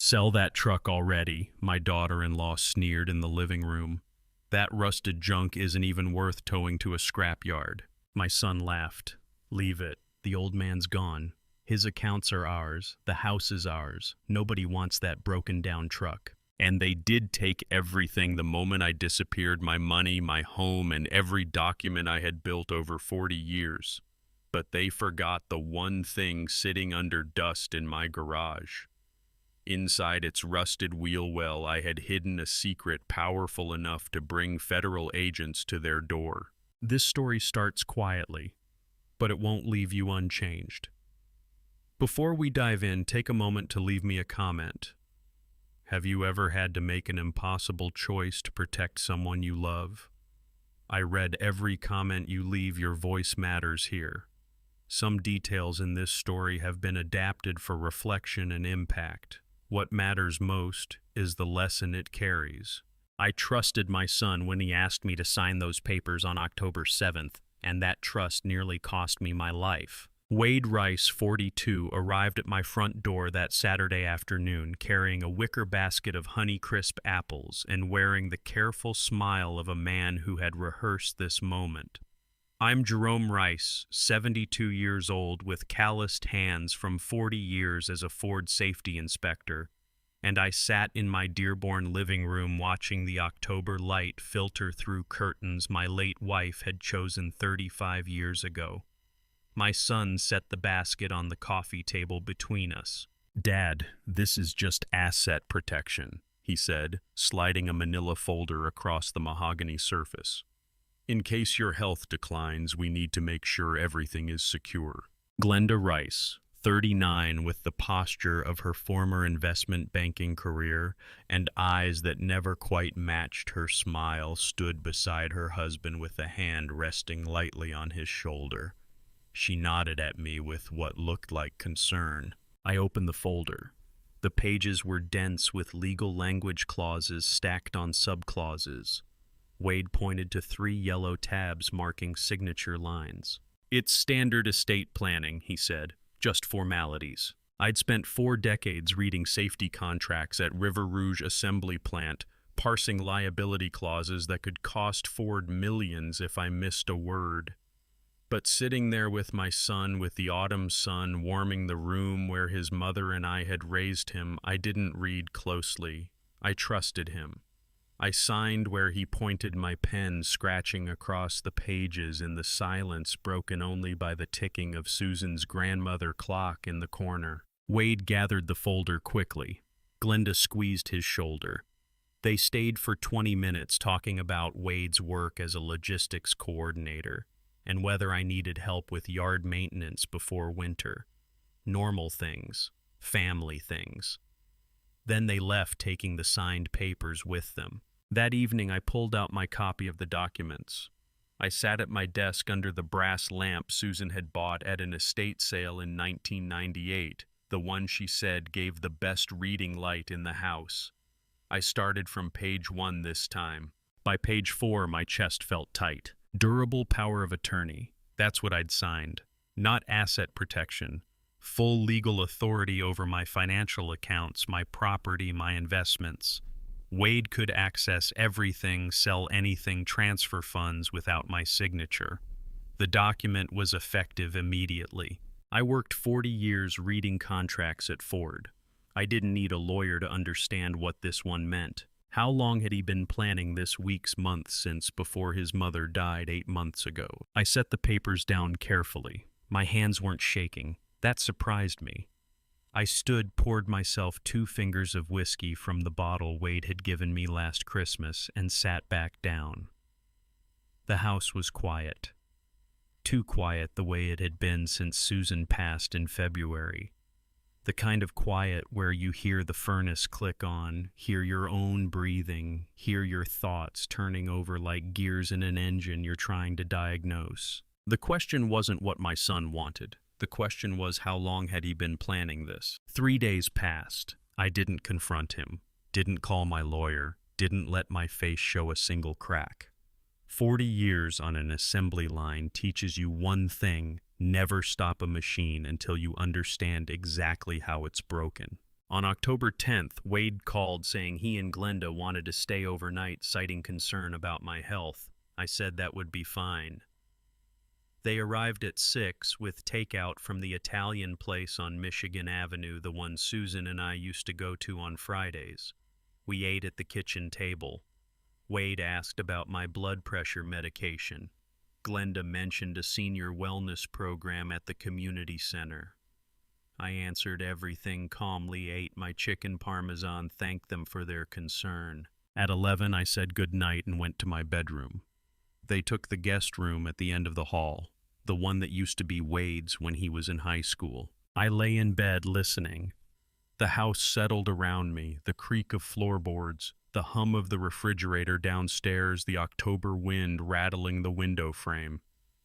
"Sell that truck already," my daughter-in-law sneered in the living room. "That rusted junk isn't even worth towing to a scrapyard." My son laughed. "Leave it. The old man's gone. His accounts are ours. The house is ours. Nobody wants that broken-down truck." And they did take everything the moment I disappeared: my money, my home, and every document I had built over 40 years. But they forgot the one thing sitting under dust in my garage. Inside its rusted wheel well, I had hidden a secret powerful enough to bring federal agents to their door. This story starts quietly, but it won't leave you unchanged. Before we dive in, take a moment to leave me a comment. Have you ever had to make an impossible choice to protect someone you love? I read every comment you leave. Your voice matters here. Some details in this story have been adapted for reflection and impact. What matters most is the lesson it carries. I trusted my son when he asked me to sign those papers on October 7th, and that trust nearly cost me my life. Wade Rice, 42, arrived at my front door that Saturday afternoon carrying a wicker basket of Honeycrisp apples and wearing the careful smile of a man who had rehearsed this moment. I'm Jerome Rice, 72 years old with calloused hands from 40 years as a Ford safety inspector, and I sat in my Dearborn living room watching the October light filter through curtains my late wife had chosen 35 years ago. My son set the basket on the coffee table between us. "Dad, this is just asset protection," he said, sliding a manila folder across the mahogany surface. "In case your health declines, we need to make sure everything is secure." Glenda Rice, 39, with the posture of her former investment banking career and eyes that never quite matched her smile, stood beside her husband with a hand resting lightly on his shoulder. She nodded at me with what looked like concern. I opened the folder. The pages were dense with legal language clauses stacked on subclauses. Wade pointed to 3 yellow tabs marking signature lines. "It's standard estate planning," he said, "just formalities." I'd spent 4 decades reading safety contracts at River Rouge Assembly Plant, parsing liability clauses that could cost Ford millions if I missed a word. But sitting there with my son, with the autumn sun warming the room where his mother and I had raised him, I didn't read closely. I trusted him. I signed where he pointed, my pen scratching across the pages in the silence broken only by the ticking of Susan's grandmother clock in the corner. Wade gathered the folder quickly. Glenda squeezed his shoulder. They stayed for 20 minutes talking about Wade's work as a logistics coordinator and whether I needed help with yard maintenance before winter. Normal things, family things. Then they left, taking the signed papers with them. That evening, I pulled out my copy of the documents. I sat at my desk under the brass lamp Susan had bought at an estate sale in 1998, the one she said gave the best reading light in the house. I started from page 1 this time. By page 4, my chest felt tight. Durable power of attorney. That's what I'd signed. Not asset protection. Full legal authority over my financial accounts, my property, my investments. Wade could access everything, sell anything, transfer funds without my signature. The document was effective immediately. I worked 40 years reading contracts at Ford. I didn't need a lawyer to understand what this one meant. How long had he been planning this week's month since before his mother died 8 months ago? I set the papers down carefully. My hands weren't shaking. That surprised me. I stood, poured myself 2 fingers of whiskey from the bottle Wade had given me last Christmas, and sat back down. The house was quiet. Too quiet the way it had been since Susan passed in February. The kind of quiet where you hear the furnace click on, hear your own breathing, hear your thoughts turning over like gears in an engine you're trying to diagnose. The question wasn't what my son wanted. The question was, how long had he been planning this? 3 days passed. I didn't confront him, didn't call my lawyer, didn't let my face show a single crack. 40 years on an assembly line teaches you one thing: never stop a machine until you understand exactly how it's broken. On October 10th, Wade called saying he and Glenda wanted to stay overnight, citing concern about my health. I said that would be fine. They arrived at 6 with takeout from the Italian place on Michigan Avenue, the one Susan and I used to go to on Fridays. We ate at the kitchen table. Wade asked about my blood pressure medication. Glenda mentioned a senior wellness program at the community center. I answered everything calmly, ate my chicken parmesan, thanked them for their concern. At 11, I said goodnight and went to my bedroom. They took the guest room at the end of the hall, the one that used to be Wade's when he was in high school. I lay in bed listening. The house settled around me, the creak of floorboards, the hum of the refrigerator downstairs, the October wind rattling the window frame.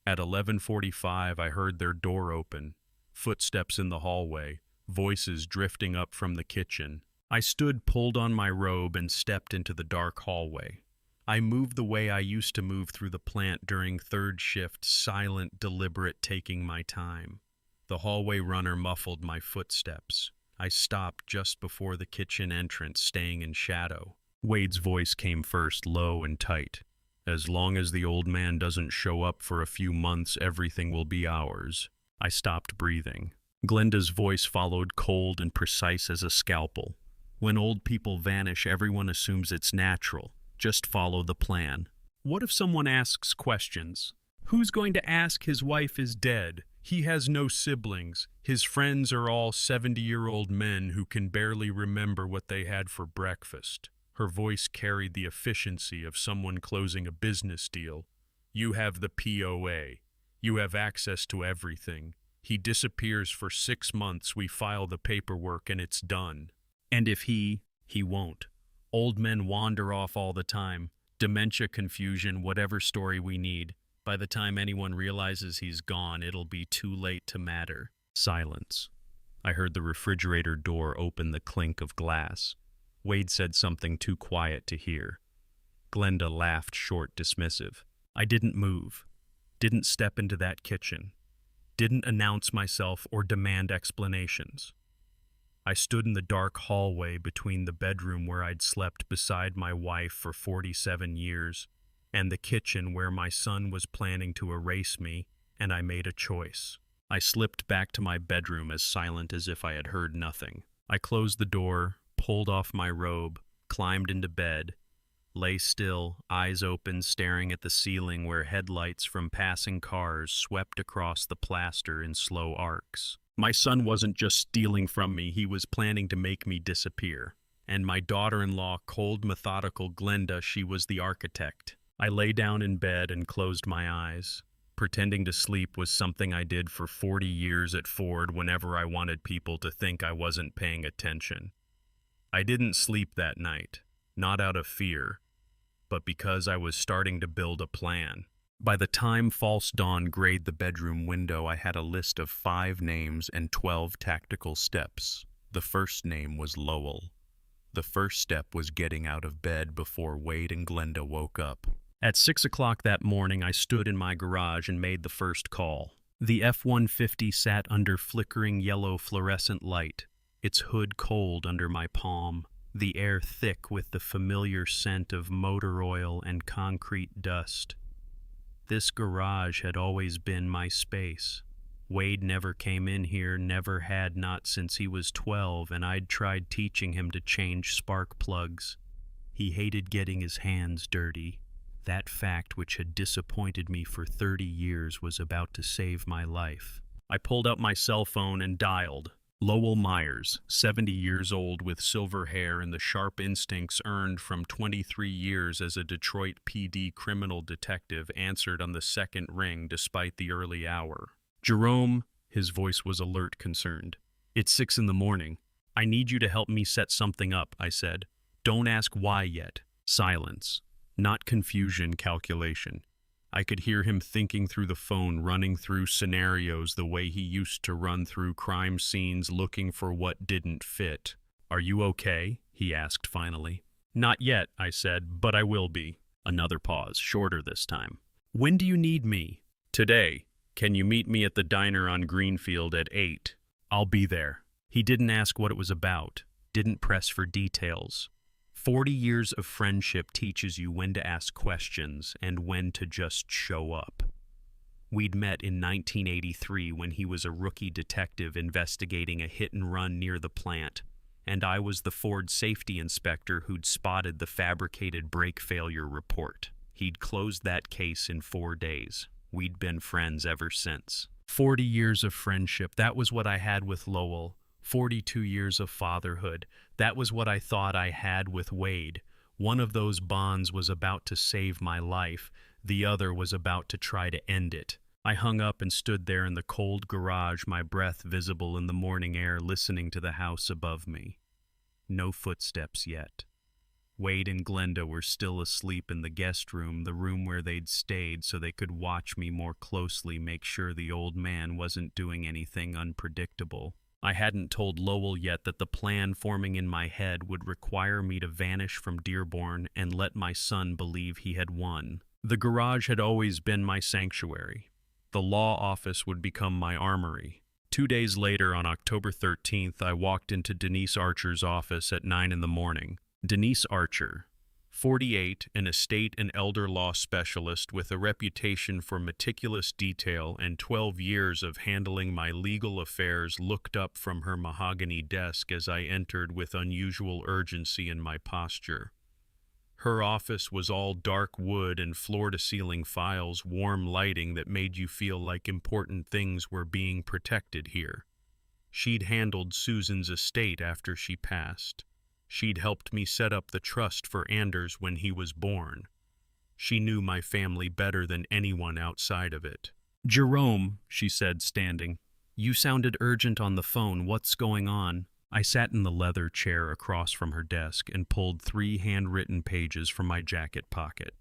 At 11:45, I heard their door open, footsteps in the hallway, voices drifting up from the kitchen. I stood, pulled on my robe, and stepped into the dark hallway. I moved the way I used to move through the plant during third shift, silent, deliberate, taking my time. The hallway runner muffled my footsteps. I stopped just before the kitchen entrance, staying in shadow. Wade's voice came first, low and tight. As long as the old man doesn't show up for a few months, everything will be ours. I stopped breathing. Glenda's voice followed, cold and precise as a scalpel. When old people vanish, everyone assumes it's natural. Just follow the plan. What if someone asks questions? Who's going to ask his wife is dead? He has no siblings. His friends are all 70-year-old men who can barely remember what they had for breakfast. Her voice carried the efficiency of someone closing a business deal. You have the POA. You have access to everything. He disappears for 6 months, we file the paperwork, and it's done. And if he won't. Old men wander off all the time. Dementia, confusion, whatever story we need. By the time anyone realizes he's gone, it'll be too late to matter. Silence. I heard the refrigerator door open, the clink of glass. Wade said something too quiet to hear. Glenda laughed, short, dismissive. I didn't move. Didn't step into that kitchen. Didn't announce myself or demand explanations. I stood in the dark hallway between the bedroom where I'd slept beside my wife for 47 years and the kitchen where my son was planning to erase me, and I made a choice. I slipped back to my bedroom as silent as if I had heard nothing. I closed the door, pulled off my robe, climbed into bed, lay still, eyes open, staring at the ceiling where headlights from passing cars swept across the plaster in slow arcs. My son wasn't just stealing from me, he was planning to make me disappear. And my daughter-in-law, cold, methodical Glenda, she was the architect. I lay down in bed and closed my eyes. Pretending to sleep was something I did for 40 years at Ford whenever I wanted people to think I wasn't paying attention. I didn't sleep that night, not out of fear, but because I was starting to build a plan. By the time false dawn grayed the bedroom window, I had a list of 5 names and 12 tactical steps. The first name was Lowell. The first step was getting out of bed before Wade and Glenda woke up. At 6 o'clock that morning, I stood in my garage and made the first call. The F-150 sat under flickering yellow fluorescent light, its hood cold under my palm, the air thick with the familiar scent of motor oil and concrete dust. This garage had always been my space. Wade never came in here, never had, not since he was 12, and I'd tried teaching him to change spark plugs. He hated getting his hands dirty. That fact, which had disappointed me for 30 years, was about to save my life. I pulled out my cell phone and dialed. Lowell Myers, 70 years old with silver hair and the sharp instincts earned from 23 years as a Detroit PD criminal detective, answered on the second ring despite the early hour. Jerome, his voice was alert, concerned. It's 6 in the morning. I need you to help me set something up, I said. Don't ask why yet. Silence. Not confusion, calculation. I could hear him thinking through the phone, running through scenarios the way he used to run through crime scenes, looking for what didn't fit. Are you okay? He asked finally. Not yet, I said, but I will be. Another pause, shorter this time. When do you need me? Today. Can you meet me at the diner on Greenfield at 8? I'll be there. He didn't ask what it was about. didn't press for details. 40 years of friendship teaches you when to ask questions and when to just show up. We'd met in 1983 when he was a rookie detective investigating a hit-and-run near the plant, and I was the Ford safety inspector who'd spotted the fabricated brake failure report. He'd closed that case in 4 days. We'd been friends ever since. 40 years of friendship, that was what I had with Lowell. 42 years of fatherhood, that was what I thought I had with Wade. One of those bonds was about to save my life, the other was about to try to end it. I hung up and stood there in the cold garage, my breath visible in the morning air, listening to the house above me. No footsteps yet. Wade and Glenda were still asleep in the guest room, the room where they'd stayed so they could watch me more closely, make sure the old man wasn't doing anything unpredictable. I hadn't told Lowell yet that the plan forming in my head would require me to vanish from Dearborn and let my son believe he had won. The garage had always been my sanctuary. The law office would become my armory. 2 days later, on October 13th, I walked into Denise Archer's office at 9 in the morning. Denise Archer, 48, an estate and elder law specialist with a reputation for meticulous detail and 12 years of handling my legal affairs, looked up from her mahogany desk as I entered with unusual urgency in my posture. Her office was all dark wood and floor-to-ceiling files, warm lighting that made you feel like important things were being protected here. She'd handled Susan's estate after she passed. She'd helped me set up the trust for Anders when he was born. She knew my family better than anyone outside of it. "Jerome," she said, standing, "you sounded urgent on the phone. What's going on?" I sat in the leather chair across from her desk and pulled 3 handwritten pages from my jacket pocket.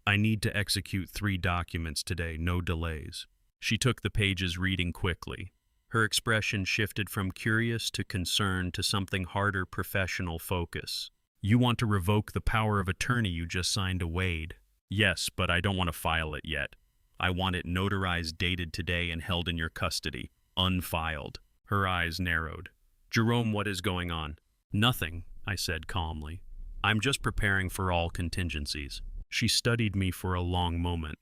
"I need to execute 3 documents today, no delays." She took the pages, reading quickly. Her expression shifted from curious to concerned to something harder, professional focus. "You want to revoke the power of attorney you just signed to Wade?" "Yes, but I don't want to file it yet. I want it notarized, dated today, and held in your custody, unfiled." Her eyes narrowed. "Jerome, what is going on?" "Nothing," I said calmly. "I'm just preparing for all contingencies." She studied me for a long moment.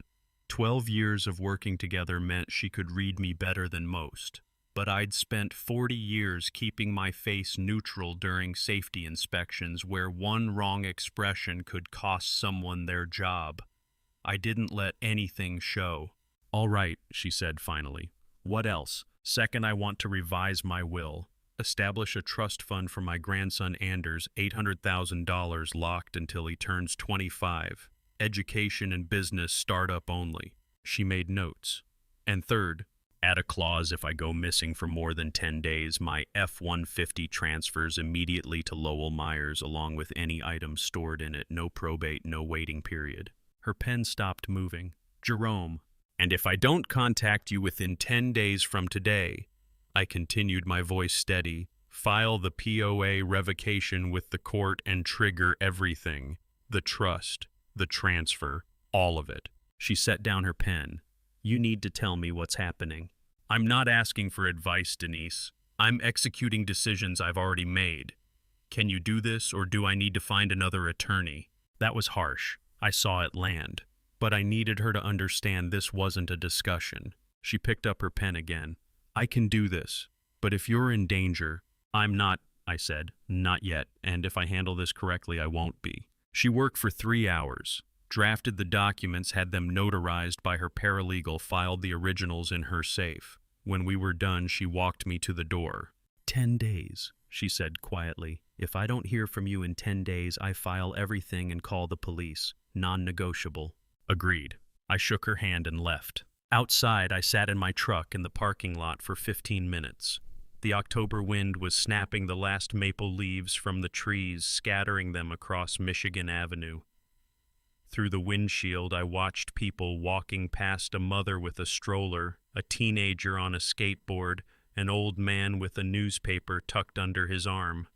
12 years of working together meant she could read me better than most. But I'd spent 40 years keeping my face neutral during safety inspections where one wrong expression could cost someone their job. I didn't let anything show. "All right," she said finally. "What else?" "Second, I want to revise my will. Establish a trust fund for my grandson Anders, $800,000 locked until he turns 25. Education and business startup only." She made notes. "And third, add a clause if I go missing for more than 10 days, my F-150 transfers immediately to Lowell Myers along with any items stored in it, no probate, no waiting period." Her pen stopped moving. "Jerome, and if I don't contact you within 10 days from today," I continued, my voice steady, "file the POA revocation with the court and trigger everything. The trust, the transfer, all of it." She set down her pen. "You need to tell me what's happening." "I'm not asking for advice, Denise. I'm executing decisions I've already made. Can you do this, or do I need to find another attorney?" That was harsh. I saw it land. But I needed her to understand this wasn't a discussion. She picked up her pen again. "I can do this, but if you're in danger—" "I'm not," I said. "Not yet, and if I handle this correctly, I won't be." She worked for 3 hours, drafted the documents, had them notarized by her paralegal, filed the originals in her safe. When we were done, she walked me to the door. 10 days, she said quietly. "If I don't hear from you in 10 days, I file everything and call the police. Non-negotiable." Agreed. I shook her hand and left. Outside, I sat in my truck in the parking lot for 15 minutes. The October wind was snapping the last maple leaves from the trees, scattering them across Michigan Avenue. Through the windshield, I watched people walking past, a mother with a stroller, a teenager on a skateboard, an old man with a newspaper tucked under his arm.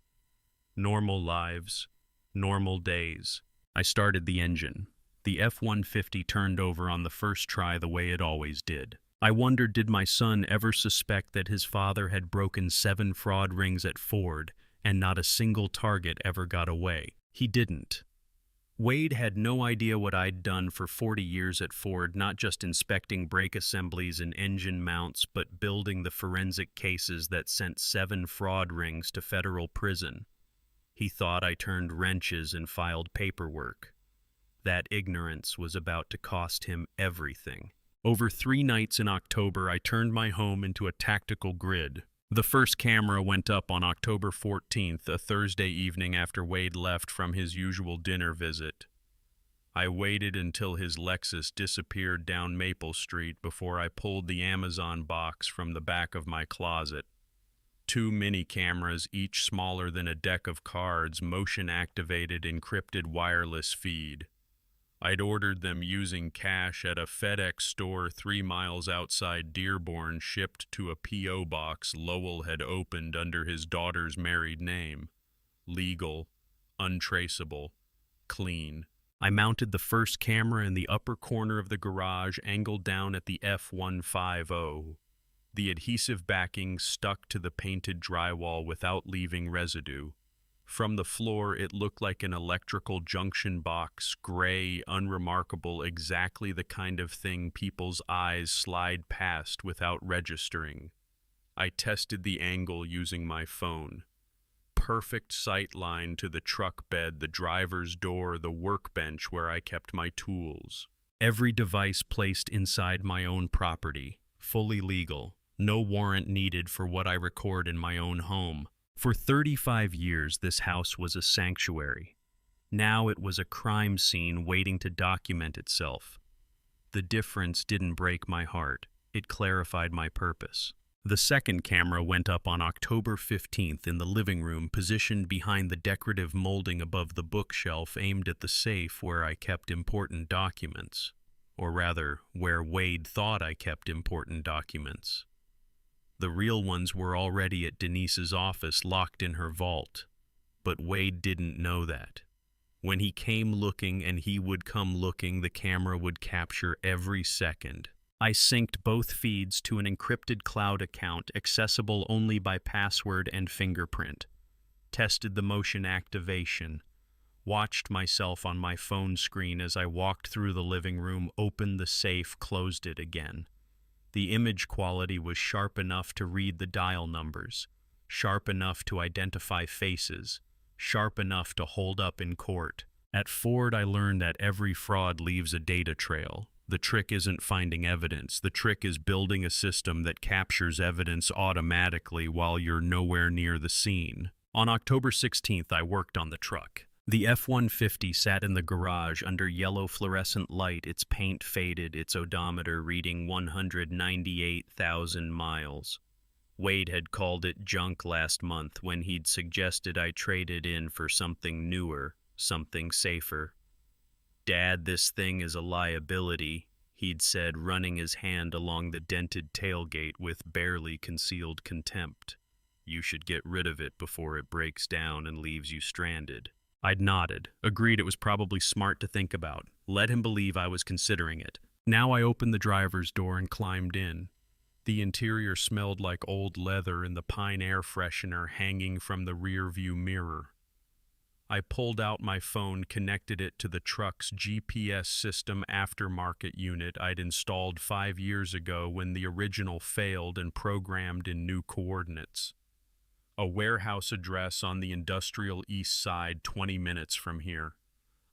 Normal lives, normal days. I started the engine. The F-150 turned over on the first try the way it always did. I wondered, did my son ever suspect that his father had broken 7 fraud rings at Ford and not a single target ever got away. He didn't. Wade had no idea what I'd done for 40 years at Ford, not just inspecting brake assemblies and engine mounts, but building the forensic cases that sent 7 fraud rings to federal prison. He thought I turned wrenches and filed paperwork. That ignorance was about to cost him everything. Over 3 nights in October, I turned my home into a tactical grid. The first camera went up on October 14th, a Thursday evening after Wade left from his usual dinner visit. I waited until his Lexus disappeared down Maple Street before I pulled the Amazon box from the back of my closet. 2 mini cameras, each smaller than a deck of cards, motion-activated encrypted wireless feed. I'd ordered them using cash at a FedEx store 3 miles outside Dearborn, shipped to a P.O. box Lowell had opened under his daughter's married name. Legal, untraceable, clean. I mounted the first camera in the upper corner of the garage, angled down at the F150. The adhesive backing stuck to the painted drywall without leaving residue. From the floor, it looked like an electrical junction box, gray, unremarkable, exactly the kind of thing people's eyes slide past without registering. I tested the angle using my phone. Perfect sight line to the truck bed, the driver's door, the workbench where I kept my tools. Every device placed inside my own property, fully legal. No warrant needed for what I record in my own home. For 35 years, this house was a sanctuary. Now it was a crime scene waiting to document itself. The difference didn't break my heart. It clarified my purpose. The second camera went up on October 15th in the living room, positioned behind the decorative molding above the bookshelf, aimed at the safe where I kept important documents. Or rather, where Wade thought I kept important documents. The real ones were already at Denise's office, locked in her vault. But Wade didn't know that. When he came looking, and he would come looking, the camera would capture every second. I synced both feeds to an encrypted cloud account, accessible only by password and fingerprint. Tested the motion activation. Watched myself on my phone screen as I walked through the living room, opened the safe, closed it again. The image quality was sharp enough to read the dial numbers, sharp enough to identify faces, sharp enough to hold up in court. At Ford, I learned that every fraud leaves a data trail. The trick isn't finding evidence. The trick is building a system that captures evidence automatically while you're nowhere near the scene. On October 16th, I worked on the truck. The F-150 sat in the garage under yellow fluorescent light, its paint faded, its odometer reading 198,000 miles. Wade had called it junk last month when he'd suggested I trade it in for something newer, something safer. "Dad, this thing is a liability," he'd said, running his hand along the dented tailgate with barely concealed contempt. "You should get rid of it before it breaks down and leaves you stranded." I'd nodded, agreed it was probably smart to think about, let him believe I was considering it. Now I opened the driver's door and climbed in. The interior smelled like old leather and the pine air freshener hanging from the rear-view mirror. I pulled out my phone, connected it to the truck's GPS system aftermarket unit I'd installed 5 years ago when the original failed, and programmed in new coordinates. A warehouse address on the industrial east side, 20 minutes from here.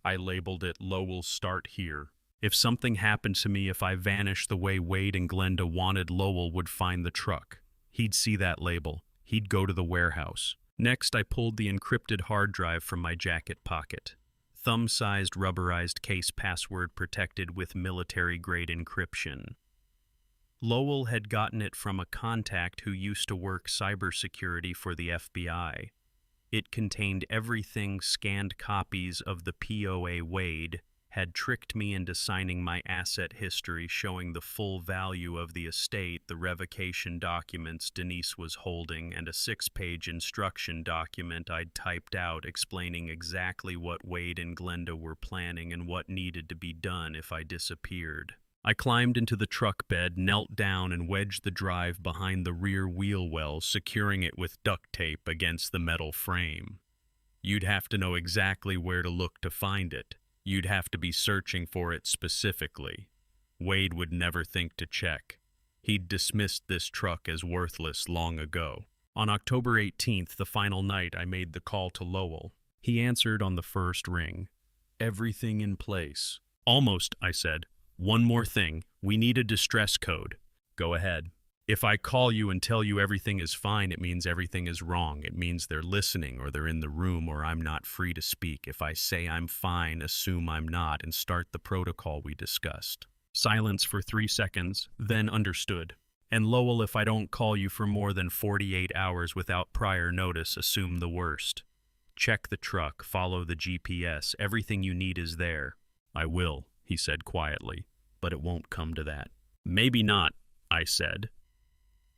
I labeled it Lowell Start Here. If something happened to me, if I vanished the way Wade and Glenda wanted, Lowell would find the truck. He'd see that label. He'd go to the warehouse. Next, I pulled the encrypted hard drive from my jacket pocket. Thumb-sized rubberized case, password protected with military-grade encryption. Lowell had gotten it from a contact who used to work cybersecurity for the FBI. It contained everything scanned copies of the POA Wade had tricked me into signing my asset history showing the full value of the estate, the revocation documents Denise was holding, and a 6-page instruction document I'd typed out explaining exactly what Wade and Glenda were planning and what needed to be done if I disappeared. I climbed into the truck bed, knelt down, and wedged the drive behind the rear wheel well, securing it with duct tape against the metal frame. You'd have to know exactly where to look to find it. You'd have to be searching for it specifically. Wade would never think to check. He'd dismissed this truck as worthless long ago. On October 18th, the final night, I made the call to Lowell. He answered on the first ring. "Everything in place." "Almost," I said. "One more thing. We need a distress code." "Go ahead." "If I call you and tell you everything is fine, it means everything is wrong. It means they're listening, or they're in the room, or I'm not free to speak. If I say I'm fine, assume I'm not, and start the protocol we discussed." Silence for 3 seconds, then understood. "And Lowell, if I don't call you for more than 48 hours without prior notice, assume the worst. Check the truck, follow the GPS, everything you need is there." "I will," he said quietly, "but it won't come to that." "Maybe not," I said.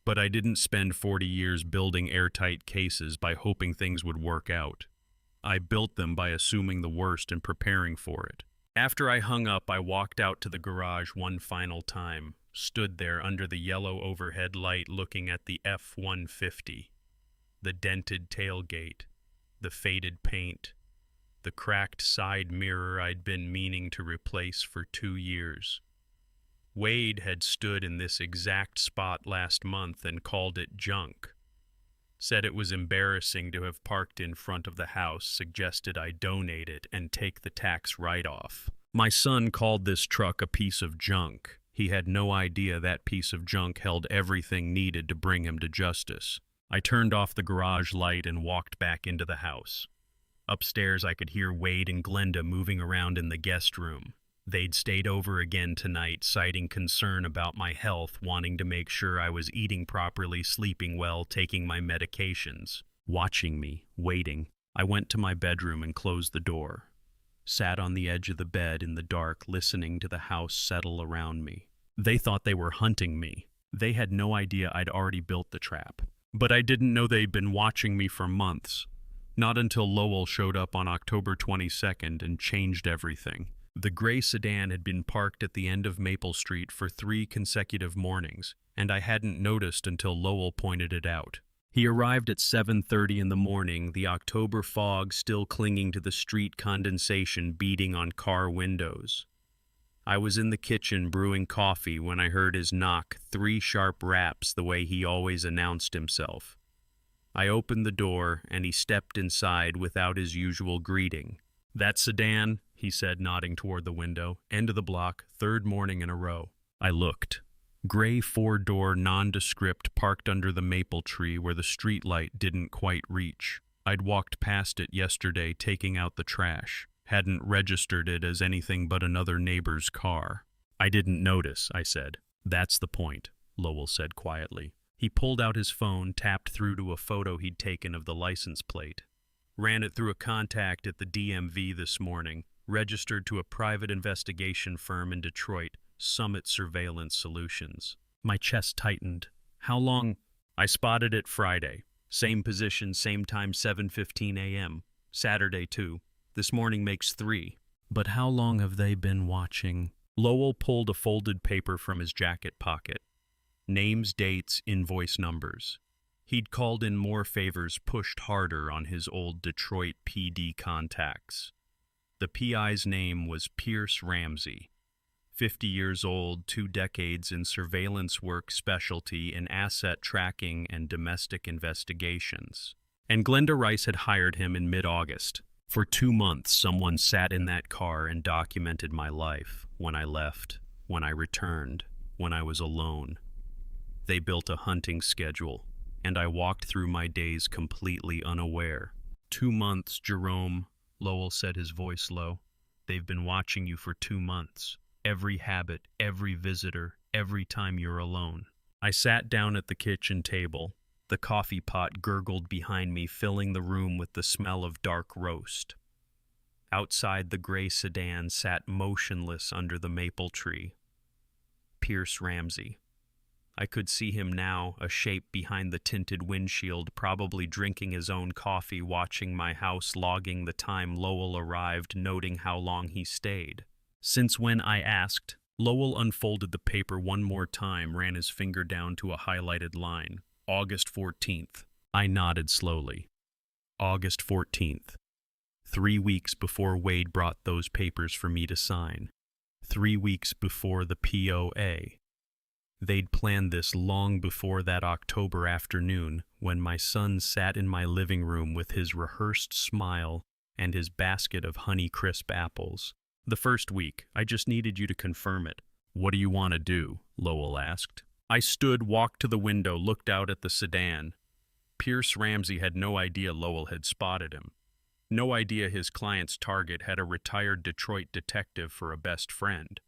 But I didn't spend 40 years building airtight cases by hoping things would work out. I built them by assuming the worst and preparing for it. After I hung up, I walked out to the garage one final time, stood there under the yellow overhead light looking at the F-150, the dented tailgate, the faded paint, the cracked side mirror I'd been meaning to replace for 2 years. Wade had stood in this exact spot last month and called it junk. Said it was embarrassing to have parked in front of the house, suggested I donate it and take the tax write-off. My son called this truck a piece of junk. He had no idea that piece of junk held everything needed to bring him to justice. I turned off the garage light and walked back into the house. Upstairs, I could hear Wade and Glenda moving around in the guest room. They'd stayed over again tonight, citing concern about my health, wanting to make sure I was eating properly, sleeping well, taking my medications. Watching me, waiting, I went to my bedroom and closed the door. Sat on the edge of the bed in the dark, listening to the house settle around me. They thought they were hunting me. They had no idea I'd already built the trap. But I didn't know they'd been watching me for months. Not until Lowell showed up on October 22nd and changed everything. The gray sedan had been parked at the end of Maple Street for 3 consecutive mornings, and I hadn't noticed until Lowell pointed it out. He arrived at 7:30 in the morning, the October fog still clinging to the street, condensation beating on car windows. I was in the kitchen brewing coffee when I heard his knock, 3 sharp raps the way he always announced himself. I opened the door, and he stepped inside without his usual greeting. "That sedan," he said, nodding toward the window. "End of the block, 3rd morning in a row." I looked. Gray 4-door nondescript parked under the maple tree where the streetlight didn't quite reach. I'd walked past it yesterday taking out the trash. Hadn't registered it as anything but another neighbor's car. "I didn't notice," I said. "That's the point," Lowell said quietly. He pulled out his phone, tapped through to a photo he'd taken of the license plate. "Ran it through a contact at the DMV this morning. Registered to a private investigation firm in Detroit, Summit Surveillance Solutions." My chest tightened. "How long?" "I spotted it Friday. Same position, same time, 7:15 a.m. Saturday, too. This morning makes 3. "But how long have they been watching?" Lowell pulled a folded paper from his jacket pocket. Names, dates, invoice numbers. He'd called in more favors, pushed harder on his old Detroit PD contacts. The PI's name was Pierce Ramsey. 50 years old, 2 decades in surveillance work, specialty in asset tracking and domestic investigations. And Glenda Rice had hired him in mid-August. For 2 months, someone sat in that car and documented my life. When I left, when I returned, when I was alone. They built a hunting schedule, and I walked through my days completely unaware. 2 months, Jerome, Lowell said, his voice low. They've been watching you for 2 months. Every habit, every visitor, every time you're alone. I sat down at the kitchen table. The coffee pot gurgled behind me, filling the room with the smell of dark roast. Outside, the gray sedan sat motionless under the maple tree. Pierce Ramsey. I could see him now, a shape behind the tinted windshield, probably drinking his own coffee, watching my house, logging the time Lowell arrived, noting how long he stayed. Since when, I asked, Lowell unfolded the paper one more time, ran his finger down to a highlighted line. August 14th. I nodded slowly. August 14th. 3 weeks before Wade brought those papers for me to sign. 3 weeks before the POA. They'd planned this long before that October afternoon when my son sat in my living room with his rehearsed smile and his basket of Honeycrisp apples. The first week, I just needed you to confirm it. What do you want to do? Lowell asked. I stood, walked to the window, looked out at the sedan. Pierce Ramsey had no idea Lowell had spotted him. No idea his client's target had a retired Detroit detective for a best friend.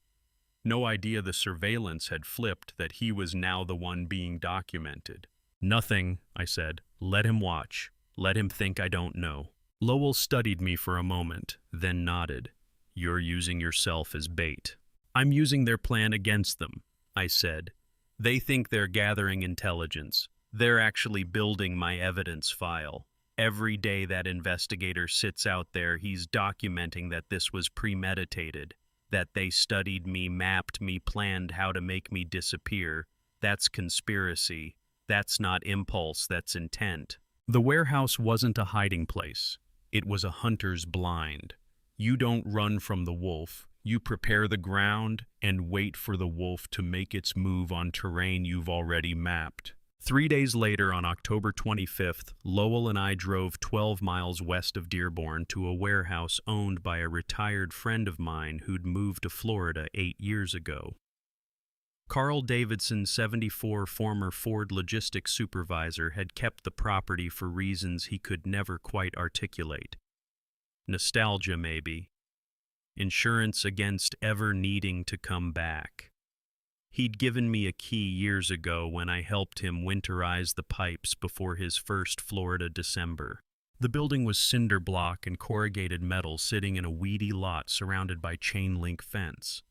No idea the surveillance had flipped, that he was now the one being documented. Nothing, I said. Let him watch. Let him think I don't know. Lowell studied me for a moment, then nodded. You're using yourself as bait. I'm using their plan against them, I said. They think they're gathering intelligence. They're actually building my evidence file. Every day that investigator sits out there, he's documenting that this was premeditated, that they studied me, mapped me, planned how to make me disappear. That's conspiracy. That's not impulse, that's intent. The warehouse wasn't a hiding place. It was a hunter's blind. You don't run from the wolf. You prepare the ground and wait for the wolf to make its move on terrain you've already mapped. 3 days later, on October 25th, Lowell and I drove 12 miles west of Dearborn to a warehouse owned by a retired friend of mine who'd moved to Florida 8 years ago. Carl Davidson, 74, former Ford logistics supervisor, had kept the property for reasons he could never quite articulate. Nostalgia, maybe. Insurance against ever needing to come back. He'd given me a key years ago when I helped him winterize the pipes before his first Florida December. The building was cinder block and corrugated metal sitting in a weedy lot surrounded by chain link fence.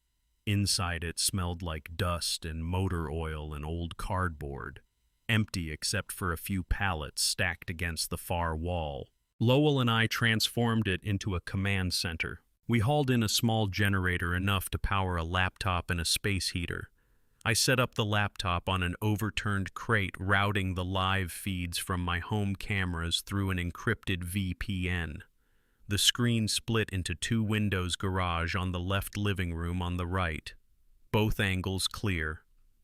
Inside it smelled like dust and motor oil and old cardboard, empty except for a few pallets stacked against the far wall. Lowell and I transformed it into a command center. We hauled in a small generator enough to power a laptop and a space heater. I set up the laptop on an overturned crate, routing the live feeds from my home cameras through an encrypted VPN. The screen split into 2 windows: garage on the left, living room on the right. Both angles clear,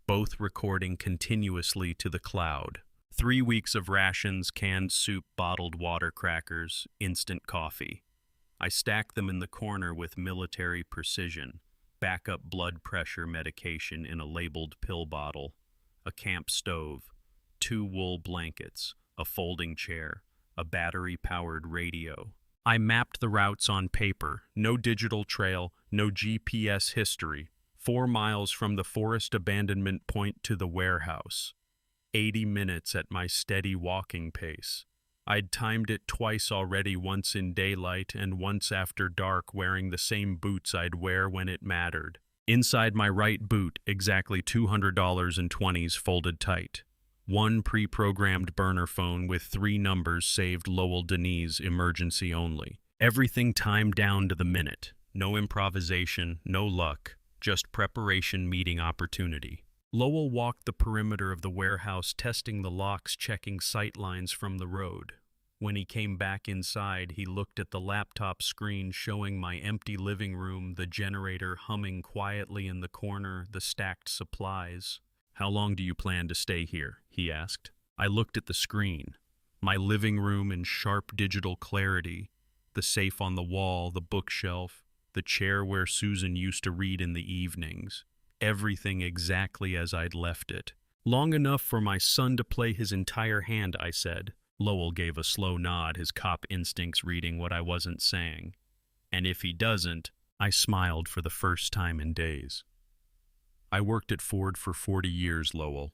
both recording continuously to the cloud. 3 weeks of rations, canned soup, bottled water, crackers, instant coffee. I stacked them in the corner with military precision. Backup blood pressure medication in a labeled pill bottle, a camp stove, 2 wool blankets, a folding chair, a battery-powered radio. I mapped the routes on paper, no digital trail, no GPS history. 4 miles from the forest abandonment point to the warehouse. 80 minutes at my steady walking pace. I'd timed it twice already, once in daylight and once after dark, wearing the same boots I'd wear when it mattered. Inside my right boot, exactly $200 in 20s folded tight. 1 pre-programmed burner phone with 3 numbers saved: Lowell Denise, emergency only. Everything timed down to the minute. No improvisation, no luck, just preparation meeting opportunity. Lowell walked the perimeter of the warehouse, testing the locks, checking sight lines from the road. When he came back inside, he looked at the laptop screen showing my empty living room, the generator humming quietly in the corner, the stacked supplies. How long do you plan to stay here? He asked. I looked at the screen. My living room in sharp digital clarity, the safe on the wall, the bookshelf, the chair where Susan used to read in the evenings. Everything exactly as I'd left it. Long enough for my son to play his entire hand, I said. Lowell gave a slow nod, his cop instincts reading what I wasn't saying. And if he doesn't, I smiled for the first time in days. I worked at Ford for 40 years, Lowell.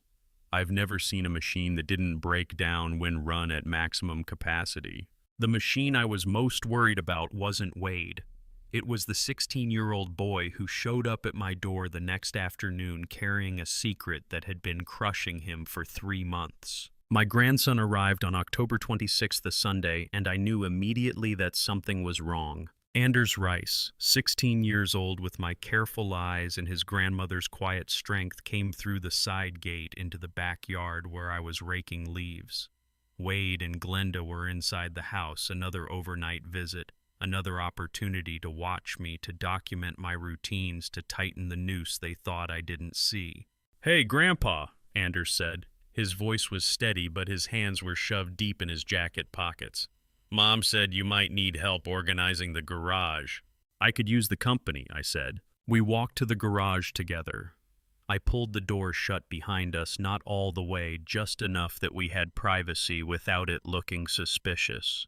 I've never seen a machine that didn't break down when run at maximum capacity. The machine I was most worried about wasn't Wade. It was the 16-year-old boy who showed up at my door the next afternoon carrying a secret that had been crushing him for 3 months. My grandson arrived on October 26th, the Sunday, and I knew immediately that something was wrong. Anders Rice, 16 years old with my careful eyes and his grandmother's quiet strength, came through the side gate into the backyard where I was raking leaves. Wade and Glenda were inside the house, another overnight visit, another opportunity to watch me, to document my routines, to tighten the noose they thought I didn't see. "Hey, Grandpa," Anders said. His voice was steady, but his hands were shoved deep in his jacket pockets. "Mom said you might need help organizing the garage." "I could use the company," I said. We walked to the garage together. I pulled the door shut behind us, not all the way, just enough that we had privacy without it looking suspicious.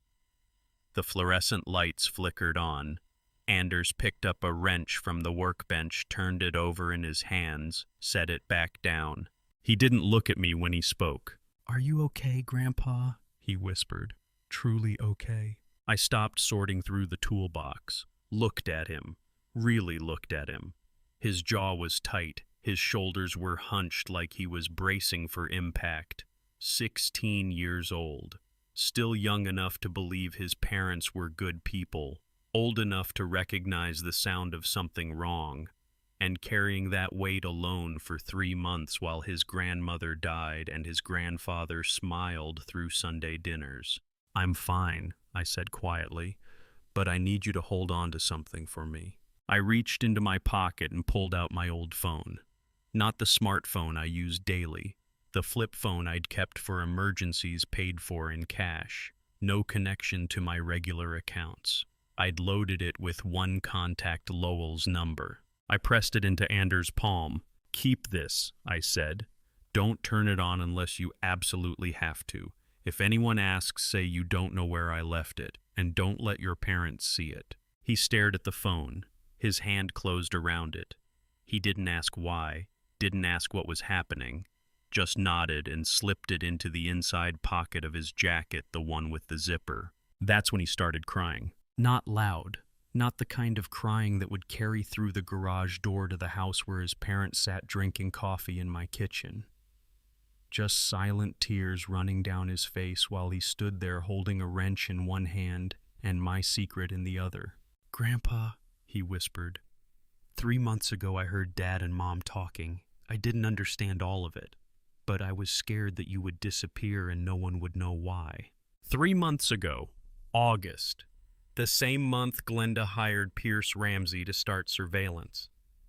The fluorescent lights flickered on. Anders picked up a wrench from the workbench, turned it over in his hands, set it back down. He didn't look at me when he spoke. "Are you okay, Grandpa?" he whispered. "Truly okay?" I stopped sorting through the toolbox, looked at him, really looked at him. His jaw was tight, his shoulders were hunched like he was bracing for impact. 16 years old, still young enough to believe his parents were good people, old enough to recognize the sound of something wrong, and carrying that weight alone for 3 months while his grandmother died and his grandfather smiled through Sunday dinners. "I'm fine," I said quietly, "but I need you to hold on to something for me." I reached into my pocket and pulled out my old phone. Not the smartphone I used daily, the flip phone I'd kept for emergencies, paid for in cash. No connection to my regular accounts. I'd loaded it with one contact, Lowell's number. I pressed it into Anders' palm. "Keep this," I said. "Don't turn it on unless you absolutely have to. If anyone asks, say you don't know where I left it, and don't let your parents see it." He stared at the phone. His hand closed around it. He didn't ask why, didn't ask what was happening, just nodded and slipped it into the inside pocket of his jacket, the one with the zipper. That's when he started crying. Not loud, not the kind of crying that would carry through the garage door to the house where his parents sat drinking coffee in my kitchen. Just silent tears running down his face while he stood there holding a wrench in one hand and my secret in the other. "Grandpa," he whispered, "3 months ago I heard Dad and Mom talking. I didn't understand all of it, but I was scared that you would disappear and no one would know why." 3 months ago, August, the same month Glenda hired Pierce Ramsey to start surveillance.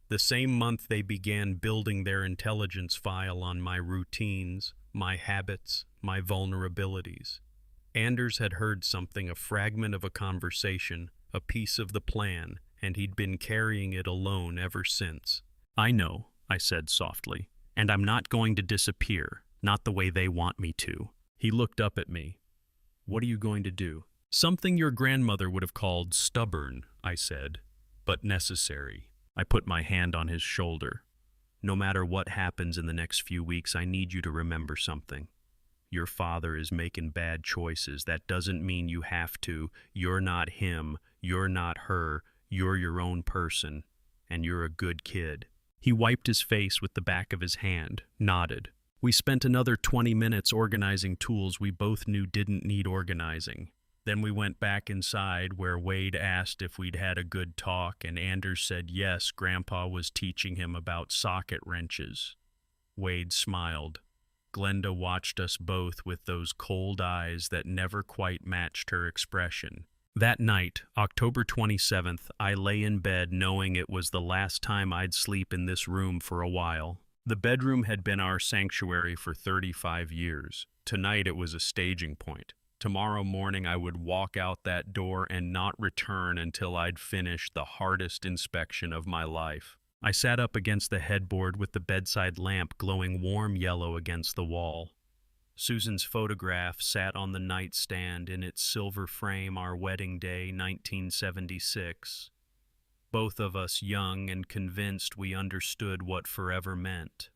The same month they began building their intelligence file on my routines, my habits, my vulnerabilities. Anders had heard something, a fragment of a conversation, a piece of the plan, and he'd been carrying it alone ever since. "I know," I said softly, "and I'm not going to disappear, not the way they want me to." He looked up at me. "What are you going to do?" "Something your grandmother would have called stubborn," I said, "but necessary." I put my hand on his shoulder. "No matter what happens in the next few weeks, I need you to remember something. Your father is making bad choices. That doesn't mean you have to. You're not him. You're not her. You're your own person, and you're a good kid." He wiped his face with the back of his hand, nodded. We spent another 20 minutes organizing tools we both knew didn't need organizing. Then we went back inside where Wade asked if we'd had a good talk, and Anders said yes, Grandpa was teaching him about socket wrenches. Wade smiled. Glenda watched us both with those cold eyes that never quite matched her expression. That night, October 27th, I lay in bed knowing it was the last time I'd sleep in this room for a while. The bedroom had been our sanctuary for 35 years. Tonight it was a staging point. Tomorrow morning I would walk out that door and not return until I'd finished the hardest inspection of my life. I sat up against the headboard with the bedside lamp glowing warm yellow against the wall. Susan's photograph sat on the nightstand in its silver frame, our wedding day, 1976. Both of us young and convinced we understood what forever meant.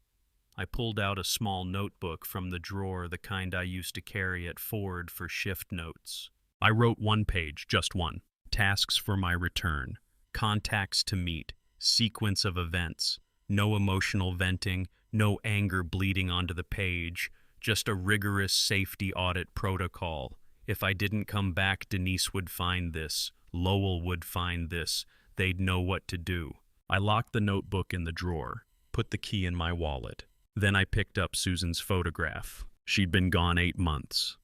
I pulled out a small notebook from the drawer, the kind I used to carry at Ford for shift notes. I wrote 1 page, just one. Tasks for my return, contacts to meet, sequence of events, no emotional venting, no anger bleeding onto the page, just a rigorous safety audit protocol. If I didn't come back, Denise would find this. Lowell would find this. They'd know what to do. I locked the notebook in the drawer, put the key in my wallet. Then I picked up Susan's photograph. She'd been gone 8 months.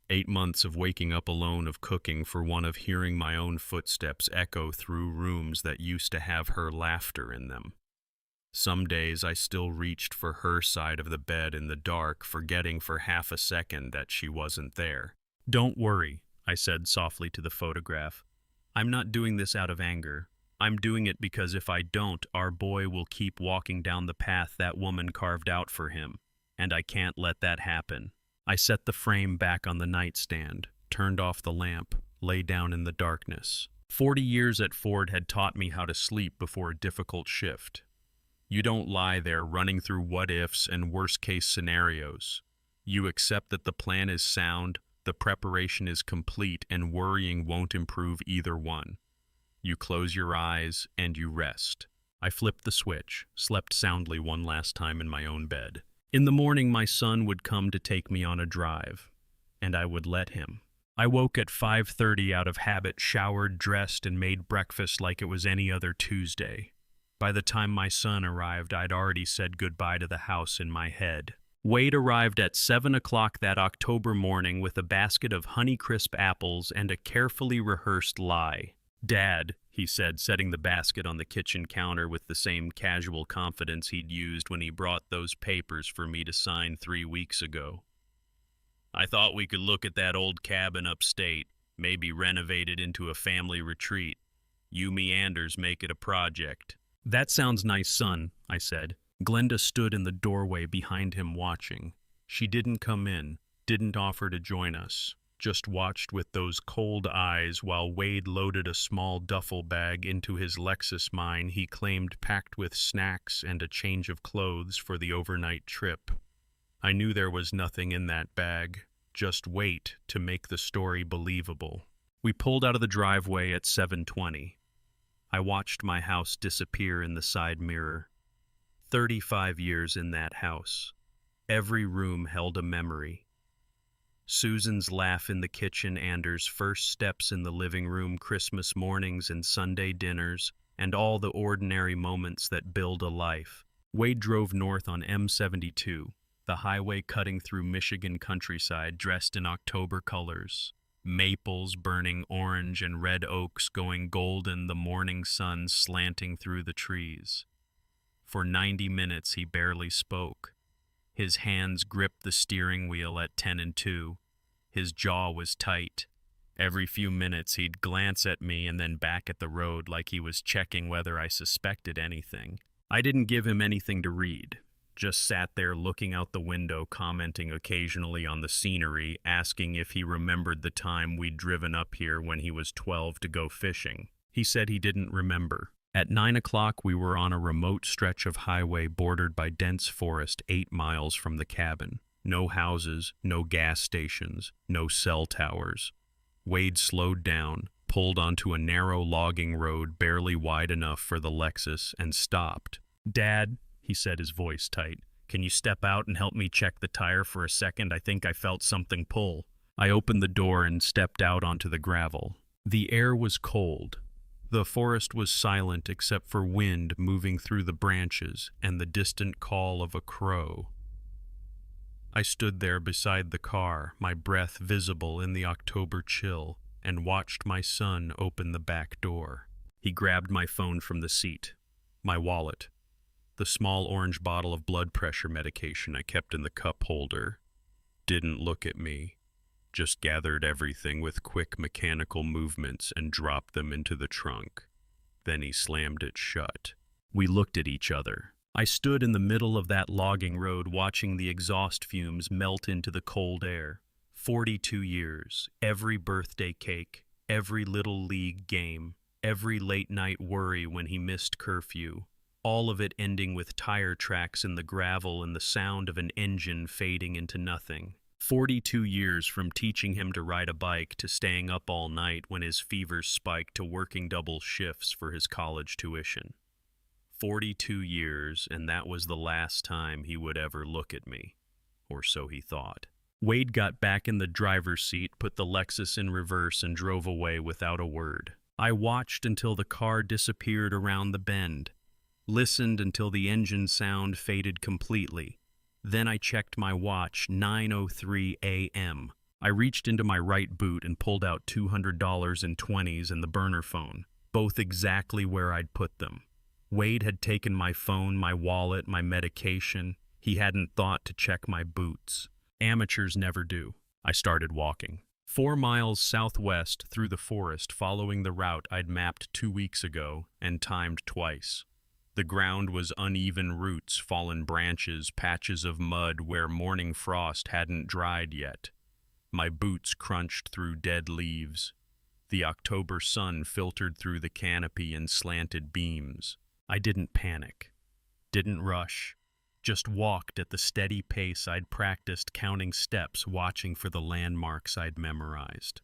8 months of waking up alone, of cooking for one, of hearing my own footsteps echo through rooms that used to have her laughter in them. Some days I still reached for her side of the bed in the dark, forgetting for half a second that she wasn't there. "Don't worry," I said softly to the photograph. "I'm not doing this out of anger. I'm doing it because if I don't, our boy will keep walking down the path that woman carved out for him, and I can't let that happen." I set the frame back on the nightstand, turned off the lamp, lay down in the darkness. 40 years at Ford had taught me how to sleep before a difficult shift. You don't lie there running through what-ifs and worst-case scenarios. You accept that the plan is sound, the preparation is complete, and worrying won't improve either one. You close your eyes and you rest. I flipped the switch, slept soundly one last time in my own bed. In the morning, my son would come to take me on a drive, and I would let him. I woke at 5:30 out of habit, showered, dressed, and made breakfast like it was any other Tuesday. By the time my son arrived, I'd already said goodbye to the house in my head. Wade arrived at 7 o'clock that October morning with a basket of Honeycrisp apples and a carefully rehearsed lie. "Dad," he said, setting the basket on the kitchen counter with the same casual confidence he'd used when he brought those papers for me to sign 3 weeks ago. "I thought we could look at that old cabin upstate, maybe renovate it into a family retreat. You meanders make it a project." "That sounds nice, son," I said. Glenda stood in the doorway behind him watching. She didn't come in, didn't offer to join us. Just watched with those cold eyes while Wade loaded a small duffel bag into his Lexus mine he claimed packed with snacks and a change of clothes for the overnight trip. I knew there was nothing in that bag, just weight to make the story believable. We pulled out of the driveway at 7:20. I watched my house disappear in the side mirror. 35 years in that house. Every room held a memory. Susan's laugh in the kitchen, Anders' first steps in the living room, Christmas mornings and Sunday dinners, and all the ordinary moments that build a life. Wade drove north on M72, the highway cutting through Michigan countryside, dressed in October colors. Maples burning orange and red oaks going golden, the morning sun slanting through the trees. For 90 minutes he barely spoke. His hands gripped the steering wheel at 10 and 2. His jaw was tight. Every few minutes he'd glance at me and then back at the road like he was checking whether I suspected anything. I didn't give him anything to read. Just sat there looking out the window, commenting occasionally on the scenery, asking if he remembered the time we'd driven up here when he was 12 to go fishing. He said he didn't remember. At 9 o'clock, we were on a remote stretch of highway bordered by dense forest 8 miles from the cabin. No houses, no gas stations, no cell towers. Wade slowed down, pulled onto a narrow logging road barely wide enough for the Lexus, and stopped. "Dad," he said, his voice tight, "can you step out and help me check the tire for a second? I think I felt something pull." I opened the door and stepped out onto the gravel. The air was cold. The forest was silent except for wind moving through the branches and the distant call of a crow. I stood there beside the car, my breath visible in the October chill, and watched my son open the back door. He grabbed my phone from the seat, my wallet, the small orange bottle of blood pressure medication I kept in the cup holder. Didn't look at me. Just gathered everything with quick mechanical movements and dropped them into the trunk. Then he slammed it shut. We looked at each other. I stood in the middle of that logging road watching the exhaust fumes melt into the cold air. 42 years, every birthday cake, every little league game, every late night worry when he missed curfew, all of it ending with tire tracks in the gravel and the sound of an engine fading into nothing. 42 years from teaching him to ride a bike to staying up all night when his fever spiked to working double shifts for his college tuition. 42 years, and that was the last time he would ever look at me, or so he thought. Wade got back in the driver's seat, put the Lexus in reverse, and drove away without a word. I watched until the car disappeared around the bend, listened until the engine sound faded completely. Then I checked my watch, 9:03 a.m. I reached into my right boot and pulled out $200 in 20s and the burner phone, both exactly where I'd put them. Wade had taken my phone, my wallet, my medication. He hadn't thought to check my boots. Amateurs never do. I started walking. 4 miles southwest through the forest, following the route I'd mapped 2 weeks ago and timed twice. The ground was uneven roots, fallen branches, patches of mud where morning frost hadn't dried yet. My boots crunched through dead leaves. The October sun filtered through the canopy in slanted beams. I didn't panic, didn't rush, just walked at the steady pace I'd practiced, counting steps, watching for the landmarks I'd memorized.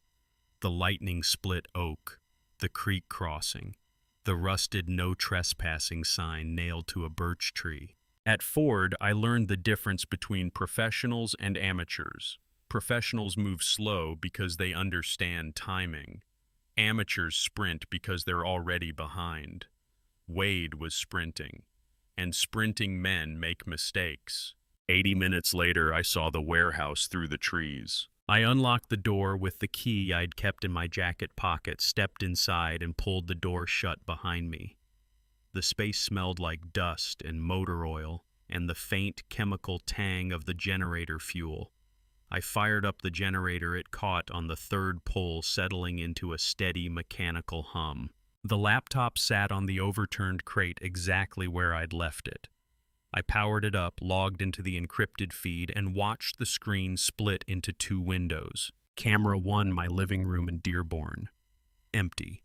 The lightning-split oak, the creek crossing, the rusted no trespassing sign nailed to a birch tree. At Ford, I learned the difference between professionals and amateurs. Professionals move slow because they understand timing. Amateurs sprint because they're already behind. Wade was sprinting, and sprinting men make mistakes. 80 minutes later, I saw the warehouse through the trees. I unlocked the door with the key I'd kept in my jacket pocket, stepped inside, and pulled the door shut behind me. The space smelled like dust and motor oil and the faint chemical tang of the generator fuel. I fired up the generator. It caught on the third pull, settling into a steady mechanical hum. The laptop sat on the overturned crate exactly where I'd left it. I powered it up, logged into the encrypted feed, and watched the screen split into 2 windows. Camera 1, my living room in Dearborn. Empty.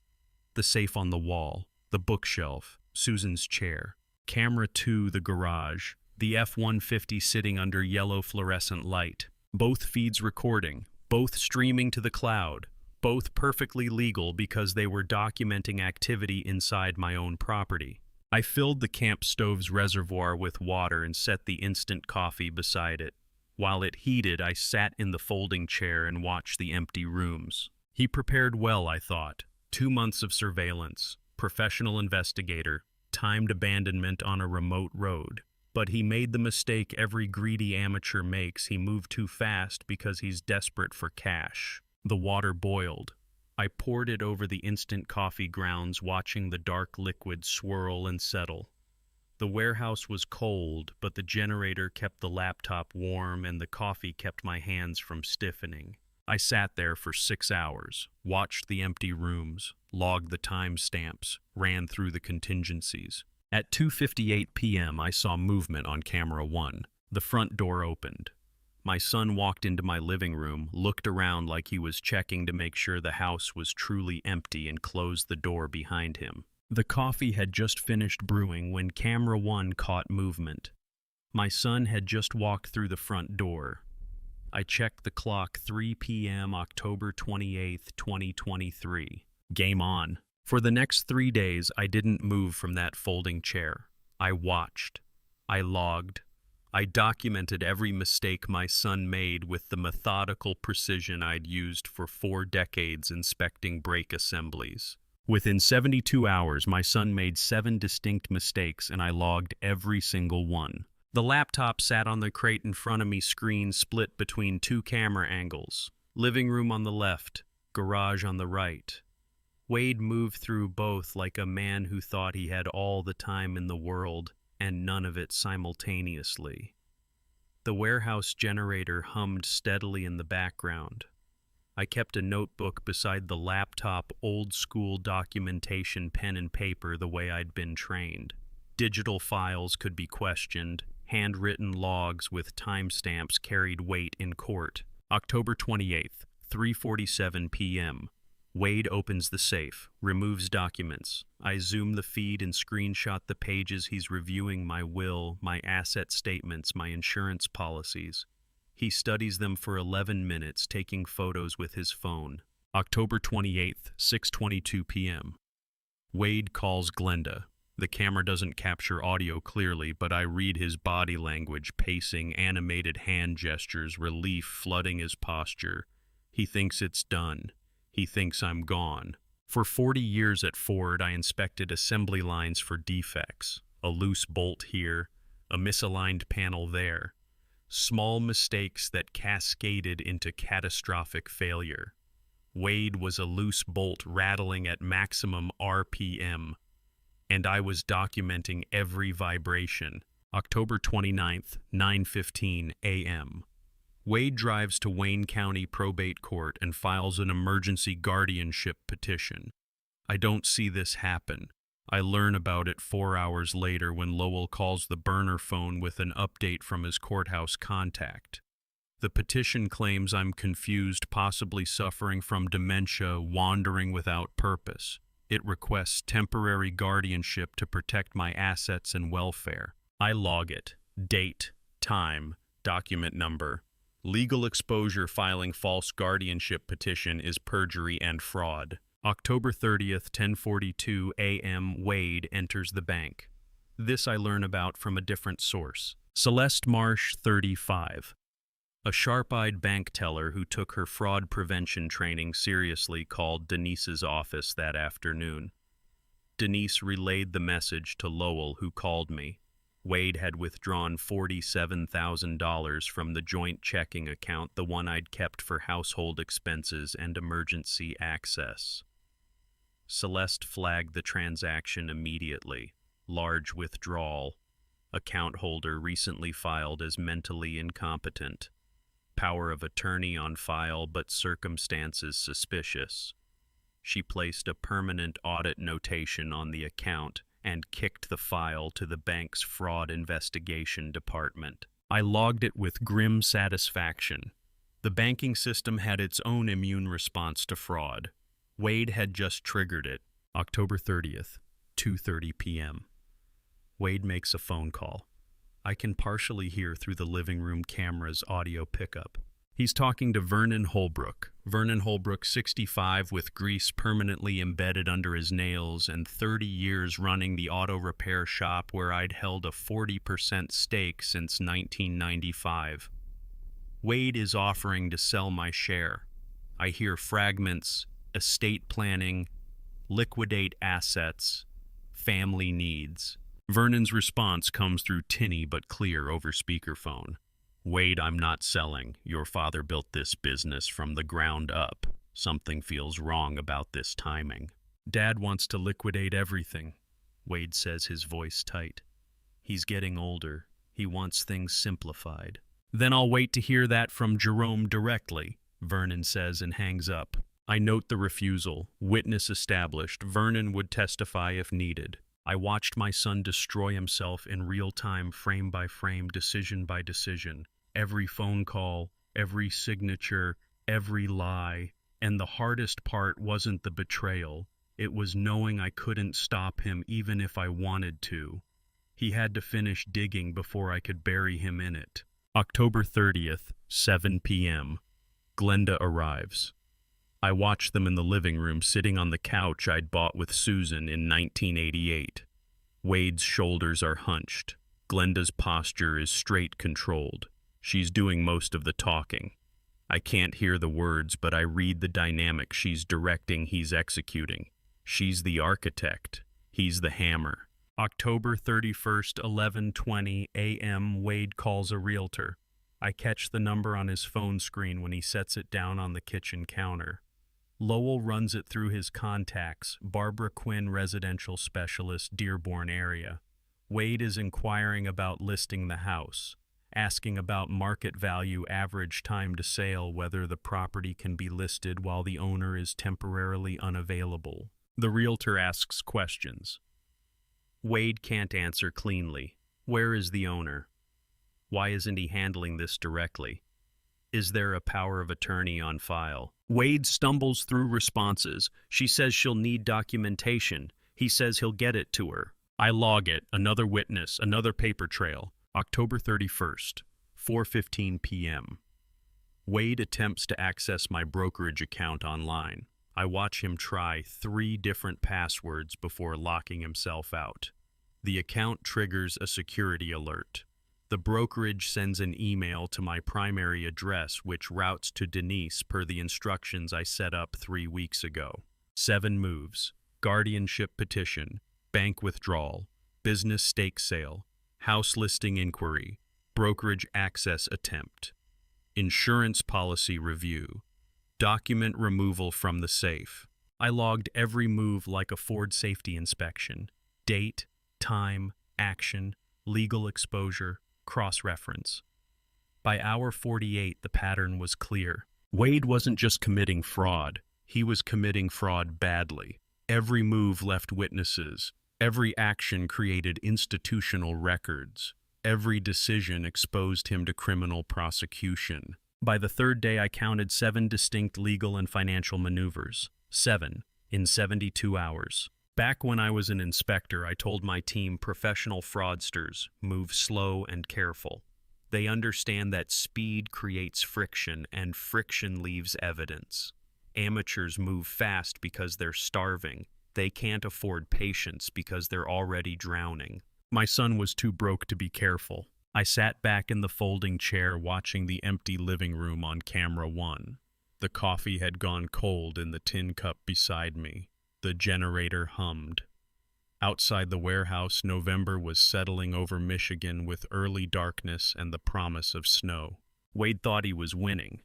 The safe on the wall, the bookshelf, Susan's chair. Camera 2, the garage, the F-150 sitting under yellow fluorescent light. Both feeds recording, both streaming to the cloud, both perfectly legal because they were documenting activity inside my own property. I filled the camp stove's reservoir with water and set the instant coffee beside it. While it heated, I sat in the folding chair and watched the empty rooms. He prepared well, I thought. 2 months of surveillance, professional investigator, timed abandonment on a remote road. But he made the mistake every greedy amateur makes. He moved too fast because he's desperate for cash. The water boiled. I poured it over the instant coffee grounds, watching the dark liquid swirl and settle. The warehouse was cold, but the generator kept the laptop warm and the coffee kept my hands from stiffening. I sat there for 6 hours, watched the empty rooms, logged the timestamps, ran through the contingencies. At 2:58 p.m., I saw movement on camera 1. The front door opened. My son walked into my living room, looked around like he was checking to make sure the house was truly empty, and closed the door behind him. The coffee had just finished brewing when camera 1 caught movement. My son had just walked through the front door. I checked the clock, 3 p.m., October 28th, 2023. Game on. For the next 3 days, I didn't move from that folding chair. I watched. I logged. I documented every mistake my son made with the methodical precision I'd used for 4 decades inspecting brake assemblies. Within 72 hours, my son made 7 distinct mistakes, and I logged every single one. The laptop sat on the crate in front of me, screen split between 2 camera angles. Living room on the left, garage on the right. Wade moved through both like a man who thought he had all the time in the world and none of it simultaneously. The warehouse generator hummed steadily in the background. I kept a notebook beside the laptop, old-school documentation, pen and paper, the way I'd been trained. Digital files could be questioned. Handwritten logs with timestamps carried weight in court. October 28th, 3:47 p.m. Wade opens the safe, removes documents. I zoom the feed and screenshot the pages he's reviewing: my will, my asset statements, my insurance policies. He studies them for 11 minutes, taking photos with his phone. October 28th, 6:22 p.m. Wade calls Glenda. The camera doesn't capture audio clearly, but I read his body language, pacing, animated hand gestures, relief flooding his posture. He thinks it's done. He thinks I'm gone. For 40 years at Ford, I inspected assembly lines for defects. A loose bolt here, a misaligned panel there. Small mistakes that cascaded into catastrophic failure. Wade was a loose bolt rattling at maximum RPM, and I was documenting every vibration. October 29th, 9:15 a.m. Wade drives to Wayne County Probate Court and files an emergency guardianship petition. I don't see this happen. I learn about it 4 hours later when Lowell calls the burner phone with an update from his courthouse contact. The petition claims I'm confused, possibly suffering from dementia, wandering without purpose. It requests temporary guardianship to protect my assets and welfare. I log it. Date, time, document number. Legal exposure filing false guardianship petition is perjury and fraud. October 30th, 10:42 a.m. Wade enters the bank. This I learn about from a different source. Celeste Marsh, 35. A sharp-eyed bank teller who took her fraud prevention training seriously called Denise's office that afternoon. Denise relayed the message to Lowell, who called me. Wade had withdrawn $47,000 from the joint checking account, the one I'd kept for household expenses and emergency access. Celeste flagged the transaction immediately. Large withdrawal. Account holder recently filed as mentally incompetent. Power of attorney on file, but circumstances suspicious. She placed a permanent audit notation on the account and kicked the file to the bank's fraud investigation department. I logged it with grim satisfaction. The banking system had its own immune response to fraud. Wade had just triggered it. October 30th, 2:30 p.m. Wade makes a phone call. I can partially hear through the living room camera's audio pickup. He's talking to Vernon Holbrook. Vernon Holbrook, 65, with grease permanently embedded under his nails and 30 years running the auto repair shop where I'd held a 40% stake since 1995. Wade is offering to sell my share. I hear fragments, estate planning, liquidate assets, family needs. Vernon's response comes through tinny but clear over speakerphone. Wade, I'm not selling. Your father built this business from the ground up. Something feels wrong about this timing. Dad wants to liquidate everything, Wade says, his voice tight. He's getting older. He wants things simplified. Then I'll wait to hear that from Jerome directly, Vernon says and hangs up. I note the refusal. Witness established. Vernon would testify if needed. I watched my son destroy himself in real time, frame by frame, decision by decision. Every phone call, every signature, every lie. And the hardest part wasn't the betrayal. It was knowing I couldn't stop him even if I wanted to. He had to finish digging before I could bury him in it. October 30th, 7 p.m. Glenda arrives. I watch them in the living room, sitting on the couch I'd bought with Susan in 1988. Wade's shoulders are hunched. Glenda's posture is straight, controlled. She's doing most of the talking. I can't hear the words, but I read the dynamic. She's directing, he's executing. She's the architect. He's the hammer. October 31st, 11:20 a.m. Wade calls a realtor. I catch the number on his phone screen when he sets it down on the kitchen counter. Lowell runs it through his contacts, Barbara Quinn, residential specialist, Dearborn area. Wade is inquiring about listing the house, asking about market value, average time to sale, whether the property can be listed while the owner is temporarily unavailable. The realtor asks questions. Wade can't answer cleanly. Where is the owner? Why isn't he handling this directly? Is there a power of attorney on file? Wade stumbles through responses. She says she'll need documentation. He says he'll get it to her. I log it. Another witness, another paper trail. October 31st, 4:15 p.m. Wade attempts to access my brokerage account online. I watch him try 3 different passwords before locking himself out. The account triggers a security alert. The brokerage sends an email to my primary address, which routes to Denise per the instructions I set up 3 weeks ago. 7 moves: guardianship petition, bank withdrawal, business stake sale, house listing inquiry, brokerage access attempt, insurance policy review, document removal from the safe. I logged every move like a Ford safety inspection: date, time, action, legal exposure, cross-reference. By hour 48, the pattern was clear. Wade wasn't just committing fraud, he was committing fraud badly. Every move left witnesses. Every action created institutional records. Every decision exposed him to criminal prosecution. By the third day, I counted 7 distinct legal and financial maneuvers. 7 in 72 hours. Back when I was an inspector, I told my team professional fraudsters move slow and careful. They understand that speed creates friction, and friction leaves evidence. Amateurs move fast because they're starving. They can't afford patience because they're already drowning. My son was too broke to be careful. I sat back in the folding chair watching the empty living room on camera 1. The coffee had gone cold in the tin cup beside me. The generator hummed. Outside the warehouse, November was settling over Michigan with early darkness and the promise of snow. Wade thought he was winning.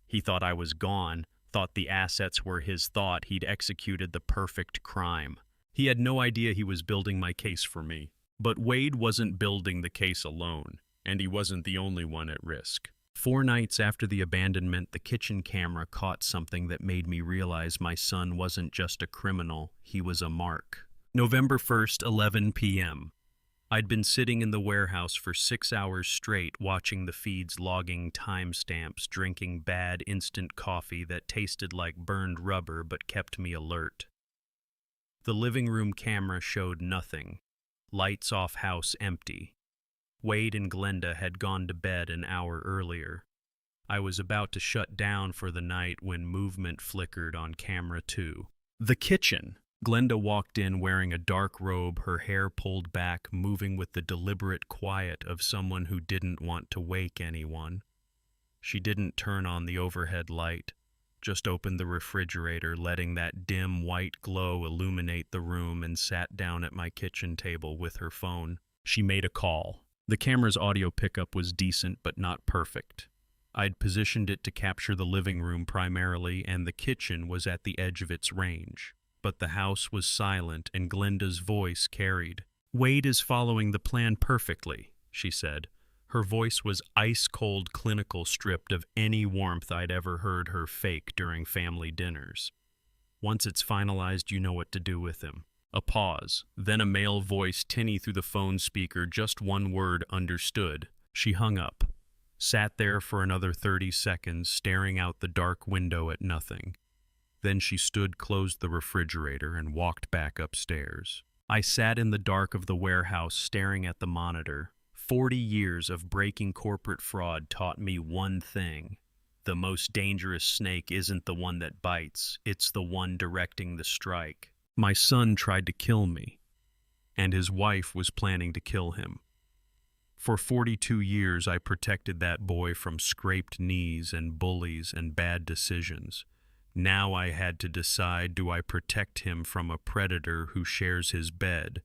He thought I was gone, thought the assets were his, thought he'd executed the perfect crime. He had no idea he was building my case for me. But Wade wasn't building the case alone, and he wasn't the only one at risk. 4 nights after the abandonment, the kitchen camera caught something that made me realize my son wasn't just a criminal, he was a mark. November 1st, 11 p.m. I'd been sitting in the warehouse for 6 hours straight, watching the feeds, logging timestamps, drinking bad instant coffee that tasted like burned rubber but kept me alert. The living room camera showed nothing. Lights off, house empty. Wade and Glenda had gone to bed an hour earlier. I was about to shut down for the night when movement flickered on camera 2. The kitchen. Glenda walked in wearing a dark robe, her hair pulled back, moving with the deliberate quiet of someone who didn't want to wake anyone. She didn't turn on the overhead light, just opened the refrigerator, letting that dim white glow illuminate the room, and sat down at my kitchen table with her phone. She made a call. The camera's audio pickup was decent but not perfect. I'd positioned it to capture the living room primarily, and the kitchen was at the edge of its range. But the house was silent, and Glenda's voice carried. "Wade is following the plan perfectly," she said. Her voice was ice-cold, clinical, stripped of any warmth I'd ever heard her fake during family dinners. "Once it's finalized, you know what to do with him." A pause, then a male voice tinny through the phone speaker, just one word: understood. She hung up, sat there for another 30 seconds, staring out the dark window at nothing. Then she stood, closed the refrigerator, and walked back upstairs. I sat in the dark of the warehouse, staring at the monitor. 40 years of breaking corporate fraud taught me one thing. The most dangerous snake isn't the one that bites, it's the one directing the strike. My son tried to kill me, and his wife was planning to kill him. For 42 years, I protected that boy from scraped knees and bullies and bad decisions. Now I had to decide, do I protect him from a predator who shares his bed,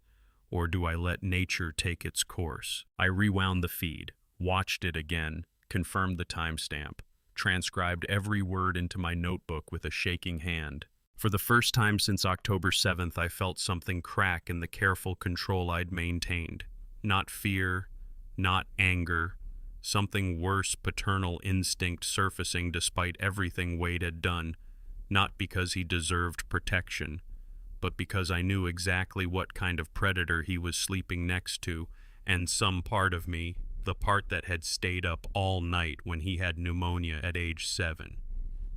or do I let nature take its course? I rewound the feed, watched it again, confirmed the timestamp, transcribed every word into my notebook with a shaking hand. For the first time since October 7th, I felt something crack in the careful control I'd maintained. Not fear, not anger, something worse, paternal instinct surfacing despite everything Wade had done, not because he deserved protection, but because I knew exactly what kind of predator he was sleeping next to, and some part of me, the part that had stayed up all night when he had pneumonia at age 7,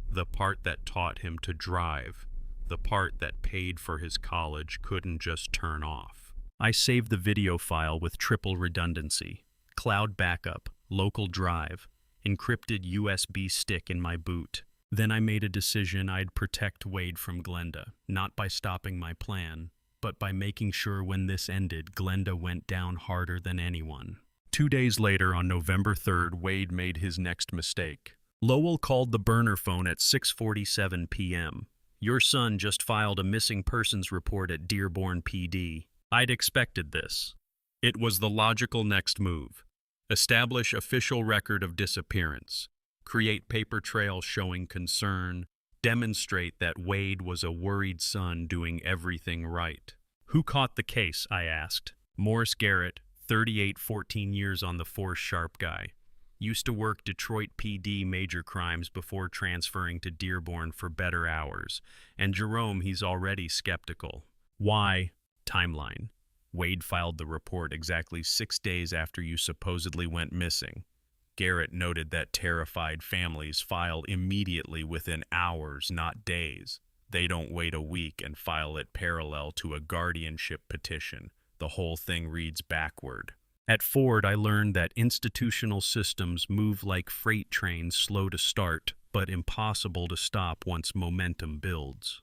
the part that taught him to drive, the part that paid for his college, couldn't just turn off. I saved the video file with triple redundancy, cloud backup, local drive, encrypted USB stick in my boot. Then I made a decision: I'd protect Wade from Glenda, not by stopping my plan, but by making sure when this ended, Glenda went down harder than anyone. 2 days later, on November 3rd, Wade made his next mistake. Lowell called the burner phone at 6:47 p.m. "Your son just filed a missing persons report at Dearborn PD." I'd expected this. It was the logical next move. Establish official record of disappearance. Create paper trail showing concern. Demonstrate that Wade was a worried son doing everything right. "Who caught the case?" I asked. "Morris Garrett, 38, 14 years on the force, sharp guy. Used to work Detroit PD major crimes before transferring to Dearborn for better hours. And Jerome, he's already skeptical." "Why?" Timeline. "Wade filed the report exactly 6 days after you supposedly went missing. Garrett noted that terrified families file immediately within hours, not days. They don't wait a week and file it parallel to a guardianship petition. The whole thing reads backward." At Ford, I learned that institutional systems move like freight trains, slow to start, but impossible to stop once momentum builds.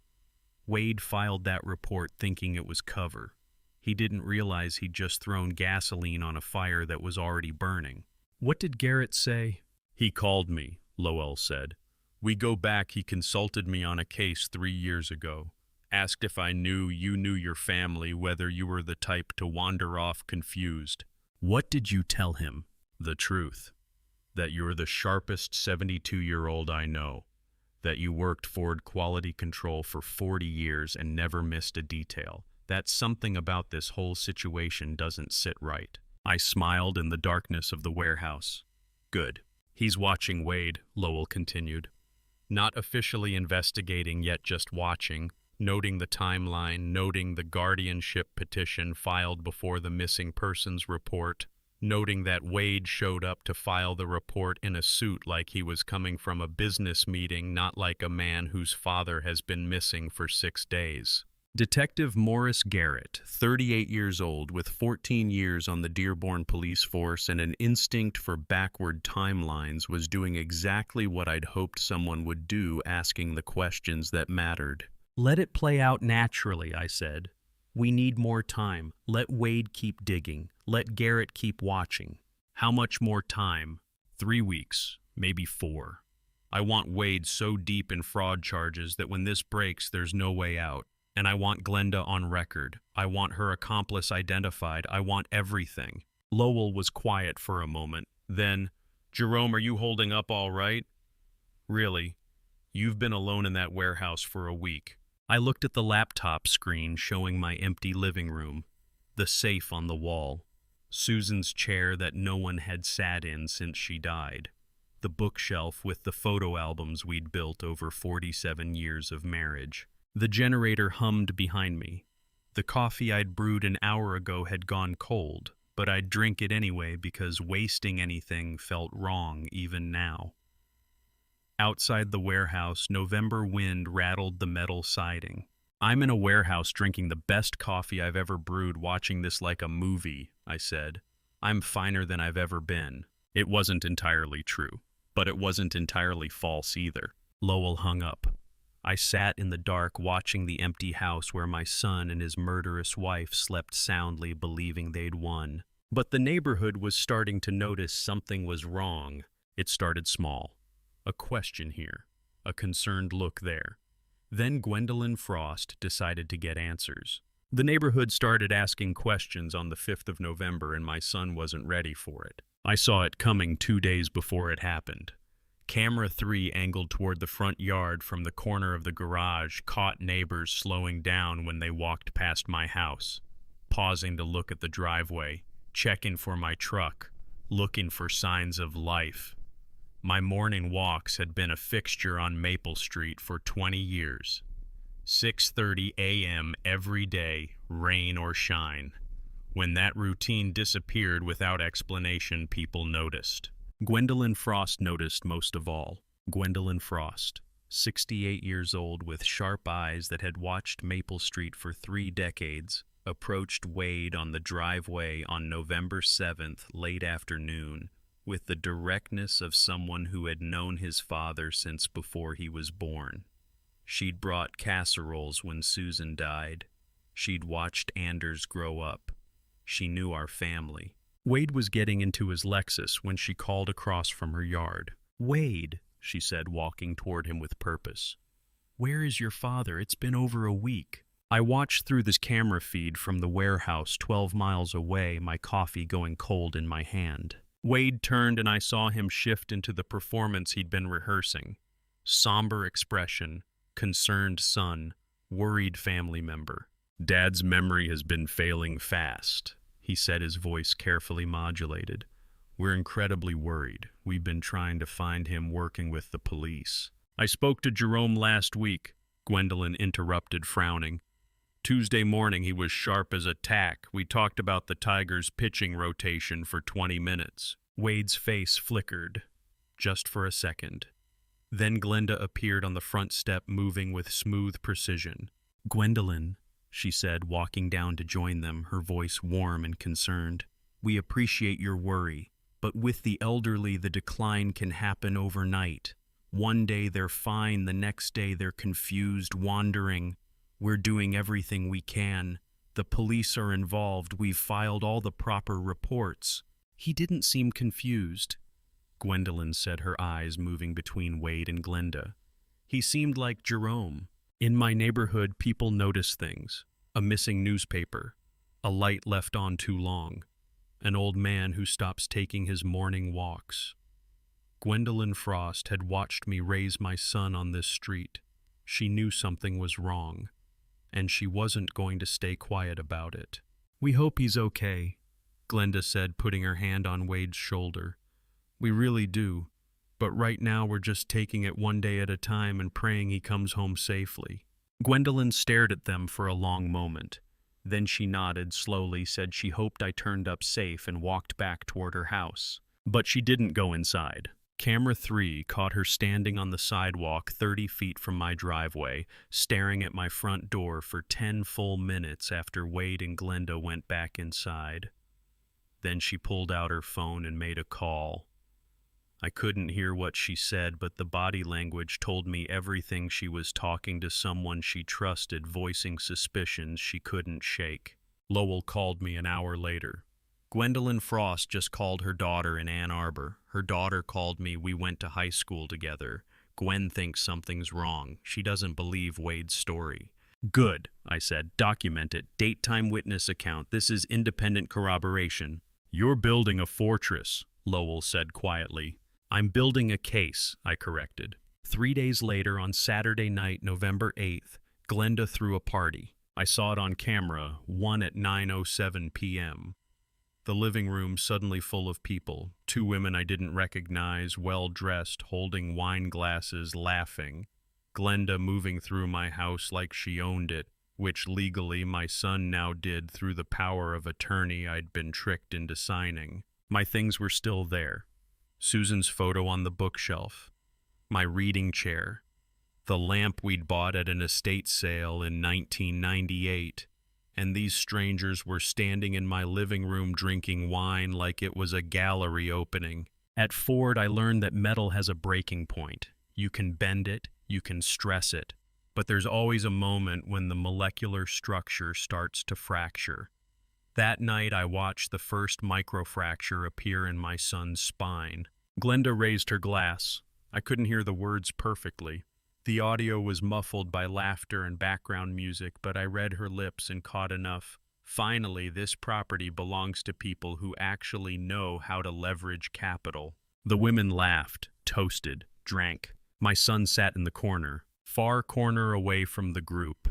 Wade filed that report thinking it was cover. He didn't realize he'd just thrown gasoline on a fire that was already burning. "What did Garrett say?" "He called me," Lowell said. "We go back, he consulted me on a case 3 years ago. Asked if I knew you knew your family, whether you were the type to wander off confused." "What did you tell him?" "The truth. That you're the sharpest 72-year-old I know. That you worked Ford quality control for 40 years and never missed a detail. That something about this whole situation doesn't sit right." I smiled in the darkness of the warehouse. "Good. He's watching Wade," Lowell continued. "Not officially investigating yet, just watching, noting the timeline, noting the guardianship petition filed before the missing persons report, noting that Wade showed up to file the report in a suit like he was coming from a business meeting, not like a man whose father has been missing for 6 days. Detective Morris Garrett, 38 years old, with 14 years on the Dearborn police force and an instinct for backward timelines, was doing exactly what I'd hoped someone would do, asking the questions that mattered. "Let it play out naturally," I said. "We need more time. Let Wade keep digging. Let Garrett keep watching." "How much more time?" 3 weeks, maybe 4. I want Wade so deep in fraud charges that when this breaks, there's no way out. And I want Glenda on record. I want her accomplice identified. I want everything." Lowell was quiet for a moment. Then, "Jerome, are you holding up all right?" "Really? You've been alone in that warehouse for a week." I looked at the laptop screen showing my empty living room, the safe on the wall, Susan's chair that no one had sat in since she died, the bookshelf with the photo albums we'd built over 47 years of marriage. The generator hummed behind me. The coffee I'd brewed an hour ago had gone cold, but I'd drink it anyway because wasting anything felt wrong even now. Outside the warehouse, November wind rattled the metal siding. "I'm in a warehouse drinking the best coffee I've ever brewed, watching this like a movie," I said. "I'm finer than I've ever been." It wasn't entirely true, but it wasn't entirely false either. Lowell hung up. I sat in the dark watching the empty house where my son and his murderous wife slept soundly, believing they'd won. But the neighborhood was starting to notice something was wrong. It started small. A question here, a concerned look there. Then Gwendolyn Frost decided to get answers. The neighborhood started asking questions on the 5th of November, and my son wasn't ready for it. I saw it coming 2 days before it happened. Camera 3 angled toward the front yard from the corner of the garage caught neighbors slowing down when they walked past my house, pausing to look at the driveway, checking for my truck, looking for signs of life. My morning walks had been a fixture on Maple Street for 20 years. 6:30 a.m. every day, rain or shine. When that routine disappeared without explanation, people noticed. Gwendolyn Frost noticed most of all. Gwendolyn Frost, 68 years old with sharp eyes that had watched Maple Street for 3 decades, approached Wade on the driveway on November 7th, late afternoon, with the directness of someone who had known his father since before he was born. She'd brought casseroles when Susan died. She'd watched Anders grow up. She knew our family. Wade was getting into his Lexus when she called across from her yard. "Wade," she said, walking toward him with purpose. "Where is your father? It's been over a week." I watched through this camera feed from the warehouse 12 miles away, my coffee going cold in my hand. Wade turned and I saw him shift into the performance he'd been rehearsing. Somber expression, concerned son, worried family member. "Dad's memory has been failing fast," he said, his voice carefully modulated. "We're incredibly worried. We've been trying to find him, working with the police." "I spoke to Jerome last week," Gwendolyn interrupted, frowning. "Tuesday morning he was sharp as a tack. We talked about the Tigers' pitching rotation for 20 minutes. Wade's face flickered, just for a second. Then Glenda appeared on the front step, moving with smooth precision. "Gwendolyn," she said, walking down to join them, her voice warm and concerned. "We appreciate your worry, but with the elderly the decline can happen overnight. One day they're fine, the next day they're confused, wandering. We're doing everything we can. The police are involved. We've filed all the proper reports." "He didn't seem confused," Gwendolyn said, her eyes moving between Wade and Glenda. "He seemed like Jerome. In my neighborhood, people notice things. A missing newspaper, a light left on too long, an old man who stops taking his morning walks." Gwendolyn Frost had watched me raise my son on this street. She knew something was wrong, and she wasn't going to stay quiet about it. "We hope he's okay," Glenda said, putting her hand on Wade's shoulder. "We really do, but right now we're just taking it one day at a time and praying he comes home safely." Gwendolyn stared at them for a long moment. Then she nodded slowly, said she hoped I turned up safe, and walked back toward her house. But she didn't go inside. Camera 3 caught her standing on the sidewalk 30 feet from my driveway, staring at my front door for 10 full minutes after Wade and Glenda went back inside. Then she pulled out her phone and made a call. I couldn't hear what she said, but the body language told me everything. She was talking to someone she trusted, voicing suspicions she couldn't shake. Lowell called me an hour later. "Gwendolyn Frost just called her daughter in Ann Arbor. Her daughter called me. We went to high school together. Gwen thinks something's wrong. She doesn't believe Wade's story." "Good," I said. "Document it. Date, time, witness account. This is independent corroboration." "You're building a fortress," Lowell said quietly. "I'm building a case," I corrected. 3 days later, on Saturday night, November 8th, Glenda threw a party. I saw it on camera, one at 9:07 p.m. The living room suddenly full of people. 2 women I didn't recognize, well-dressed, holding wine glasses, laughing. Glenda moving through my house like she owned it, which legally my son now did through the power of attorney I'd been tricked into signing. My things were still there. Susan's photo on the bookshelf, my reading chair, the lamp we'd bought at an estate sale in 1998, and these strangers were standing in my living room drinking wine like it was a gallery opening. At Ford, I learned that metal has a breaking point. You can bend it, you can stress it, but there's always a moment when the molecular structure starts to fracture. That night, I watched the first microfracture appear in my son's spine. Glenda raised her glass. I couldn't hear the words perfectly. The audio was muffled by laughter and background music, but I read her lips and caught enough. Finally, this property belongs to people who actually know how to leverage capital. The women laughed, toasted, drank. My son sat in the corner, far corner away from the group.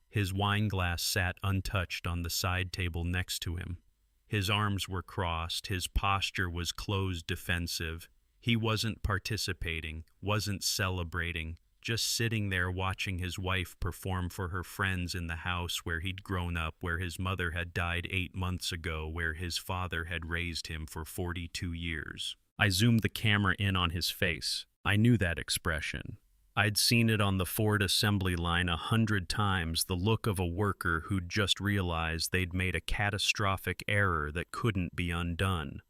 His wine glass sat untouched on the side table next to him. His arms were crossed, his posture was closed, defensive. He wasn't participating, wasn't celebrating, just sitting there watching his wife perform for her friends in the house where he'd grown up, where his mother had died 8 months ago, where his father had raised him for 42 years. I zoomed the camera in on his face. I knew that expression. I'd seen it on the Ford assembly line 100 times, the look of a worker who'd just realized they'd made a catastrophic error that couldn't be undone.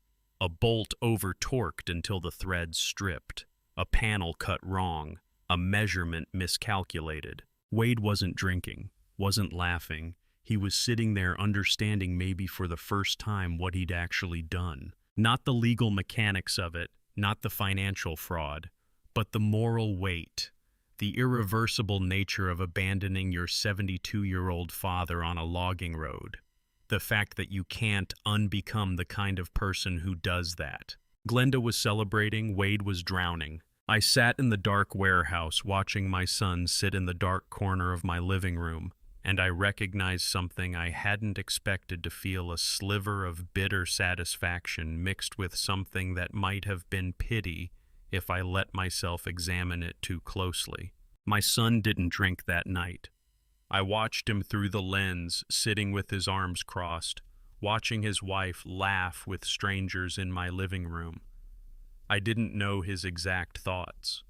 A bolt over-torqued until the threads stripped. A panel cut wrong. A measurement miscalculated. Wade wasn't drinking, wasn't laughing. He was sitting there understanding maybe for the first time what he'd actually done. Not the legal mechanics of it, not the financial fraud, but the moral weight, the irreversible nature of abandoning your 72-year-old father on a logging road. The fact that you can't unbecome the kind of person who does that. Glenda was celebrating, Wade was drowning. I sat in the dark warehouse watching my son sit in the dark corner of my living room, and I recognized something I hadn't expected to feel, a sliver of bitter satisfaction mixed with something that might have been pity if I let myself examine it too closely. My son didn't drink that night. I watched him through the lens, sitting with his arms crossed, watching his wife laugh with strangers in my living room. I didn't know his exact thoughts,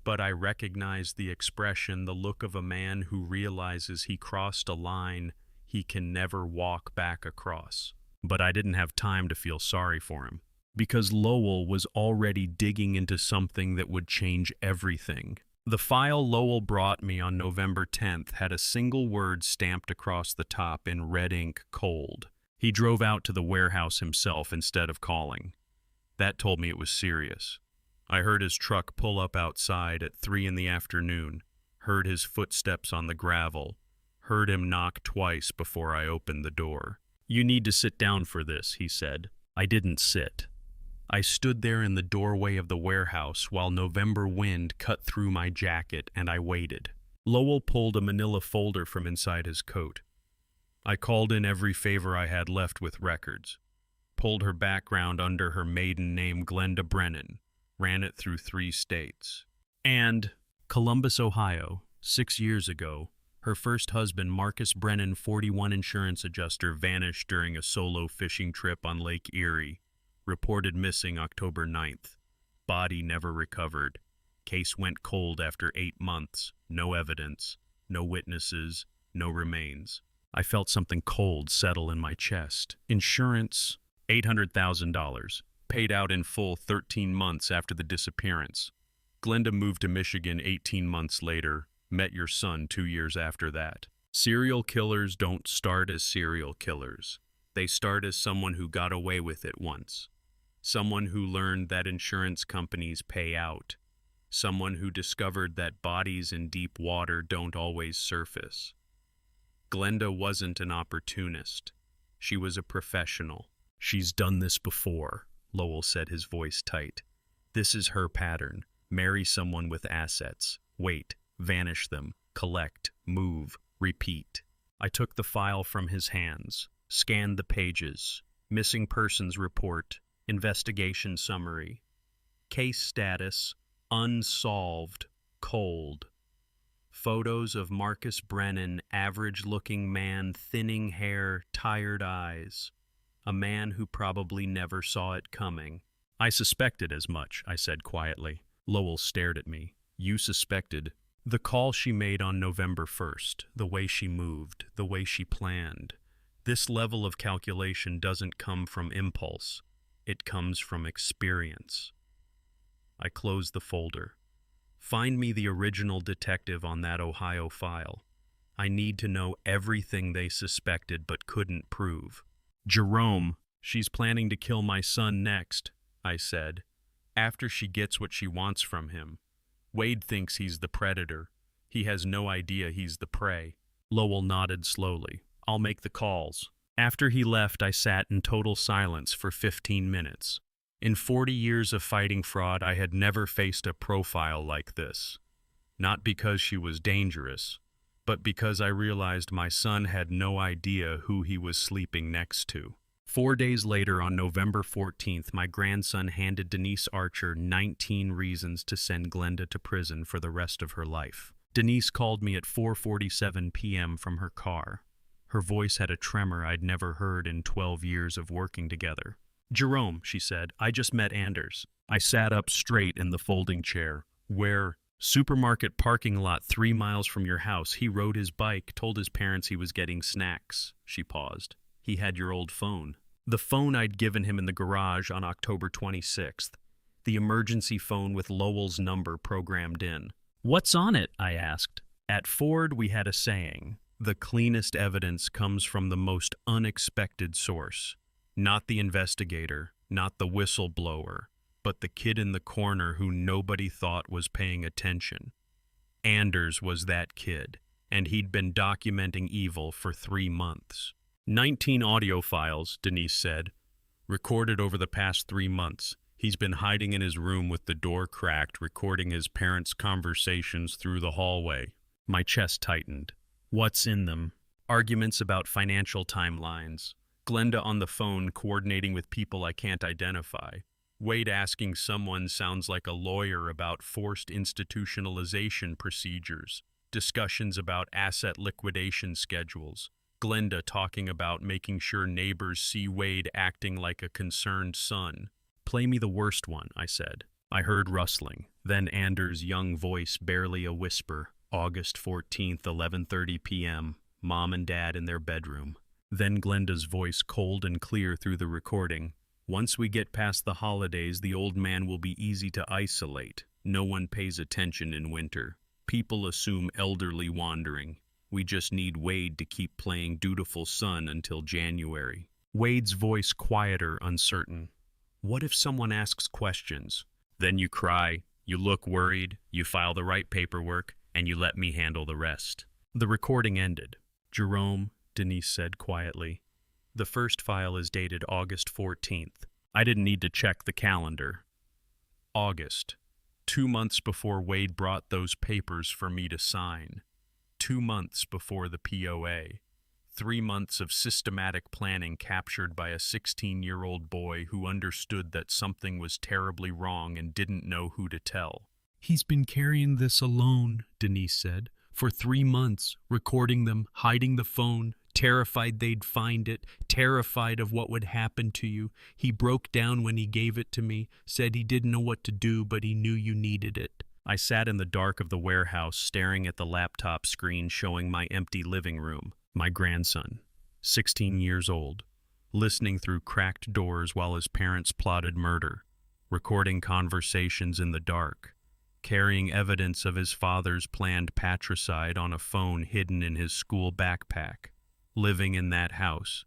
but I recognized the expression, the look of a man who realizes he crossed a line he can never walk back across. But I didn't have time to feel sorry for him, because Lowell was already digging into something that would change everything. The file Lowell brought me on November 10th had a single word stamped across the top in red ink, cold. He drove out to the warehouse himself instead of calling. That told me it was serious. I heard his truck pull up outside at 3 in the afternoon, heard his footsteps on the gravel, heard him knock twice before I opened the door. "You need to sit down for this," he said. I didn't sit. I stood there in the doorway of the warehouse while November wind cut through my jacket, and I waited. Lowell pulled a manila folder from inside his coat. I called in every favor I had left with records, pulled her background under her maiden name, Glenda Brennan, ran it through 3 states. And Columbus, Ohio, 6 years ago, her first husband, Marcus Brennan, 41 insurance adjuster, vanished during a solo fishing trip on Lake Erie. Reported missing October 9th. Body never recovered. Case went cold after 8 months. No evidence, no witnesses, no remains. I felt something cold settle in my chest. Insurance, $800,000. Paid out in full 13 months after the disappearance. Glenda moved to Michigan 18 months later. Met your son 2 years after that. Serial killers don't start as serial killers. They start as someone who got away with it once. Someone who learned that insurance companies pay out. Someone who discovered that bodies in deep water don't always surface. Glenda wasn't an opportunist. She was a professional. "She's done this before," Lowell said, his voice tight. "This is her pattern. Marry someone with assets. Wait, vanish them. Collect, move, repeat." I took the file from his hands, scanned the pages. Missing persons report, investigation summary. Case status, unsolved, cold. Photos of Marcus Brennan, average-looking man, thinning hair, tired eyes. A man who probably never saw it coming. "I suspected as much," I said quietly. Lowell stared at me. "You suspected?" "The call she made on November 1st, the way she moved, the way she planned. This level of calculation doesn't come from impulse. It comes from experience." I closed the folder. "Find me the original detective on that Ohio file. I need to know everything they suspected but couldn't prove." "Jerome, she's planning to kill my son next," I said, "after she gets what she wants from him. Wade thinks he's the predator. He has no idea he's the prey." Lowell nodded slowly. "I'll make the calls." After he left, I sat in total silence for 15 minutes. In 40 years of fighting fraud, I had never faced a profile like this. Not because she was dangerous, but because I realized my son had no idea who he was sleeping next to. 4 days later, on November 14th, my grandson handed Denise Archer 19 reasons to send Glenda to prison for the rest of her life. Denise called me at 4:47 p.m. from her car. Her voice had a tremor I'd never heard in 12 years of working together. "Jerome," she said, "I just met Anders." I sat up straight in the folding chair. "Where?" "Supermarket parking lot 3 miles from your house. He rode his bike, told his parents he was getting snacks." She paused. "He had your old phone." The phone I'd given him in the garage on October 26th. The emergency phone with Lowell's number programmed in. "What's on it?" I asked. At Ford, we had a saying. The cleanest evidence comes from the most unexpected source. Not the investigator, not the whistleblower, but the kid in the corner who nobody thought was paying attention. Anders was that kid, and he'd been documenting evil for 3 months. 19 audio files, Denise said, recorded over the past 3 months. He's been hiding in his room with the door cracked, recording his parents' conversations through the hallway. My chest tightened. What's in them? Arguments about financial timelines. Glenda on the phone coordinating with people I can't identify. Wade asking someone sounds like a lawyer about forced institutionalization procedures. Discussions about asset liquidation schedules. Glenda talking about making sure neighbors see Wade acting like a concerned son. Play me the worst one, I said. I heard rustling, then Anders' young voice, barely a whisper. August 14th, 11:30 p.m., Mom and Dad in their bedroom. Then Glenda's voice, cold and clear through the recording. Once we get past the holidays, the old man will be easy to isolate. No one pays attention in winter. People assume elderly wandering. We just need Wade to keep playing dutiful son until January. Wade's voice quieter, uncertain. What if someone asks questions? Then you cry, you look worried, you file the right paperwork, and you let me handle the rest. The recording ended. Jerome, Denise said quietly. The first file is dated August 14th. I didn't need to check the calendar. August. 2 months before Wade brought those papers for me to sign. 2 months before the POA. 3 months of systematic planning captured by a 16-year-old boy who understood that something was terribly wrong and didn't know who to tell. He's been carrying this alone, Denise said, for 3 months, recording them, hiding the phone, terrified they'd find it, terrified of what would happen to you. He broke down when he gave it to me, said he didn't know what to do, but he knew you needed it. I sat in the dark of the warehouse, staring at the laptop screen showing my empty living room. My grandson, 16 years old, listening through cracked doors while his parents plotted murder, recording conversations in the dark, carrying evidence of his father's planned patricide on a phone hidden in his school backpack, living in that house,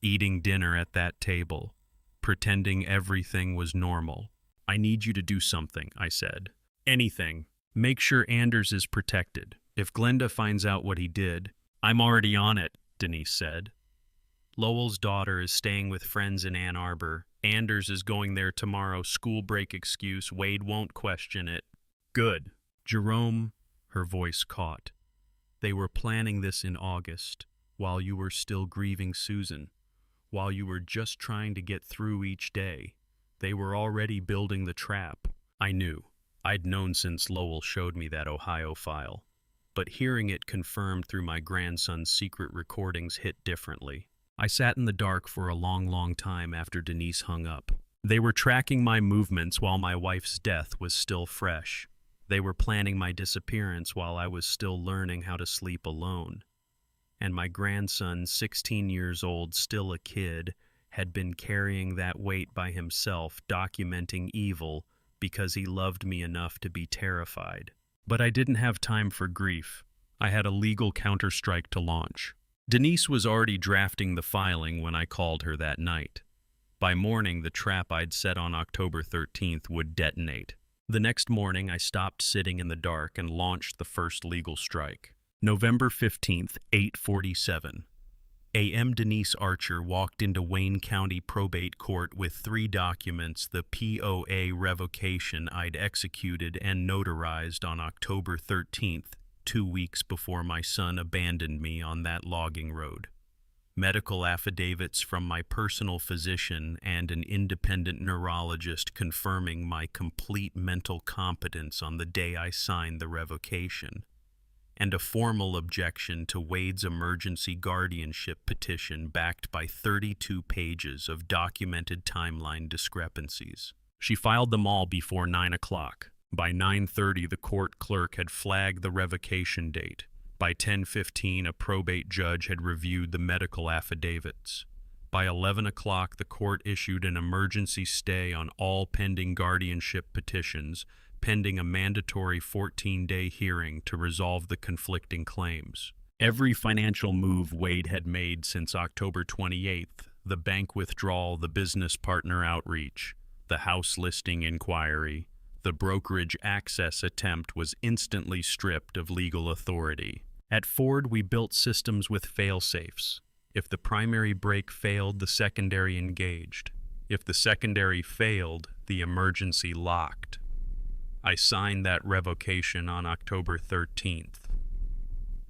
eating dinner at that table, pretending everything was normal. I need you to do something, I said. Anything. Make sure Anders is protected. If Glenda finds out what he did, I'm already on it, Denise said. Lowell's daughter is staying with friends in Ann Arbor. Anders is going there tomorrow. School break excuse. Wade won't question it. Good. Jerome, her voice caught. They were planning this in August, while you were still grieving Susan, while you were just trying to get through each day. They were already building the trap. I knew. I'd known since Lowell showed me that Ohio file. But hearing it confirmed through my grandson's secret recordings hit differently. I sat in the dark for a long time after Denise hung up. They were tracking my movements while my wife's death was still fresh. They were planning my disappearance while I was still learning how to sleep alone. And my grandson, 16 years old, still a kid, had been carrying that weight by himself, documenting evil because he loved me enough to be terrified. But I didn't have time for grief. I had a legal counterstrike to launch. Denise was already drafting the filing when I called her that night. By morning, the trap I'd set on October 13th would detonate. The next morning, I stopped sitting in the dark and launched the first legal strike. November 15th, 8:47 a.m. Denise Archer walked into Wayne County Probate Court with 3 documents, the POA revocation I'd executed and notarized on October 13th, 2 weeks before my son abandoned me on that logging road. Medical affidavits from my personal physician and an independent neurologist confirming my complete mental competence on the day I signed the revocation. And a formal objection to Wade's emergency guardianship petition backed by 32 pages of documented timeline discrepancies. She filed them all before 9 o'clock. By 9:30, the court clerk had flagged the revocation date. By 10:15, a probate judge had reviewed the medical affidavits. By 11 o'clock, the court issued an emergency stay on all pending guardianship petitions, pending a mandatory 14-day hearing to resolve the conflicting claims. Every financial move Wade had made since October 28th, the bank withdrawal, the business partner outreach, the house listing inquiry, the brokerage access attempt, was instantly stripped of legal authority. At Ford, we built systems with fail-safes. If the primary brake failed, the secondary engaged. If the secondary failed, the emergency locked. I signed that revocation on October 13th.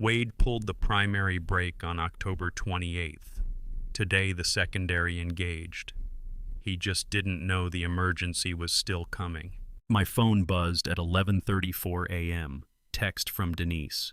Wade pulled the primary brake on October 28th. Today, the secondary engaged. He just didn't know the emergency was still coming. My phone buzzed at 11:34 a.m. Text from Denise.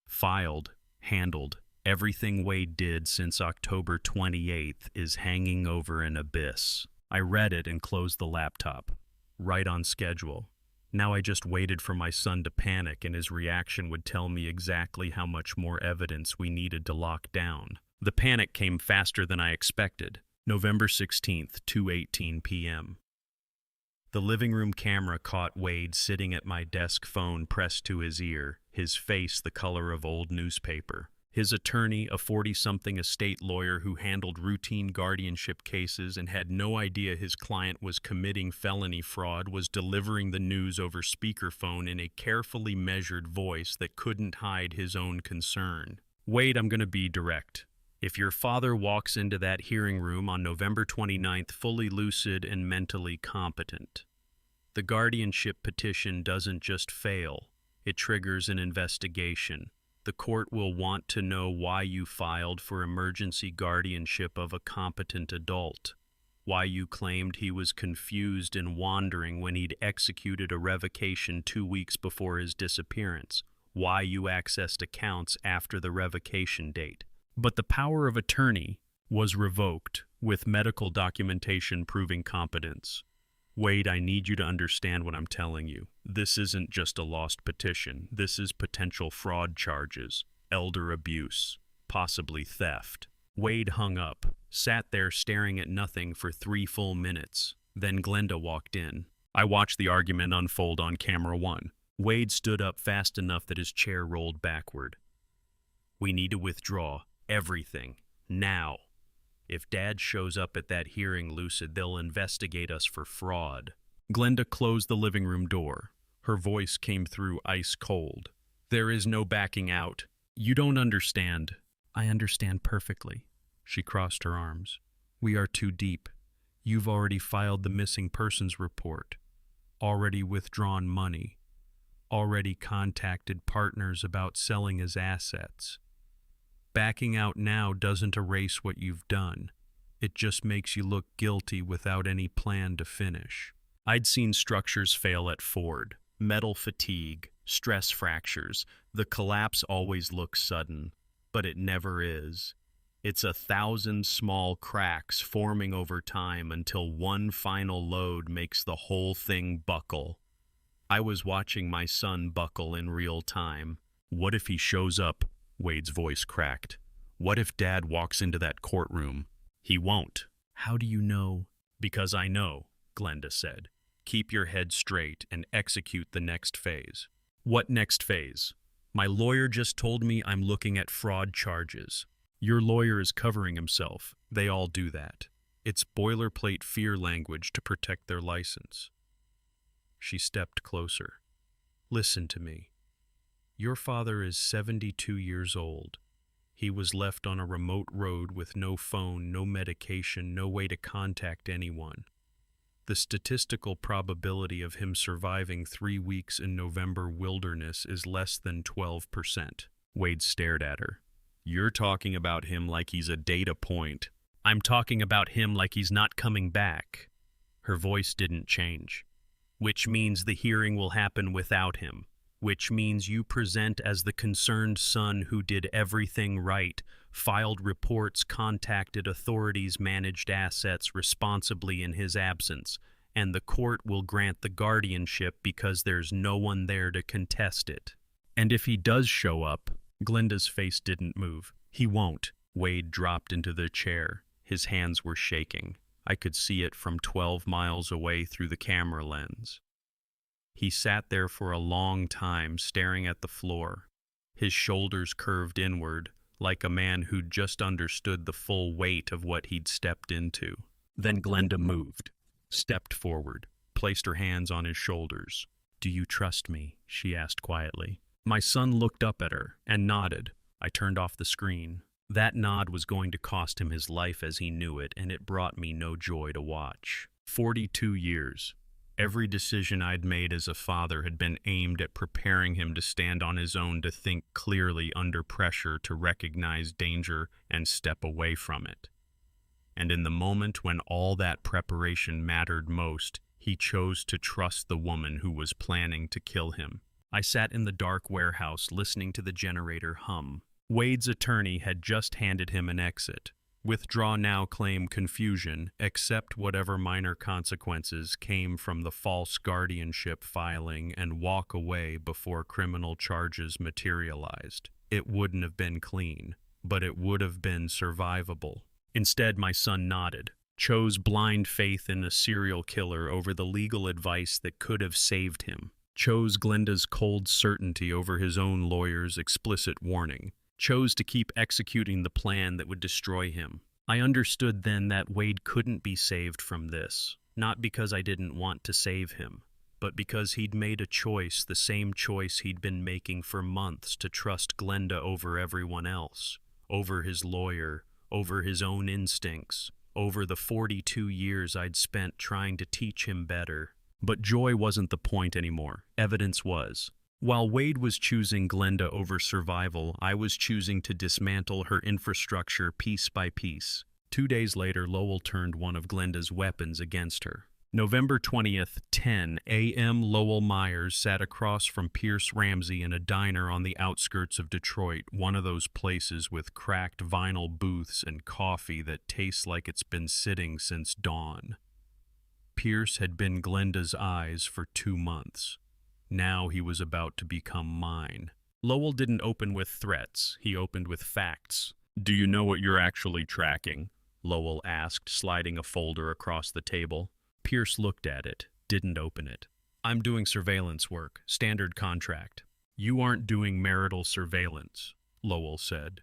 Filed, handled. Everything Wade did since October 28th is hanging over an abyss. I read it and closed the laptop. Right on schedule. Now I just waited for my son to panic, and his reaction would tell me exactly how much more evidence we needed to lock down. The panic came faster than I expected. November 16th, 2:18 p.m. The living room camera caught Wade sitting at my desk, phone pressed to his ear, his face the color of old newspaper. His attorney, a 40-something estate lawyer who handled routine guardianship cases and had no idea his client was committing felony fraud, was delivering the news over speakerphone in a carefully measured voice that couldn't hide his own concern. Wade, I'm going to be direct. If your father walks into that hearing room on November 29th fully lucid and mentally competent, the guardianship petition doesn't just fail, it triggers an investigation. The court will want to know why you filed for emergency guardianship of a competent adult, why you claimed he was confused and wandering when he'd executed a revocation 2 weeks before his disappearance, why you accessed accounts after the revocation date. But the power of attorney was revoked, with medical documentation proving competence. Wade, I need you to understand what I'm telling you. This isn't just a lost petition. This is potential fraud charges, elder abuse, possibly theft. Wade hung up, sat there staring at nothing for 3 full minutes. Then Glenda walked in. I watched the argument unfold on camera 1. Wade stood up fast enough that his chair rolled backward. We need to withdraw everything, now. If Dad shows up at that hearing lucid, they'll investigate us for fraud. Glenda closed the living room door. Her voice came through ice cold. There is no backing out. You don't understand. I understand perfectly. She crossed her arms. We are too deep. You've already filed the missing persons report, already withdrawn money, already contacted partners about selling his assets. Backing out now doesn't erase what you've done. It just makes you look guilty without any plan to finish. I'd seen structures fail at Ford. Metal fatigue, stress fractures. The collapse always looks sudden, but it never is. It's 1,000 small cracks forming over time until one final load makes the whole thing buckle. I was watching my son buckle in real time. What if he shows up? Wade's voice cracked. What if Dad walks into that courtroom? He won't. How do you know? Because I know, Glenda said. Keep your head straight and execute the next phase. What next phase? My lawyer just told me I'm looking at fraud charges. Your lawyer is covering himself. They all do that. It's boilerplate fear language to protect their license. She stepped closer. Listen to me. Your father is 72 years old. He was left on a remote road with no phone, no medication, no way to contact anyone. The statistical probability of him surviving 3 weeks in November wilderness is less than 12%. Wade stared at her. You're talking about him like he's a data point. I'm talking about him like he's not coming back. Her voice didn't change. Which means the hearing will happen without him. Which means you present as the concerned son who did everything right, filed reports, contacted authorities, managed assets responsibly in his absence, and the court will grant the guardianship because there's no one there to contest it. And if he does show up, Glenda's face didn't move. He won't. Wade dropped into the chair. His hands were shaking. I could see it from 12 miles away through the camera lens. He sat there for a long time, staring at the floor. His shoulders curved inward, like a man who'd just understood the full weight of what he'd stepped into. Then Glenda moved, stepped forward, placed her hands on his shoulders. "Do you trust me?" she asked quietly. My son looked up at her and nodded. I turned off the screen. That nod was going to cost him his life as he knew it, and it brought me no joy to watch. 42 years. Every decision I'd made as a father had been aimed at preparing him to stand on his own, to think clearly under pressure, to recognize danger and step away from it. And in the moment when all that preparation mattered most, he chose to trust the woman who was planning to kill him. I sat in the dark warehouse listening to the generator hum. Wade's attorney had just handed him an exit. Withdraw now, claim confusion, accept whatever minor consequences came from the false guardianship filing, and walk away before criminal charges materialized. It wouldn't have been clean, but it would have been survivable. Instead, my son nodded, chose blind faith in a serial killer over the legal advice that could have saved him, chose Glenda's cold certainty over his own lawyer's explicit warning, chose to keep executing the plan that would destroy him. I understood then that Wade couldn't be saved from this, not because I didn't want to save him, but because he'd made a choice, the same choice he'd been making for months, to trust Glenda over everyone else, over his lawyer, over his own instincts, over the 42 years I'd spent trying to teach him better. But joy wasn't the point anymore. Evidence was. While Wade was choosing Glenda over survival, I was choosing to dismantle her infrastructure piece by piece. 2 days later, Lowell turned one of Glenda's weapons against her. November 20th, 10 a.m. Lowell Myers sat across from Pierce Ramsey in a diner on the outskirts of Detroit, one of those places with cracked vinyl booths and coffee that tastes like it's been sitting since dawn. Pierce had been Glenda's eyes for 2 months. Now he was about to become mine. Lowell didn't open with threats. He opened with facts. "Do you know what you're actually tracking?" Lowell asked, sliding a folder across the table. Pierce looked at it, didn't open it. "I'm doing surveillance work, standard contract." "You aren't doing marital surveillance," Lowell said.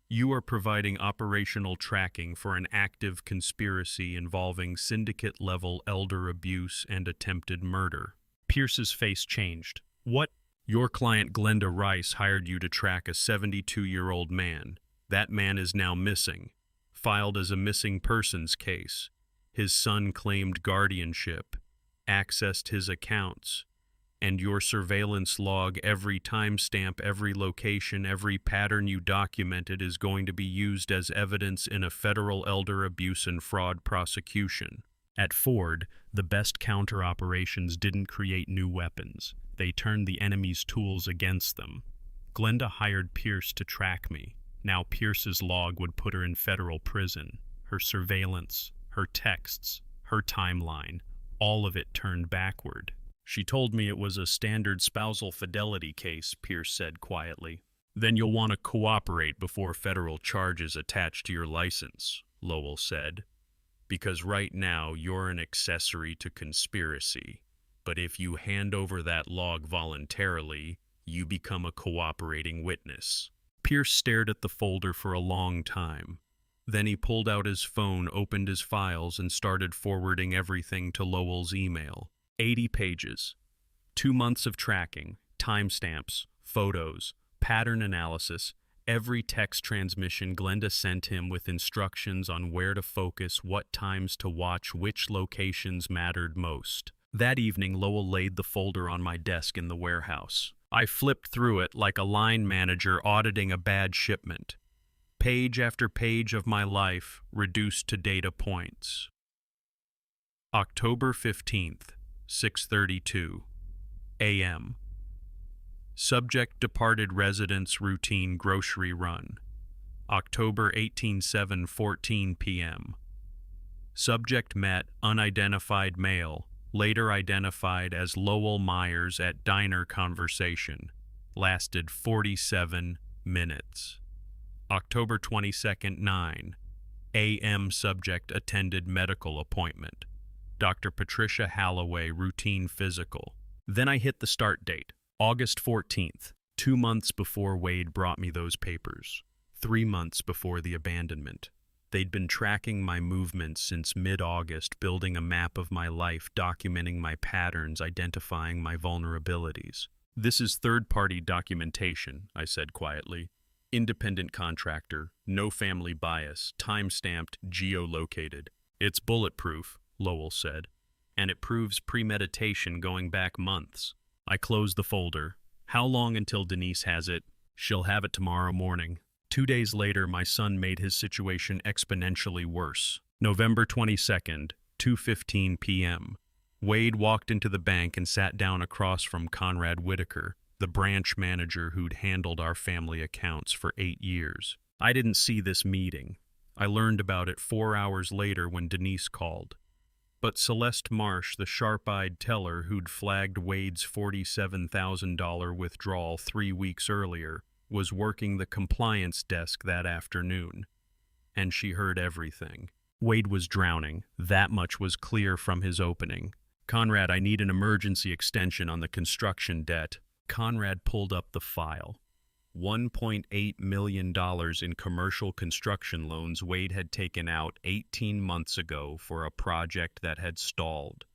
"You are providing operational tracking for an active conspiracy involving syndicate-level elder abuse and attempted murder." Pierce's face changed. "What?" "Your client Glenda Rice hired you to track a 72-year-old man. That man is now missing, filed as a missing persons case. His son claimed guardianship, accessed his accounts, and your surveillance log, every timestamp, every location, every pattern you documented is going to be used as evidence in a federal elder abuse and fraud prosecution." At Ford, the best counter-operations didn't create new weapons. They turned the enemy's tools against them. Glenda hired Pierce to track me. Now Pierce's log would put her in federal prison. Her surveillance, her texts, her timeline, all of it turned backward. "She told me it was a standard spousal fidelity case," Pierce said quietly. "Then you'll want to cooperate before federal charges attach to your license," Lowell said. "Because right now you're an accessory to conspiracy. But if you hand over that log voluntarily, you become a cooperating witness." Pierce stared at the folder for a long time. Then he pulled out his phone, opened his files, and started forwarding everything to Lowell's email. 80 pages. 2 months of tracking, timestamps, photos, pattern analysis, every text transmission Glenda sent him with instructions on where to focus, what times to watch, which locations mattered most. That evening, Lowell laid the folder on my desk in the warehouse. I flipped through it like a line manager auditing a bad shipment. Page after page of my life reduced to data points. October 15th, 6:32 a.m. Subject departed residence routine grocery run. October 18/7 p.m. Subject met unidentified male, later identified as Lowell Myers at diner conversation. Lasted 47 minutes. October 22nd, 9 a.m. Subject attended medical appointment. Dr. Patricia Halloway routine physical. Then I hit the start date, August 14th, 2 months before Wade brought me those papers. 3 months before the abandonment. They'd been tracking my movements since mid-August, building a map of my life, documenting my patterns, identifying my vulnerabilities. "This is third-party documentation," I said quietly. "Independent contractor, no family bias, time-stamped, geolocated." "It's bulletproof," Lowell said, "and it proves premeditation going back months." I closed the folder. "How long until Denise has it?" "She'll have it tomorrow morning." 2 days later, my son made his situation exponentially worse. November 22nd, 2:15 p.m. Wade walked into the bank and sat down across from Conrad Whitaker, the branch manager who'd handled our family accounts for 8 years. I didn't see this meeting. I learned about it 4 hours later when Denise called. But Celeste Marsh, the sharp-eyed teller who'd flagged Wade's $47,000 withdrawal 3 weeks earlier, was working the compliance desk that afternoon. And she heard everything. Wade was drowning. That much was clear from his opening. "Conrad, I need an emergency extension on the construction debt." Conrad pulled up the file. $1.8 million in commercial construction loans Wade had taken out 18 months ago for a project that had stalled.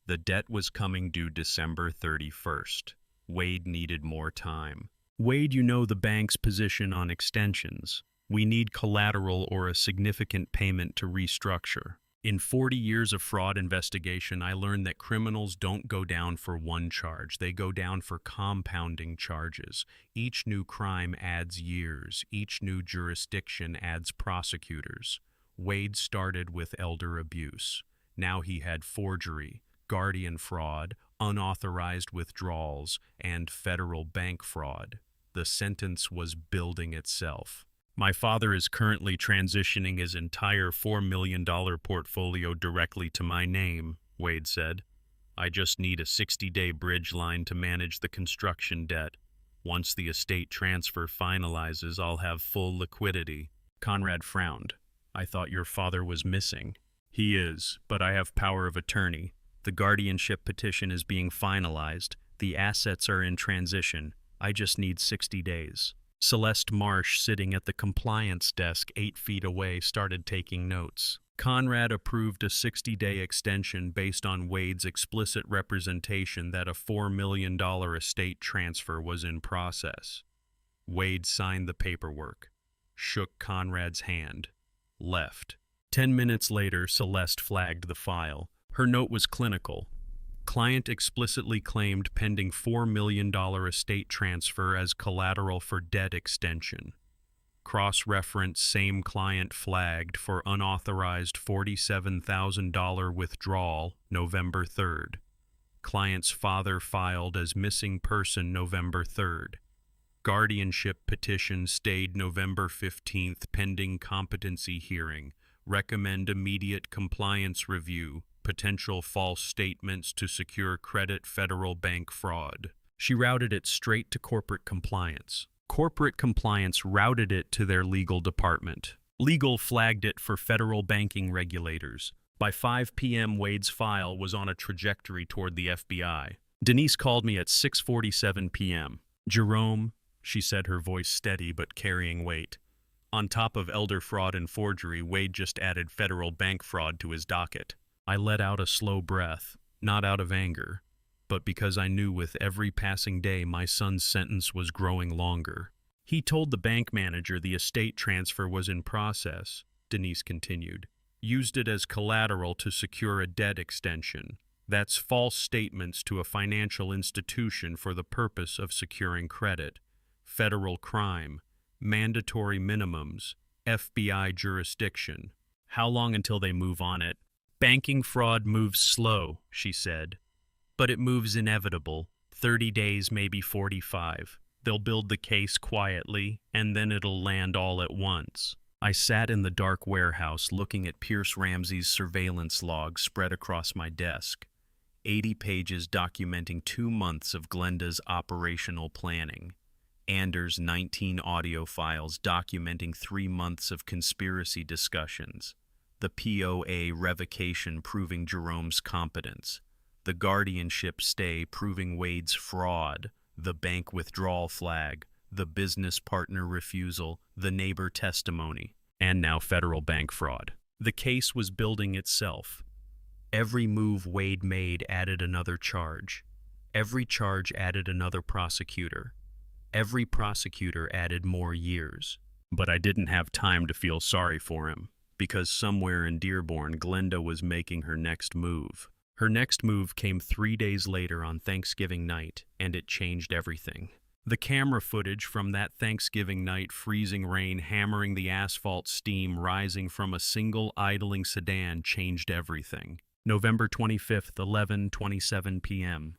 The debt was coming due December 31st. Wade needed more time. "Wade, you know the bank's position on extensions. We need collateral or a significant payment to restructure. In 40 years of fraud investigation, I learned that criminals don't go down for one charge. They go down for compounding charges. Each new crime adds years. Each new jurisdiction adds prosecutors. Wade started with elder abuse. Now he had forgery, guardian fraud, unauthorized withdrawals, and federal bank fraud. The sentence was building itself. My father is currently transitioning his entire $4 million portfolio directly to my name," Wade said. "I just need a 60-day bridge line to manage the construction debt. Once the estate transfer finalizes, I'll have full liquidity." Conrad frowned. "I thought your father was missing." "He is, but I have power of attorney. The guardianship petition is being finalized. The assets are in transition. I just need 60 days. Celeste Marsh, sitting at the compliance desk 8 feet away, started taking notes. Conrad approved a 60-day extension based on Wade's explicit representation that a $4 million estate transfer was in process. Wade signed the paperwork, shook Conrad's hand, left. 10 minutes later, Celeste flagged the file. Her note was clinical. Client explicitly claimed pending $4 million estate transfer as collateral for debt extension. Cross-reference same client flagged for unauthorized $47,000 withdrawal November 3rd. Client's father filed as missing person November 3rd. Guardianship petition stayed November 15th pending competency hearing. Recommend immediate compliance review. Potential false statements to secure credit federal bank fraud. She routed it straight to corporate compliance. Corporate compliance routed it to their legal department. Legal flagged it for federal banking regulators. By 5 p.m., Wade's file was on a trajectory toward the FBI. Denise called me at 6:47 p.m. "Jerome," she said, her voice steady but carrying weight. "On top of elder fraud and forgery, Wade just added federal bank fraud to his docket." I let out a slow breath, not out of anger, but because I knew with every passing day my son's sentence was growing longer. "He told the bank manager the estate transfer was in process," Denise continued. "Used it as collateral to secure a debt extension. That's false statements to a financial institution for the purpose of securing credit. Federal crime, mandatory minimums, FBI jurisdiction. How long until they move on it?" "Banking fraud moves slow," she said, "but it moves inevitable. 30 days, maybe 45. They'll build the case quietly, and then it'll land all at once." I sat in the dark warehouse looking at Pierce Ramsey's surveillance log spread across my desk. 80 pages documenting 2 months of Glenda's operational planning. Anders' 19 audio files documenting 3 months of conspiracy discussions. The POA revocation proving Jerome's competence, the guardianship stay proving Wade's fraud, the bank withdrawal flag, the business partner refusal, the neighbor testimony, and now federal bank fraud. The case was building itself. Every move Wade made added another charge. Every charge added another prosecutor. Every prosecutor added more years. But I didn't have time to feel sorry for him, because somewhere in Dearborn, Glenda was making her next move. Her next move came 3 days later on Thanksgiving night, and it changed everything. The camera footage from that Thanksgiving night, freezing rain hammering the asphalt, steam rising from a single idling sedan, changed everything. November 25th, 11:27 p.m.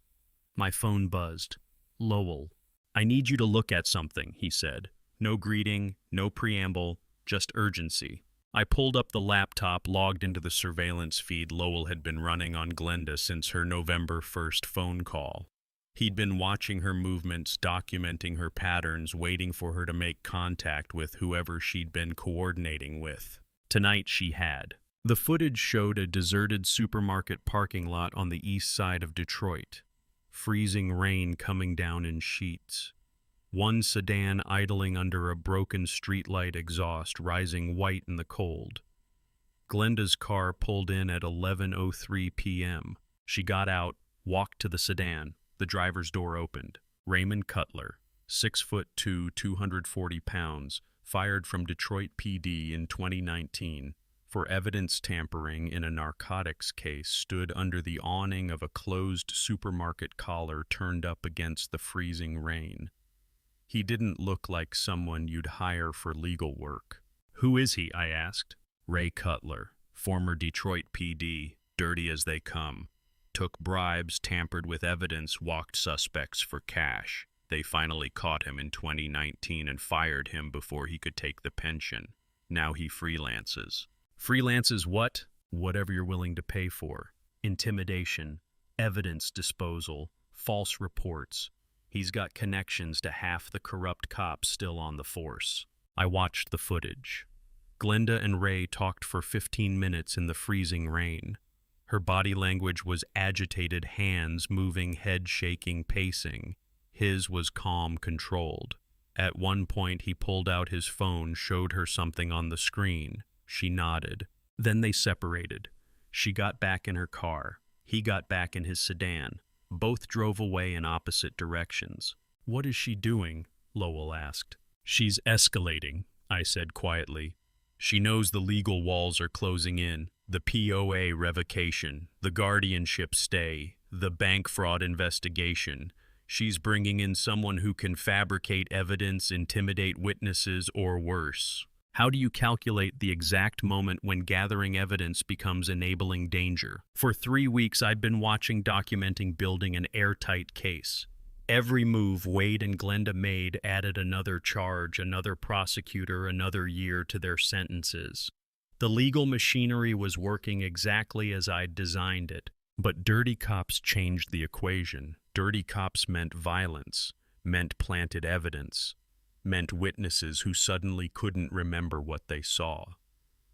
My phone buzzed. Lowell. "I need you to look at something," he said. No greeting, no preamble, just urgency. I pulled up the laptop, logged into the surveillance feed Lowell had been running on Glenda since her November 1st phone call. He'd been watching her movements, documenting her patterns, waiting for her to make contact with whoever she'd been coordinating with. Tonight she had. The footage showed a deserted supermarket parking lot on the east side of Detroit. Freezing rain coming down in sheets. One sedan idling under a broken streetlight exhaust rising white in the cold. Glenda's car pulled in at 11:03 p.m. She got out, walked to the sedan. The driver's door opened. Raymond Cutler, 6'2", 240 pounds, fired from Detroit PD in 2019 for evidence tampering in a narcotics case, stood under the awning of a closed supermarket collar turned up against the freezing rain. He didn't look like someone you'd hire for legal work. "Who is he?" I asked. "Ray Cutler, former Detroit PD, dirty as they come. Took bribes, tampered with evidence, walked suspects for cash. They finally caught him in 2019 and fired him before he could take the pension. Now he freelances." "Freelances what?" "Whatever you're willing to pay for. Intimidation, evidence disposal, false reports. He's got connections to half the corrupt cops still on the force." I watched the footage. Glenda and Ray talked for 15 minutes in the freezing rain. Her body language was agitated, hands moving, head shaking, pacing. His was calm, controlled. At one point, he pulled out his phone, showed her something on the screen. She nodded. Then they separated. She got back in her car. He got back in his sedan. Both drove away in opposite directions. "What is she doing?" Lowell asked. "She's escalating," I said quietly. "She knows the legal walls are closing in. The POA revocation, the guardianship stay, the bank fraud investigation. She's bringing in someone who can fabricate evidence, intimidate witnesses, or worse. How do you calculate the exact moment when gathering evidence becomes enabling danger? For 3 weeks, I'd been watching, documenting, building an airtight case. Every move Wade and Glenda made added another charge, another prosecutor, another year to their sentences. The legal machinery was working exactly as I'd designed it. But dirty cops changed the equation. Dirty cops meant violence, meant planted evidence, meant witnesses who suddenly couldn't remember what they saw,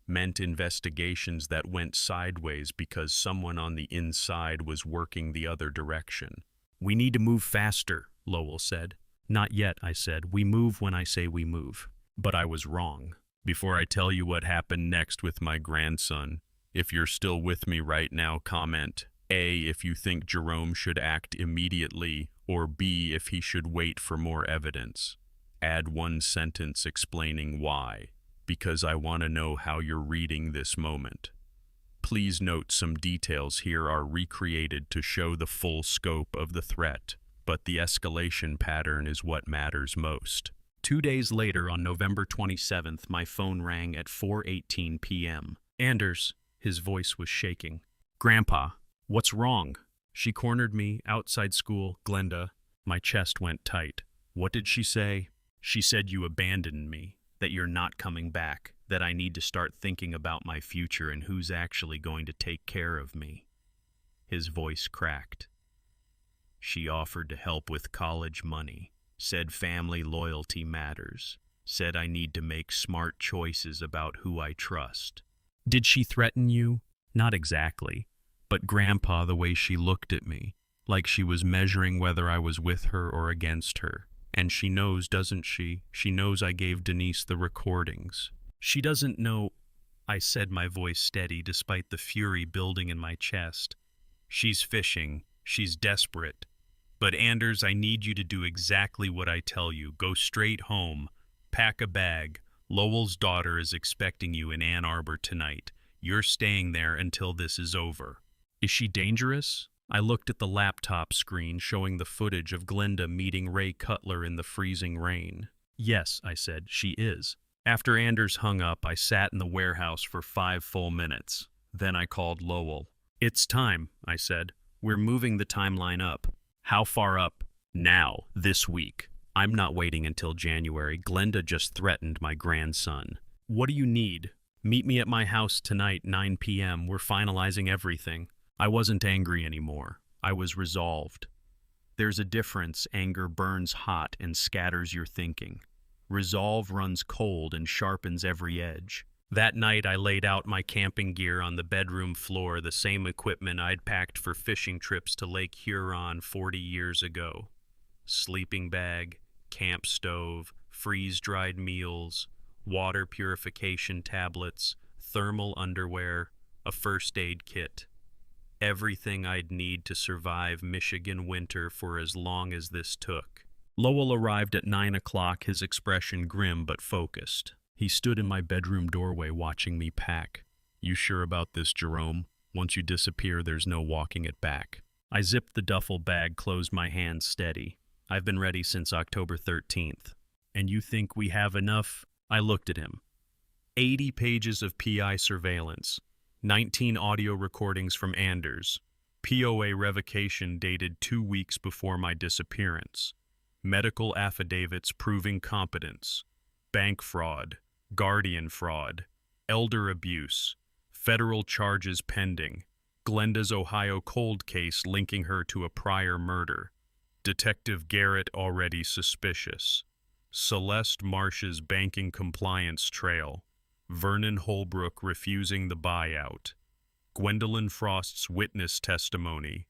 meant investigations that went sideways because someone on the inside was working the other direction. "We need to move faster," Lowell said. "Not yet," I said. "We move when I say we move." But I was wrong. Before I tell you what happened next with my grandson, if you're still with me right now, comment A, if you think Jerome should act immediately, or B, if he should wait for more evidence. Add one sentence explaining why, because I want to know how you're reading this moment. Please note some details here are recreated to show the full scope of the threat, but the escalation pattern is what matters most. 2 days later, on November 27th, my phone rang at 4:18 p.m. "Anders," his voice was shaking. "Grandpa, what's wrong?" "She cornered me outside school, Glenda." My chest went tight. "What did she say?" "She said you abandoned me, that you're not coming back, that I need to start thinking about my future and who's actually going to take care of me." His voice cracked. "She offered to help with college money, said family loyalty matters, said I need to make smart choices about who I trust." "Did she threaten you?" "Not exactly, but Grandpa, the way she looked at me, like she was measuring whether I was with her or against her. And she knows, doesn't she? She knows I gave Denise the recordings. She doesn't know, I said, my voice steady despite the fury building in my chest. She's fishing. She's desperate. But Anders, I need you to do exactly what I tell you. Go straight home. Pack a bag. Lowell's daughter is expecting you in Ann Arbor tonight. You're staying there until this is over. Is she dangerous? I looked at the laptop screen showing the footage of Glenda meeting Ray Cutler in the freezing rain. Yes, I said, she is. After Anders hung up, I sat in the warehouse for 5 full minutes. Then I called Lowell. It's time, I said. We're moving the timeline up. How far up? Now, this week. I'm not waiting until January. Glenda just threatened my grandson. What do you need? Meet me at my house tonight, 9 p.m. We're finalizing everything. I wasn't angry anymore. I was resolved. There's a difference. Anger burns hot and scatters your thinking. Resolve runs cold and sharpens every edge. That night I laid out my camping gear on the bedroom floor, the same equipment I'd packed for fishing trips to Lake Huron 40 years ago. Sleeping bag, camp stove, freeze-dried meals, water purification tablets, thermal underwear, a first aid kit. Everything I'd need to survive Michigan winter for as long as this took. Lowell arrived at 9 o'clock, his expression grim but focused. He stood in my bedroom doorway watching me pack. You sure about this, Jerome? Once you disappear, there's no walking it back. I zipped the duffel bag, closed my hands steady. I've been ready since October 13th. And you think we have enough? I looked at him. 80 pages of PI surveillance. 19 audio recordings from Anders. POA revocation dated 2 weeks before my disappearance. Medical affidavits proving competence. Bank fraud. Guardian fraud. Elder abuse. Federal charges pending. Glenda's Ohio cold case linking her to a prior murder. Detective Garrett already suspicious. Celeste Marsh's banking compliance trail. Vernon Holbrook refusing the buyout. Gwendolyn Frost's witness testimony.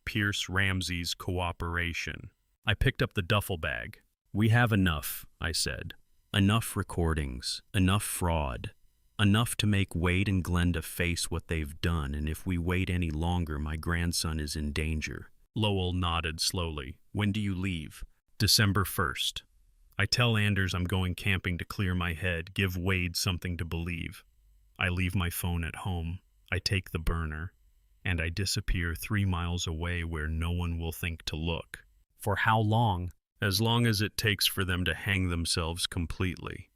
Pierce Ramsey's cooperation. I picked up the duffel bag. We have enough, I said. Enough recordings, enough fraud, enough to make Wade and Glenda face what they've done, and if we wait any longer, my grandson is in danger. Lowell nodded slowly. When do you leave? December 1st. I tell Anders I'm going camping to clear my head, give Wade something to believe. I leave my phone at home. I take the burner, and I disappear 3 miles away where no one will think to look. For how long? As long as it takes for them to hang themselves completely.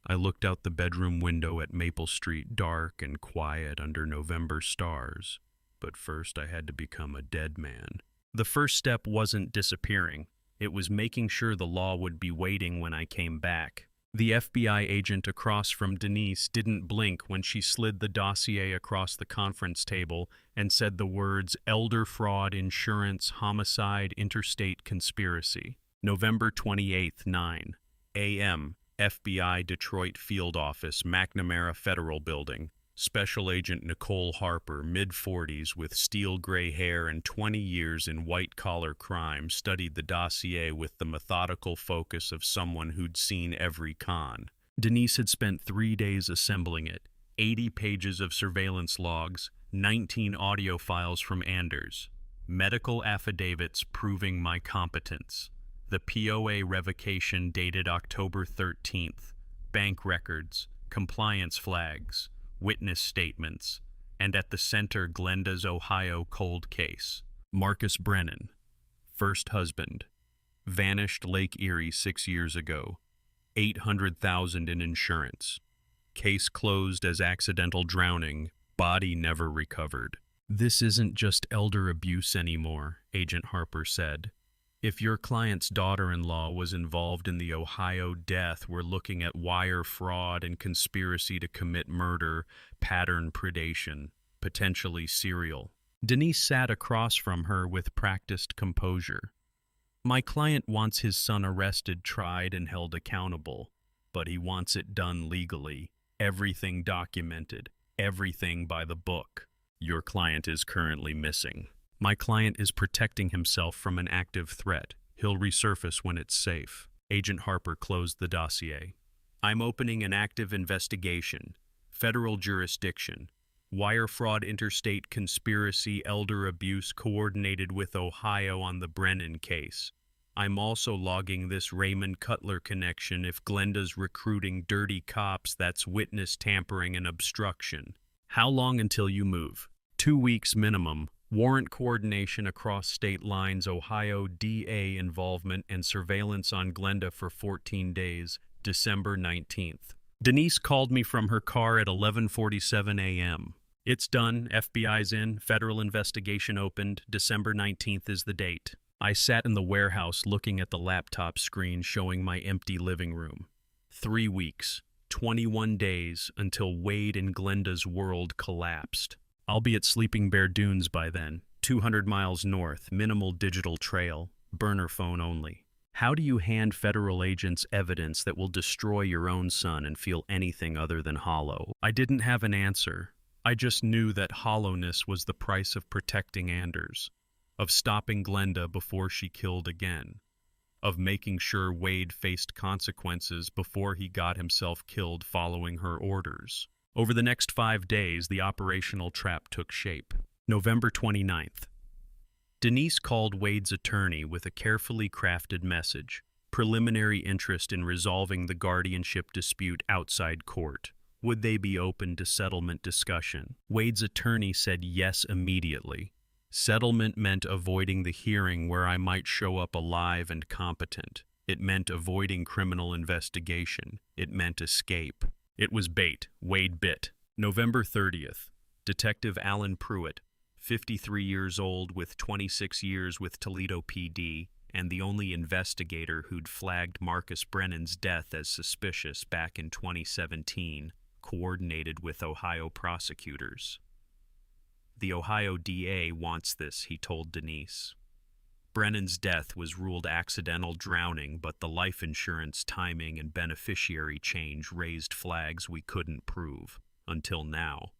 I looked out the bedroom window at Maple Street, dark and quiet under November stars. But first I had to become a dead man. The first step wasn't disappearing. It was making sure the law would be waiting when I came back. The FBI agent across from Denise didn't blink when she slid the dossier across the conference table and said the words elder fraud, insurance, homicide, interstate conspiracy. November 28th, 9 a.m., FBI Detroit Field Office, McNamara Federal Building. Special Agent Nicole Harper, mid-40s with steel gray hair and 20 years in white-collar crime, studied the dossier with the methodical focus of someone who'd seen every con. Denise had spent 3 days assembling it, 80 pages of surveillance logs, 19 audio files from Anders, medical affidavits proving my competence, the POA revocation dated October 13th, bank records, compliance flags, witness statements, and at the center Glenda's Ohio cold case. Marcus Brennan, first husband, vanished Lake Erie 6 years ago, $800,000 in insurance. Case closed as accidental drowning, body never recovered. This isn't just elder abuse anymore, Agent Harper said. If your client's daughter-in-law was involved in the Ohio death, we're looking at wire fraud and conspiracy to commit murder, pattern predation, potentially serial. Denise sat across from her with practiced composure. My client wants his son arrested, tried, and held accountable, but he wants it done legally, everything documented, everything by the book. Your client is currently missing. My client is protecting himself from an active threat. He'll resurface when it's safe. Agent Harper closed the dossier. I'm opening an active investigation. Federal jurisdiction. Wire fraud, interstate conspiracy, elder abuse coordinated with Ohio on the Brennan case. I'm also logging this Raymond Cutler connection. If Glenda's recruiting dirty cops, that's witness tampering and obstruction. How long until you move? 2 weeks minimum. Warrant coordination across state lines. Ohio DA involvement and surveillance on Glenda for 14 days. December 19th. Denise called me from her car at 11:47 a.m. It's done. FBI's in. Federal investigation opened. December 19th is the date. I sat in the warehouse looking at the laptop screen showing my empty living room. 3 weeks, 21 days until Wade and Glenda's world collapsed. I'll be at Sleeping Bear Dunes by then, 200 miles north, minimal digital trail, burner phone only. How do you hand federal agents evidence that will destroy your own son and feel anything other than hollow? I didn't have an answer. I just knew that hollowness was the price of protecting Anders, of stopping Glenda before she killed again, of making sure Wade faced consequences before he got himself killed following her orders. Over the next 5 days, the operational trap took shape. November 29th. Denise called Wade's attorney with a carefully crafted message. Preliminary interest in resolving the guardianship dispute outside court. Would they be open to settlement discussion? Wade's attorney said yes immediately. Settlement meant avoiding the hearing where I might show up alive and competent. It meant avoiding criminal investigation. It meant escape. It was bait. Wade bit. November 30th. Detective Alan Pruitt, 53 years old with 26 years with Toledo PD, and the only investigator who'd flagged Marcus Brennan's death as suspicious back in 2017, coordinated with Ohio prosecutors. The Ohio DA wants this, he told Denise. Brennan's death was ruled accidental drowning, but the life insurance timing and beneficiary change raised flags we couldn't prove. Until now,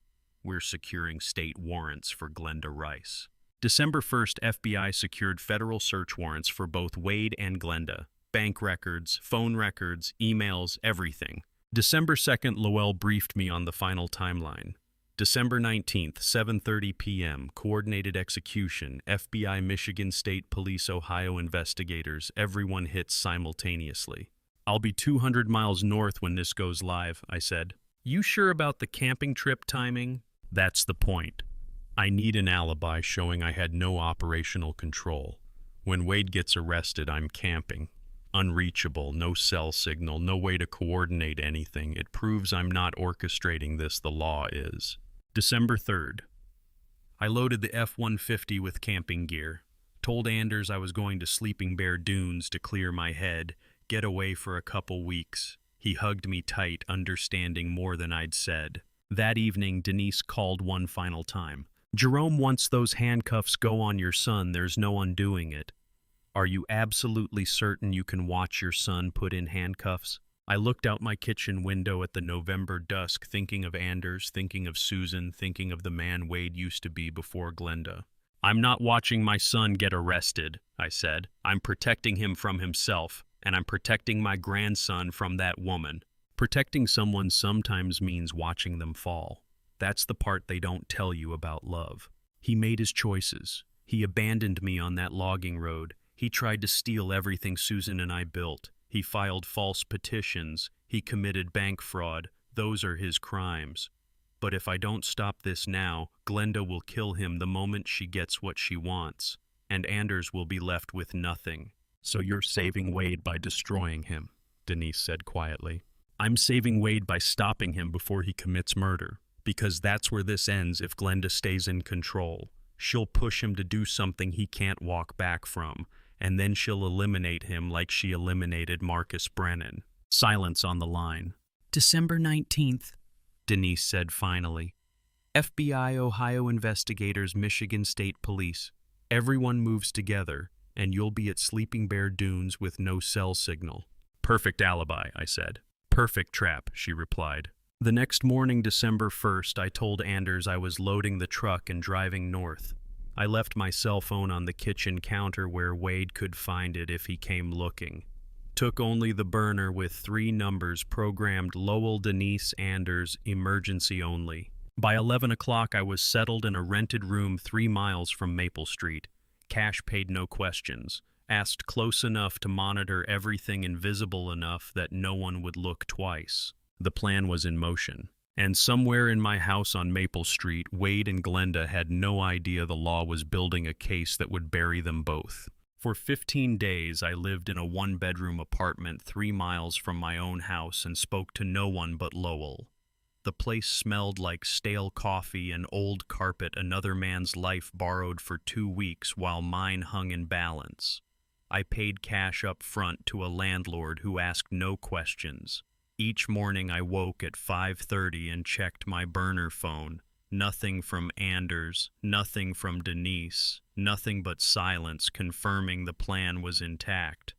we're securing state warrants for Glenda Rice. December 1st, FBI secured federal search warrants for both Wade and Glenda. Bank records, phone records, emails, everything. December 2nd, Lowell briefed me on the final timeline. December 19th, 7:30 p.m., coordinated execution, FBI, Michigan State Police, Ohio investigators, everyone hits simultaneously. I'll be 200 miles north when this goes live, I said. You sure about the camping trip timing? That's the point. I need an alibi showing I had no operational control. When Wade gets arrested, I'm camping. Unreachable, no cell signal, no way to coordinate anything. It proves I'm not orchestrating this, the law is. December 3rd. I loaded the F-150 with camping gear. Told Anders I was going to Sleeping Bear Dunes to clear my head, get away for a couple weeks. He hugged me tight, understanding more than I'd said. That evening, Denise called one final time. Jerome, once those handcuffs go on your son, there's no undoing it. Are you absolutely certain you can watch your son put in handcuffs? I looked out my kitchen window at the November dusk, thinking of Anders, thinking of Susan, thinking of the man Wade used to be before Glenda. I'm not watching my son get arrested, I said. I'm protecting him from himself, and I'm protecting my grandson from that woman. Protecting someone sometimes means watching them fall. That's the part they don't tell you about love. He made his choices. He abandoned me on that logging road. He tried to steal everything Susan and I built. He filed false petitions. He committed bank fraud. Those are his crimes. But if I don't stop this now, Glenda will kill him the moment she gets what she wants, and Anders will be left with nothing. So you're saving Wade by destroying him, Denise said quietly. I'm saving Wade by stopping him before he commits murder, because that's where this ends if Glenda stays in control. She'll push him to do something he can't walk back from, and then she'll eliminate him like she eliminated Marcus Brennan. Silence on the line. December 19th, Denise said finally. FBI, Ohio investigators, Michigan State Police. Everyone moves together, and you'll be at Sleeping Bear Dunes with no cell signal. Perfect alibi, I said. Perfect trap, she replied. The next morning, December 1st, I told Anders I was loading the truck and driving north. I left my cell phone on the kitchen counter where Wade could find it if he came looking. Took only the burner with 3 numbers programmed: Lowell Denise Anders, emergency only. By 11 o'clock, I was settled in a rented room 3 miles from Maple Street. Cash paid no questions. Asked close enough to monitor everything and visible enough that no one would look twice. The plan was in motion. And somewhere in my house on Maple Street, Wade and Glenda had no idea the law was building a case that would bury them both. For 15 days, I lived in a 1-bedroom apartment 3 miles from my own house and spoke to no one but Lowell. The place smelled like stale coffee and old carpet, another man's life borrowed for 2 weeks while mine hung in balance. I paid cash up front to a landlord who asked no questions. Each morning I woke at 5:30 and checked my burner phone. Nothing from Anders, nothing from Denise, nothing but silence confirming the plan was intact.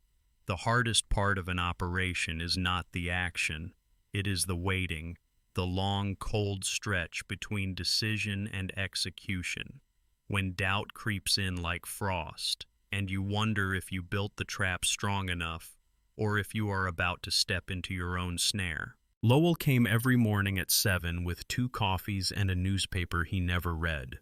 The hardest part of an operation is not the action. It is the waiting, the long, cold stretch between decision and execution, when doubt creeps in like frost, and you wonder if you built the trap strong enough, or if you are about to step into your own snare. Lowell came every morning at 7 with 2 coffees and a newspaper he never read.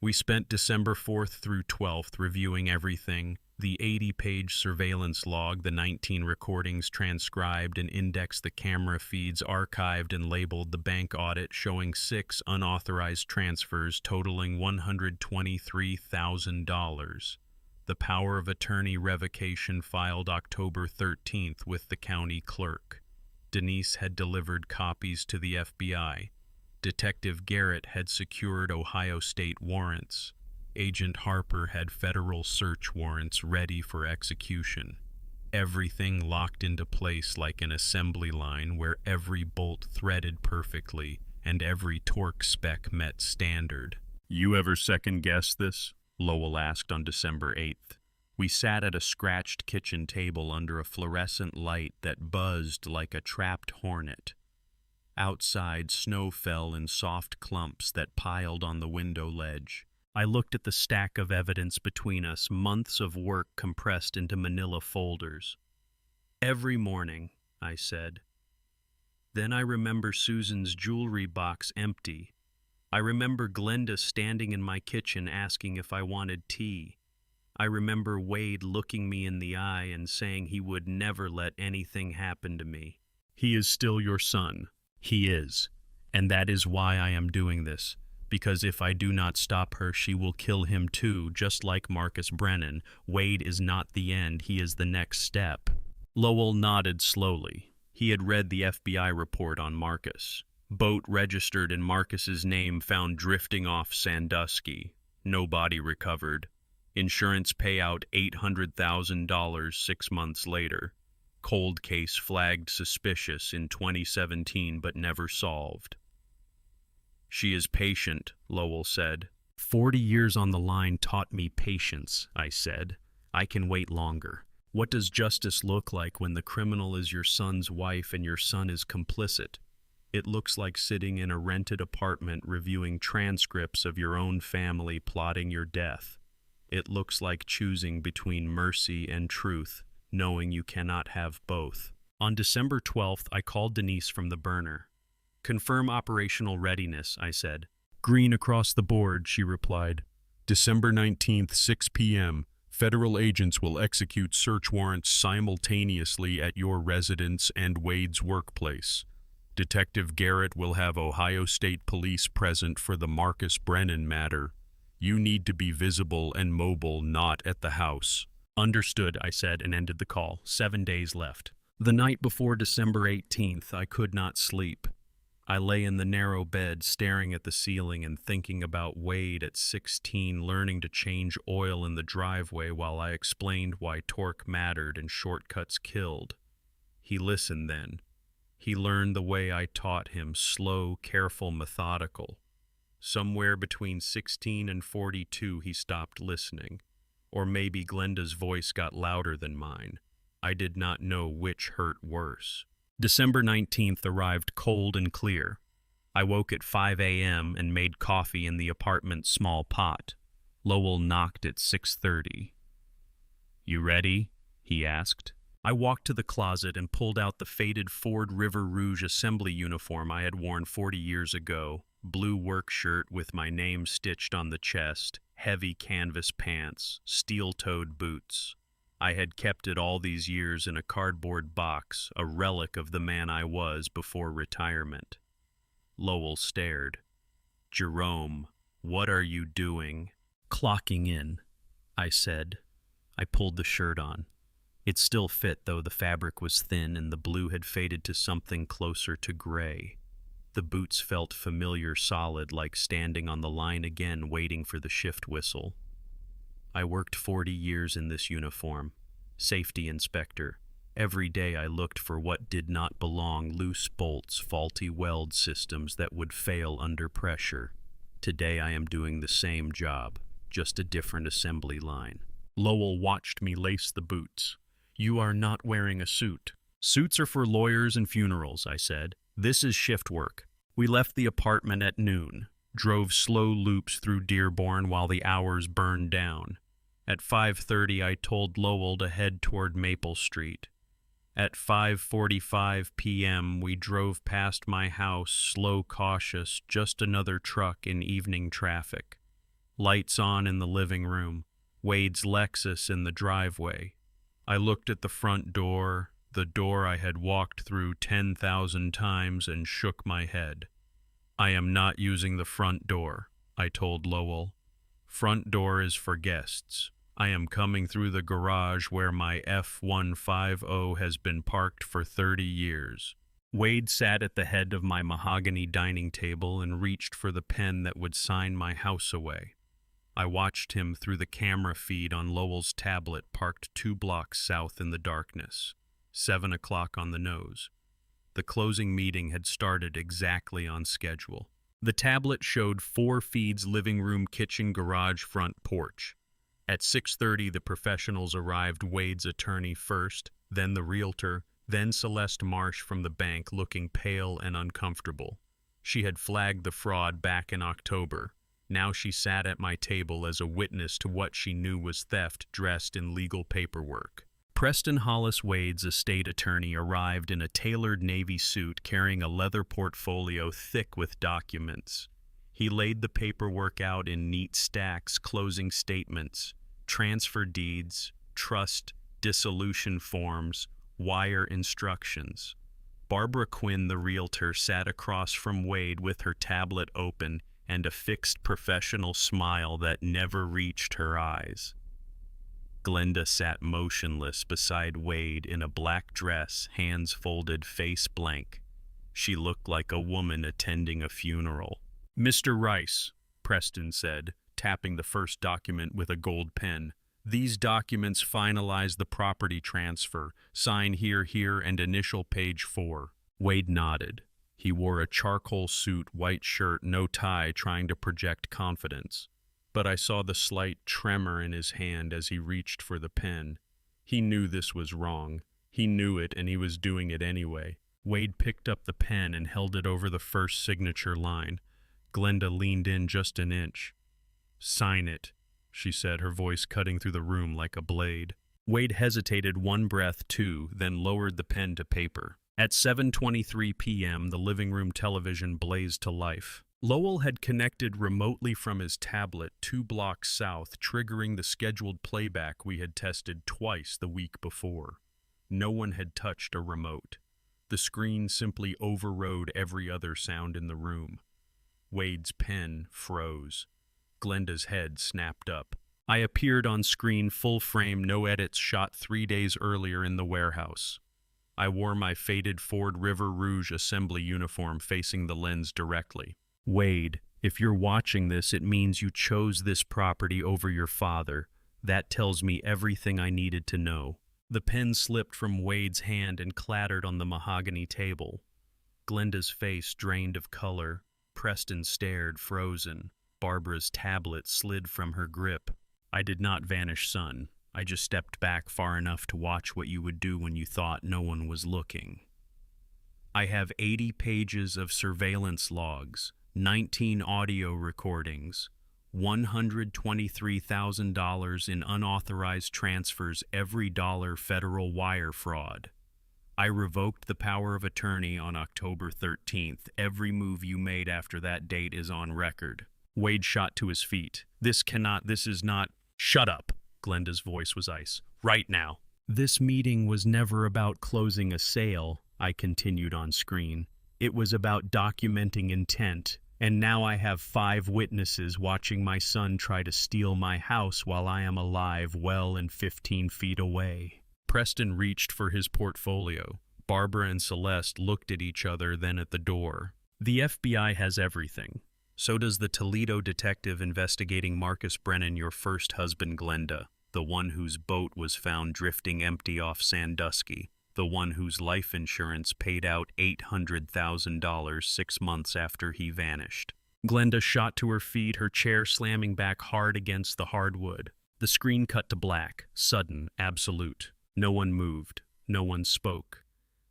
We spent December 4th through 12th reviewing everything: the 80-page surveillance log, the 19 recordings transcribed and indexed, the camera feeds archived and labeled, the bank audit showing 6 unauthorized transfers totaling $123,000. The power of attorney revocation filed October 13th with the county clerk. Denise had delivered copies to the FBI. Detective Garrett had secured Ohio State warrants. Agent Harper had federal search warrants ready for execution. Everything locked into place like an assembly line where every bolt threaded perfectly and every torque spec met standard. "You ever second-guess this?" Lowell asked on December 8th. We sat at a scratched kitchen table under a fluorescent light that buzzed like a trapped hornet. Outside, snow fell in soft clumps that piled on the window ledge. I looked at the stack of evidence between us, months of work compressed into manila folders. "Every morning," I said. Then I remember Susan's jewelry box empty. I remember Glenda standing in my kitchen asking if I wanted tea. I remember Wade looking me in the eye and saying he would never let anything happen to me. "He is still your son." He is. And that is why I am doing this. Because if I do not stop her, she will kill him too, just like Marcus Brennan. Wade is not the end, he is the next step. Lowell nodded slowly. He had read the FBI report on Marcus. Boat registered in Marcus's name found drifting off Sandusky. No body recovered. Insurance payout $800,000 6 months later. Cold case flagged suspicious in 2017 but never solved. "She is patient," Lowell said. 40 years on the line taught me patience, I said. I can wait longer. What does justice look like when the criminal is your son's wife and your son is complicit? It looks like sitting in a rented apartment reviewing transcripts of your own family plotting your death. It looks like choosing between mercy and truth, knowing you cannot have both. On December 12th, I called Denise from the burner. "Confirm operational readiness," I said. "Green across the board," she replied. "December 19th, 6 p.m. Federal agents will execute search warrants simultaneously at your residence and Wade's workplace. Detective Garrett will have Ohio State Police present for the Marcus Brennan matter. You need to be visible and mobile, not at the house." "Understood," I said, and ended the call. 7 days left. The night before December 18th, I could not sleep. I lay in the narrow bed, staring at the ceiling and thinking about Wade at 16 learning to change oil in the driveway while I explained why torque mattered and shortcuts killed. He listened then. He learned the way I taught him, slow, careful, methodical. Somewhere between 16 and 42 he stopped listening. Or maybe Glenda's voice got louder than mine. I did not know which hurt worse. December 19th arrived cold and clear. I woke at 5 a.m. and made coffee in the apartment's small pot. Lowell knocked at 6:30. "You ready?" he asked. I walked to the closet and pulled out the faded Ford River Rouge assembly uniform I had worn 40 years ago. Blue work shirt with my name stitched on the chest, heavy canvas pants, steel-toed boots. I had kept it all these years in a cardboard box, a relic of the man I was before retirement. Lowell stared. "Jerome, what are you doing?" "Clocking in," I said. I pulled the shirt on. It still fit, though the fabric was thin and the blue had faded to something closer to gray. The boots felt familiar, solid, like standing on the line again, waiting for the shift whistle. I worked 40 years in this uniform. Safety inspector. Every day I looked for what did not belong, loose bolts, faulty weld systems that would fail under pressure. Today I am doing the same job, just a different assembly line. Lowell watched me lace the boots. "You are not wearing a suit." "Suits are for lawyers and funerals," I said. "This is shift work." We left the apartment at noon, drove slow loops through Dearborn while the hours burned down. At 5:30 I told Lowell to head toward Maple Street. At 5:45 p.m. we drove past my house, slow, cautious, just another truck in evening traffic. Lights on in the living room, Wade's Lexus in the driveway. I looked at the front door, the door I had walked through 10,000 times, and shook my head. "I am not using the front door," I told Lowell. "Front door is for guests. I am coming through the garage where my F-150 has been parked for 30 years. Wade sat at the head of my mahogany dining table and reached for the pen that would sign my house away. I watched him through the camera feed on Lowell's tablet parked 2 blocks south in the darkness. 7 o'clock on the nose. The closing meeting had started exactly on schedule. The tablet showed 4 feeds: living room, kitchen, garage, front porch. At 6:30, the professionals arrived, Wade's attorney first, then the realtor, then Celeste Marsh from the bank, looking pale and uncomfortable. She had flagged the fraud back in October. Now she sat at my table as a witness to what she knew was theft, dressed in legal paperwork. Preston Hollis, Wade's estate attorney, arrived in a tailored navy suit carrying a leather portfolio thick with documents. He laid the paperwork out in neat stacks: closing statements, transfer deeds, trust, dissolution forms, wire instructions. Barbara Quinn, the realtor, sat across from Wade with her tablet open and a fixed professional smile that never reached her eyes. Glenda sat motionless beside Wade in a black dress, hands folded, face blank. She looked like a woman attending a funeral. "Mr. Rice," Preston said, tapping the first document with a gold pen. "These documents finalize the property transfer. Sign here, here, and initial page 4. Wade nodded. He wore a charcoal suit, white shirt, no tie, trying to project confidence. But I saw the slight tremor in his hand as he reached for the pen. He knew this was wrong. He knew it, and he was doing it anyway. Wade picked up the pen and held it over the first signature line. Glenda leaned in just an inch. "Sign it," she said, her voice cutting through the room like a blade. Wade hesitated one breath, too, then lowered the pen to paper. At 7:23 p.m., the living room television blazed to life. Lowell had connected remotely from his tablet 2 blocks south, triggering the scheduled playback we had tested twice the week before. No one had touched a remote. The screen simply overrode every other sound in the room. Wade's pen froze. Glenda's head snapped up. I appeared on screen, full frame, no edits, shot 3 days earlier in the warehouse. I wore my faded Ford River Rouge assembly uniform, facing the lens directly. "Wade, if you're watching this, it means you chose this property over your father. That tells me everything I needed to know." The pen slipped from Wade's hand and clattered on the mahogany table. Glenda's face drained of color. Preston stared, frozen. Barbara's tablet slid from her grip. I did not vanish, son. I just stepped back far enough to watch what you would do when you thought no one was looking. I have 80 pages of surveillance logs, 19 audio recordings, $123,000 in unauthorized transfers, every dollar federal wire fraud. I revoked the power of attorney on October 13th. Every move you made after that date is on record. Wade shot to his feet. This is not. Shut up. Glenda's voice was ice. Right now. This meeting was never about closing a sale, I continued on screen. It was about documenting intent. And now I have 5 witnesses watching my son try to steal my house while I am alive, well and 15 feet away. Preston reached for his portfolio. Barbara and Celeste looked at each other, then at the door. The FBI has everything. So does the Toledo detective investigating Marcus Brennan, your first husband, Glenda, the one whose boat was found drifting empty off Sandusky, the one whose life insurance paid out $800,000 6 months after he vanished. Glenda shot to her feet, her chair slamming back hard against the hardwood. The screen cut to black, sudden, absolute. No one moved. No one spoke.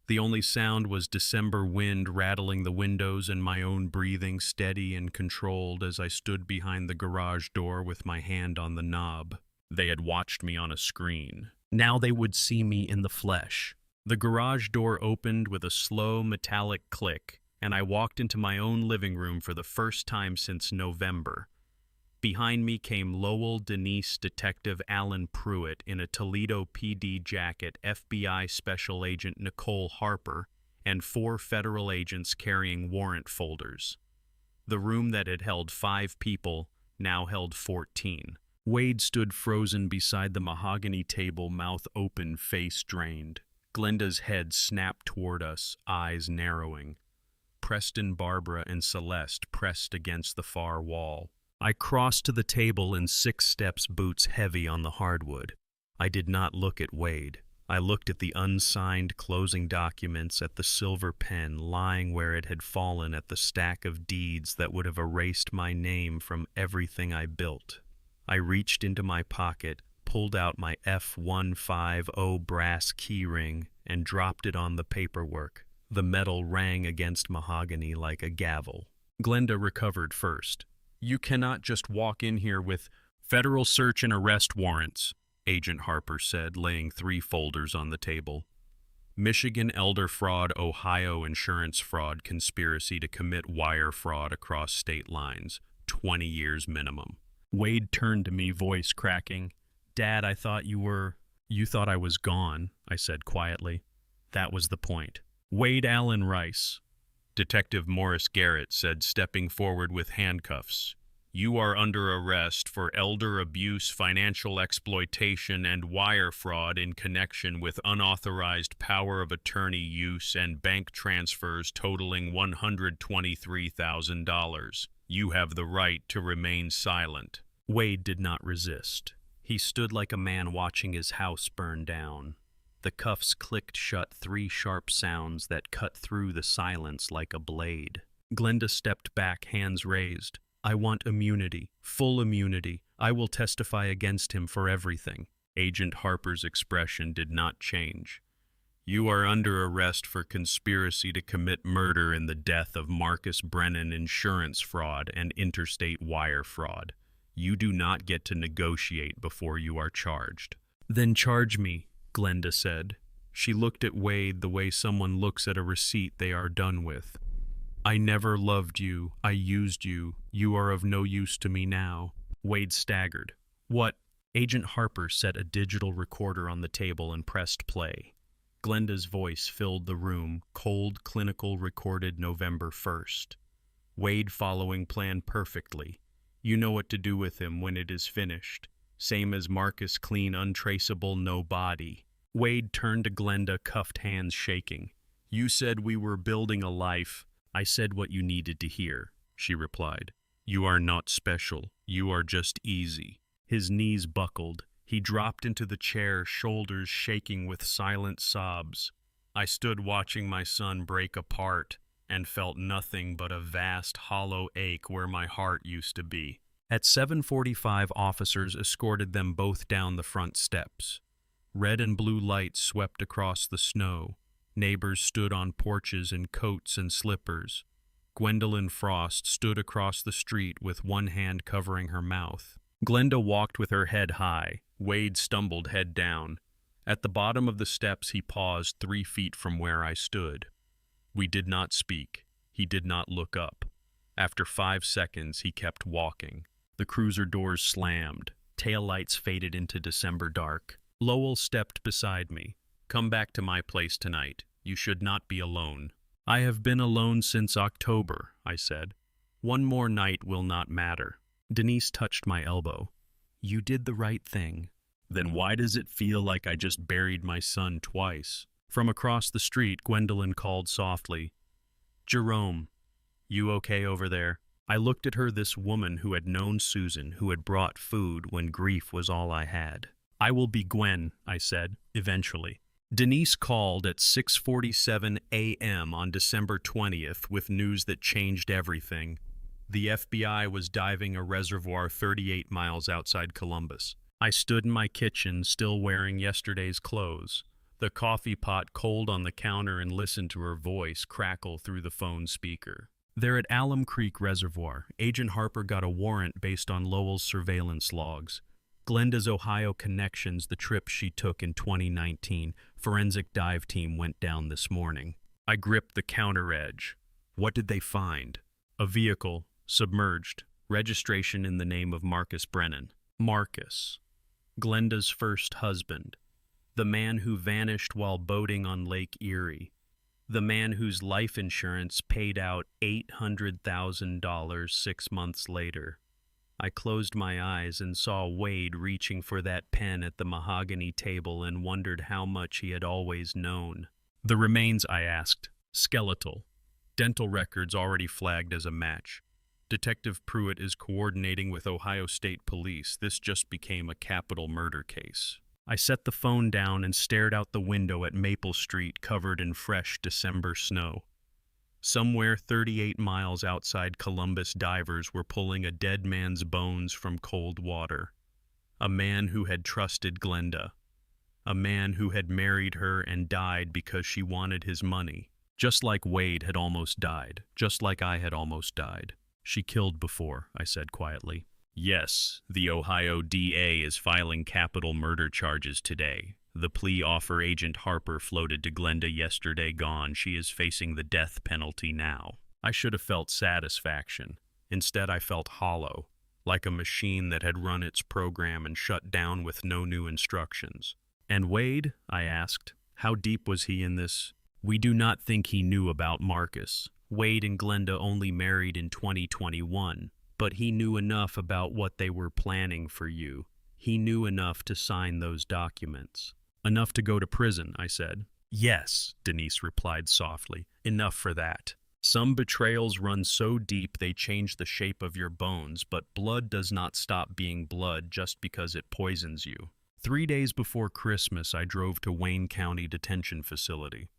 The only sound was December wind rattling the windows and my own breathing, steady and controlled as I stood behind the garage door with my hand on the knob. They had watched me on a screen. Now they would see me in the flesh. The garage door opened with a slow metallic click, and I walked into my own living room for the first time since November. Behind me came Lowell Denise Detective Alan Pruitt in a Toledo PD jacket, FBI Special Agent Nicole Harper, and 4 federal agents carrying warrant folders. The room that had held 5 people now held 14. Wade stood frozen beside the mahogany table, mouth open, face drained. Glenda's head snapped toward us, eyes narrowing. Preston, Barbara, and Celeste pressed against the far wall. I crossed to the table in 6 steps, boots heavy on the hardwood. I did not look at Wade. I looked at the unsigned closing documents, at the silver pen lying where it had fallen, at the stack of deeds that would have erased my name from everything I built. I reached into my pocket, pulled out my F150 brass keyring, and dropped it on the paperwork. The metal rang against mahogany like a gavel. Glenda recovered first. You cannot just walk in here with federal search and arrest warrants, Agent Harper said, laying 3 folders on the table. Michigan elder fraud, Ohio insurance fraud, conspiracy to commit wire fraud across state lines, 20 years minimum. Wade turned to me, voice cracking. Dad, I thought you thought I was gone, I said quietly. That was the point. Wade Allen Rice. Detective Morris Garrett said, stepping forward with handcuffs. You are under arrest for elder abuse, financial exploitation, and wire fraud in connection with unauthorized power of attorney use and bank transfers totaling $123,000. You have the right to remain silent. Wade did not resist. He stood like a man watching his house burn down. The cuffs clicked shut, 3 sharp sounds that cut through the silence like a blade. Glenda stepped back, hands raised. I want immunity, full immunity. I will testify against him for everything. Agent Harper's expression did not change. You are under arrest for conspiracy to commit murder in the death of Marcus Brennan, insurance fraud, and interstate wire fraud. You do not get to negotiate before you are charged. Then charge me, Glenda said. She looked at Wade the way someone looks at a receipt they are done with. I never loved you. I used you. You are of no use to me now. Wade staggered. What? Agent Harper set a digital recorder on the table and pressed play. Glenda's voice filled the room, cold, clinical, recorded November 1st. Wade following plan perfectly. You know what to do with him when it is finished. Same as Marcus, clean, untraceable, no body. Wade turned to Glenda, cuffed hands shaking. You said we were building a life. I said what you needed to hear, she replied. You are not special. You are just easy. His knees buckled. He dropped into the chair, shoulders shaking with silent sobs. I stood watching my son break apart and felt nothing but a vast, hollow ache where my heart used to be. At 7:45, officers escorted them both down the front steps. Red and blue lights swept across the snow. Neighbors stood on porches in coats and slippers. Gwendolyn Frost stood across the street with one hand covering her mouth. Glenda walked with her head high. Wade stumbled head down. At the bottom of the steps he paused 3 feet from where I stood. We did not speak. He did not look up. After 5 seconds he kept walking. The cruiser doors slammed. Taillights faded into December dark. Lowell stepped beside me. "Come back to my place tonight. You should not be alone." "I have been alone since October," I said. "One more night will not matter." Denise touched my elbow. "You did the right thing." "Then why does it feel like I just buried my son twice?" From across the street, Gwendolyn called softly, "Jerome, you okay over there?" I looked at her, this woman who had known Susan, who had brought food when grief was all I had. "I will be Gwen," I said, eventually. Denise called at 6:47 a.m. on December 20th with news that changed everything. The FBI was diving a reservoir 38 miles outside Columbus. I stood in my kitchen, still wearing yesterday's clothes, the coffee pot cold on the counter, and listened to her voice crackle through the phone speaker. "They're at Alum Creek Reservoir. Agent Harper got a warrant based on Lowell's surveillance logs. Glenda's Ohio connections, the trip she took in 2019. Forensic dive team went down this morning." I gripped the counter edge. "What did they find?" "A vehicle, submerged, registration in the name of Marcus Brennan." Marcus, Glenda's first husband, the man who vanished while boating on Lake Erie, the man whose life insurance paid out $800,000 6 months later. I closed my eyes and saw Wade reaching for that pen at the mahogany table and wondered how much he had always known. "The remains," I asked. "Skeletal. Dental records already flagged as a match. Detective Pruitt is coordinating with Ohio State Police. This just became a capital murder case." I set the phone down and stared out the window at Maple Street covered in fresh December snow. Somewhere 38 miles outside Columbus, divers were pulling a dead man's bones from cold water. A man who had trusted Glenda. A man who had married her and died because she wanted his money. Just like Wade had almost died. Just like I had almost died. "She killed before," I said quietly. "Yes, the Ohio DA is filing capital murder charges today. The plea offer Agent Harper floated to Glenda yesterday gone. She is facing the death penalty now." I should have felt satisfaction. Instead, I felt hollow, like a machine that had run its program and shut down with no new instructions. "And Wade?" I asked. "How deep was he in this?" "We do not think he knew about Marcus. Wade and Glenda only married in 2021. But he knew enough about what they were planning for you. He knew enough to sign those documents." "Enough to go to prison," I said. "Yes," Denise replied softly. "Enough for that. Some betrayals run so deep they change the shape of your bones, but blood does not stop being blood just because it poisons you." 3 days before Christmas, I drove to Wayne County Detention Facility.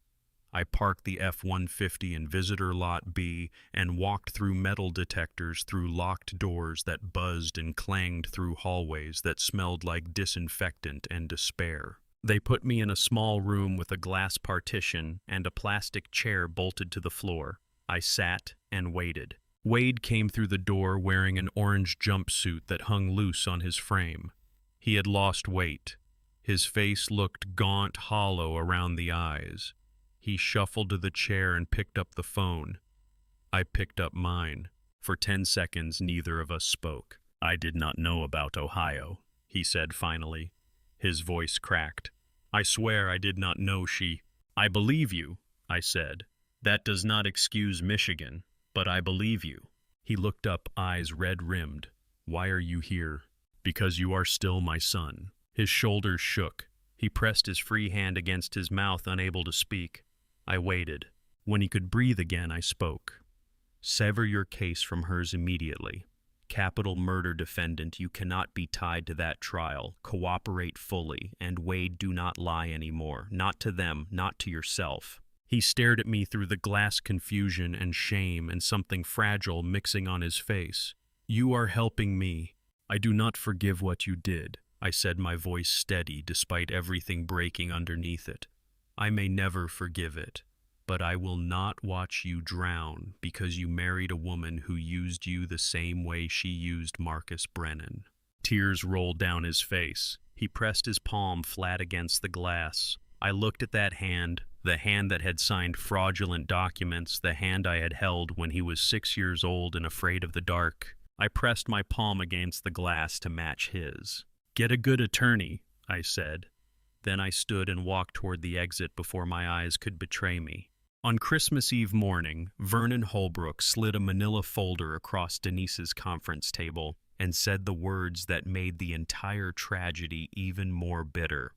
I parked the F-150 in Visitor Lot B and walked through metal detectors, through locked doors that buzzed and clanged, through hallways that smelled like disinfectant and despair. They put me in a small room with a glass partition and a plastic chair bolted to the floor. I sat and waited. Wade came through the door wearing an orange jumpsuit that hung loose on his frame. He had lost weight. His face looked gaunt, hollow around the eyes. He shuffled to the chair and picked up the phone. I picked up mine. For 10 seconds, neither of us spoke. "I did not know about Ohio," he said finally. His voice cracked. "I swear I did not know she—" "I believe you," I said. "That does not excuse Michigan, but I believe you." He looked up, eyes red-rimmed. "Why are you here?" "Because you are still my son." His shoulders shook. He pressed his free hand against his mouth, unable to speak. I waited. When he could breathe again, I spoke. "Sever your case from hers immediately. Capital murder defendant, you cannot be tied to that trial. Cooperate fully, and Wade, do not lie anymore. Not to them, not to yourself." He stared at me through the glass, confusion and shame and something fragile mixing on his face. "You are helping me. I do not forgive what you did," I said, my voice steady despite everything breaking underneath it. "I may never forgive it. but I will not watch you drown because you married a woman who used you the same way she used Marcus Brennan." Tears rolled down his face. He pressed his palm flat against the glass. I looked at that hand, the hand that had signed fraudulent documents, the hand I had held when he was 6 years old and afraid of the dark. I pressed my palm against the glass to match his. "Get a good attorney," I said. Then I stood and walked toward the exit before my eyes could betray me. On Christmas Eve morning, Vernon Holbrook slid a manila folder across Denise's conference table and said the words that made the entire tragedy even more bitter.